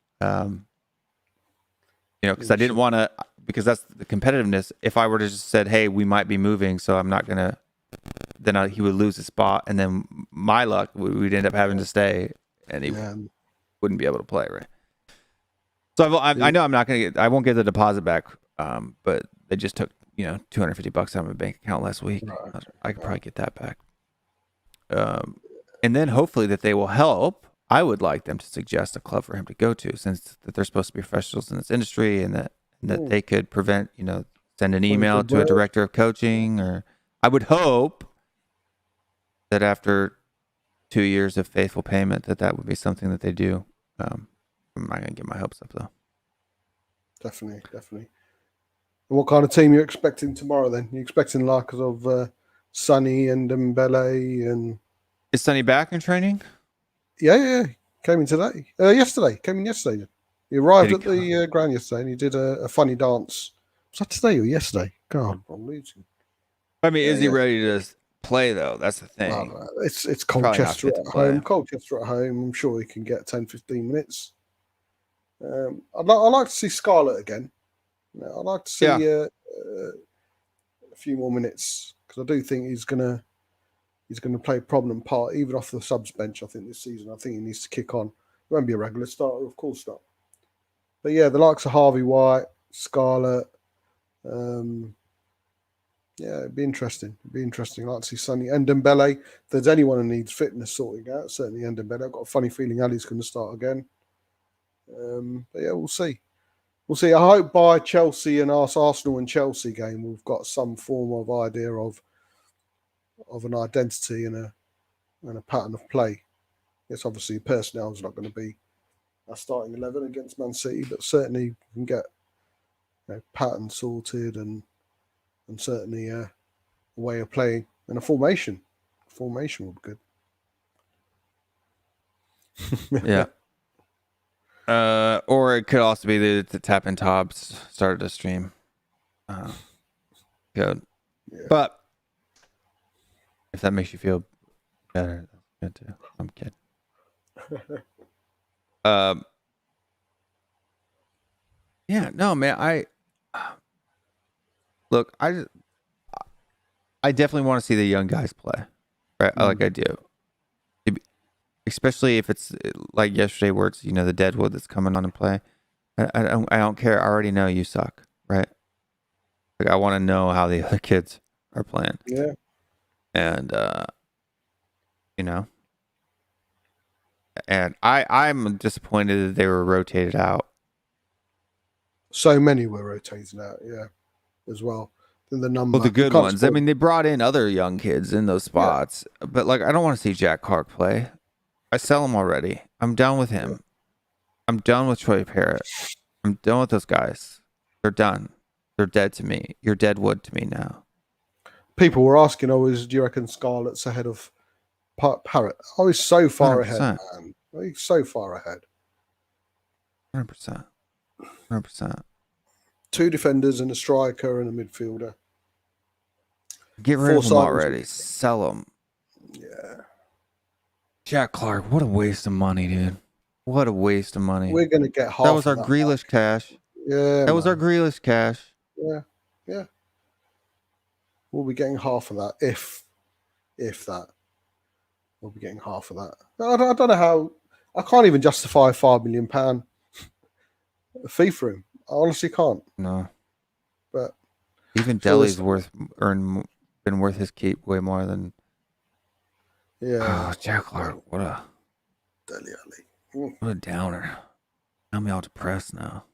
Because I didn't want to, because that's the competitiveness. If I were to just said, "Hey, we might be moving, so I'm not gonna," then he would lose his spot, and then my luck, we'd end up having to stay, and he wouldn't be able to play, right? So I know I'm not gonna I won't get the deposit back, but they just took $250 out of my bank account last week. Right. I could probably get that back, and then hopefully that they will help. I would like them to suggest a club for him to go to, since that they're supposed to be professionals in this industry, and that they could send an email to a director of coaching, or I would hope that after 2 years of faithful payment, that would be something that they do. I'm not gonna get my hopes up though. Definitely. And what kind of team are you expecting tomorrow then? You expecting like of Sonny and Dembele and? Is Sonny back in training? Yeah. Came in today. Came in yesterday. He arrived at the ground yesterday, and he did a funny dance. Was that today or yesterday? God, I'm losing. I mean, is he ready to play though? That's the thing. It's Colchester at home. Colchester at home. I'm sure he can get 10-15 minutes. I'd like to see Scarlett again. I'd like to see a few more minutes, because I do think he's gonna play a prominent part, even off the subs bench. I think this season, I think he needs to kick on. He won't be a regular starter, of course not. But yeah, the likes of Harvey White, Scarlett. It'd be interesting. I'd like to see Sonny and Dembele. If there's anyone who needs fitness sorting out, certainly Dembele. I've got a funny feeling Ali's going to start again. But yeah, we'll see. I hope by Chelsea and Arsenal and Chelsea game, we've got some form of idea of an identity and a pattern of play. Yes, obviously personnel is not going to be our starting 11 against Man City, but certainly we can get pattern sorted and certainly a way of playing and a formation. Formation would be good. Yeah. Or it could also be the Tap and Tobbs started a stream. Good. Yeah. But if that makes you feel better, that's good too. I'm kidding. Yeah, no, man. Look, I definitely want to see the young guys play, right? Like I do, especially if it's like yesterday, where it's the Deadwood that's coming on and play. I don't care. I already know you suck, right? Like I want to know how the other kids are playing. Yeah, and and I'm disappointed that they were rotated out. So many were rotated out, yeah, as well. Then the number. Well, the good ones. I mean, they brought in other young kids in those spots, but like, I don't want to see Jack Clark play. I sell him already. I'm done with him. Yeah. I'm done with Troy Parrott. I'm done with those guys. They're done. They're dead to me. You're deadwood to me now. People were asking, do you reckon Scarlett's ahead of Parrott? He's so far 100%. Ahead, man. He's so far ahead. 100%. 100%. 2 defenders and a striker and a midfielder. Get rid of them signings. already. Sell them. Yeah. Jack Clark, what a waste of money, dude. What a waste of money. We're going to get half That was our of Grealish cash. Yeah. That was our Grealish cash. Yeah. Yeah. We'll be getting half of that, if that. We'll be getting half of that. I don't know how. I can't even justify a £5 million fee for him. I honestly can't. No. But even Dele's been worth his keep way more than. Yeah. Oh, Jack Clark, what a Dele Alli. what a downer. I'm all depressed now.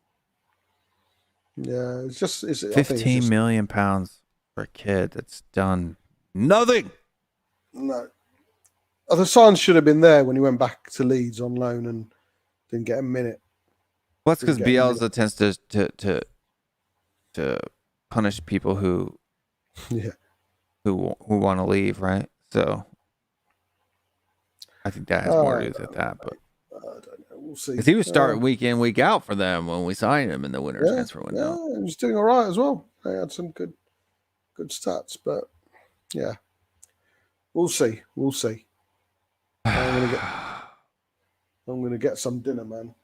Yeah, it's 15 million pounds for a kid that's done nothing. No. The signs should have been there when he went back to Leeds on loan and didn't get a minute. Well, that's because Bielsa tends to punish people who want to leave, right? So I think that has more to do with that. But I don't know. We'll see. Because he was starting week in, week out for them when we signed him in the winter transfer window. Yeah, he was doing all right as well. They had some good stats, but yeah, we'll see. We'll see. I'm gonna get some dinner, man.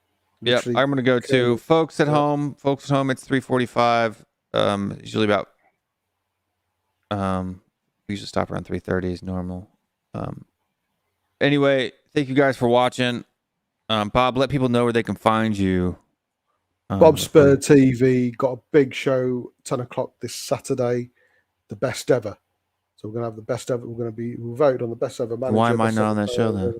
Yep, I'm gonna go to folks at home. Folks at home, it's 3:45. Usually about we usually stop around 3:30 is normal. Anyway, thank you guys for watching. Bob, let people know where they can find you. Bob Spur TV got a big show 10 o'clock this Saturday, the best ever. So we're gonna have the best ever. We'll vote on the best ever manager. Why am I not on that show then?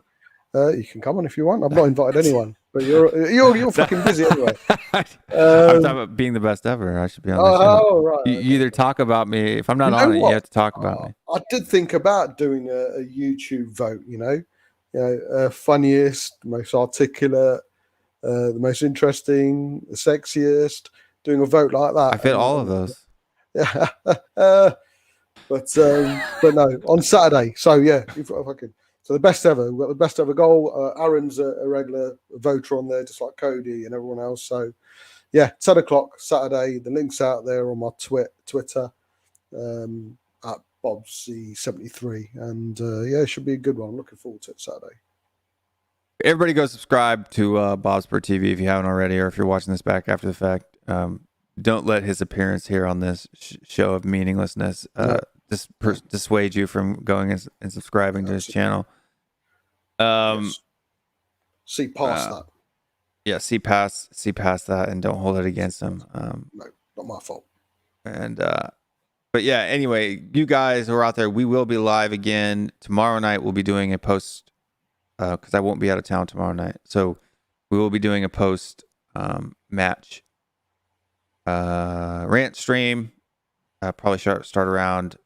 You can come on if you want. I've not invited anyone, but you're fucking busy anyway. I'm talking about being the best ever. I should be on the show. Oh, right. You either talk about me. If I'm not on it, you have to talk about me. I did think about doing a YouTube vote. Funniest, most articulate, the most interesting, the sexiest. Doing a vote like that. I fit all of those. Yeah. But no, on Saturday. So yeah, so the best ever. We've got the best ever goal. Aaron's a regular voter on there, just like Cody and everyone else. So yeah, 10 o'clock Saturday. The link's out there on my Twitter at BobC73, and yeah, it should be a good one. I'm looking forward to it Saturday. Everybody go subscribe to Bob Spur TV if you haven't already, or if you're watching this back after the fact. Don't let his appearance here on this show of meaninglessness dissuade you from going and subscribing to his channel. Yes. See past that. Yeah, see past that, and don't hold it against him. No, not my fault. And but yeah, anyway, you guys who are out there, we will be live again tomorrow night. We'll be doing a post because I won't be out of town tomorrow night, so we will be doing a post match rant stream. Probably start around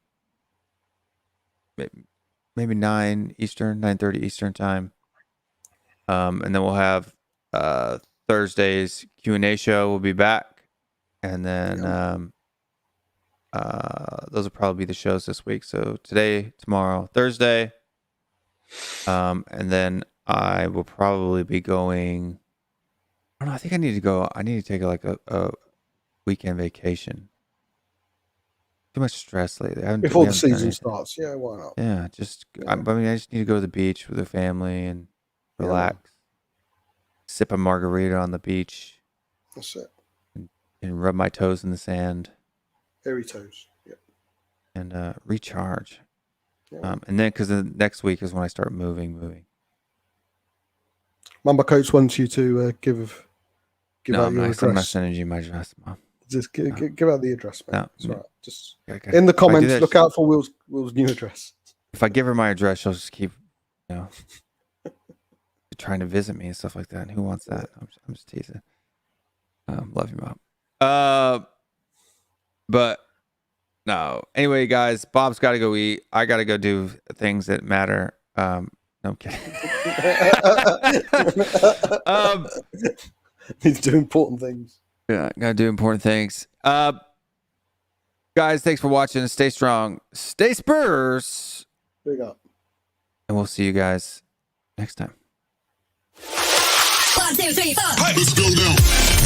maybe 9 Eastern, 9:30 Eastern time, and then we'll have Thursday's Q&A show. We'll be back, and then those will probably be the shows this week. So today, tomorrow, Thursday, and then I will probably be going. I don't know. I think I need to go. I need to take like a weekend vacation. Too much stress lately. Before the season starts, yeah, why not? Yeah, just I just need to go to the beach with the family and relax, sip a margarita on the beach. That's it. And rub my toes in the sand. Hairy toes. Yeah. And recharge. Yeah. And then because the next week is when I start moving. Mamba Coach wants you to give out your address. I'm not sending you my address, Mom. Just give out the address, man. That's right. Just Okay. in the comments, look out for Will's new address. If I give her my address, she'll just keep, trying to visit me and stuff like that. And who wants that? I'm just teasing. Love you, Mom. But no. Anyway, guys, Bob's got to go eat. I got to go do things that matter. No, I'm kidding. He's doing important things. Yeah, gotta do important things. Guys, thanks for watching. Stay strong. Stay Spurs. Big up. And we'll see you guys next time. One, two, three, four. Let's go now.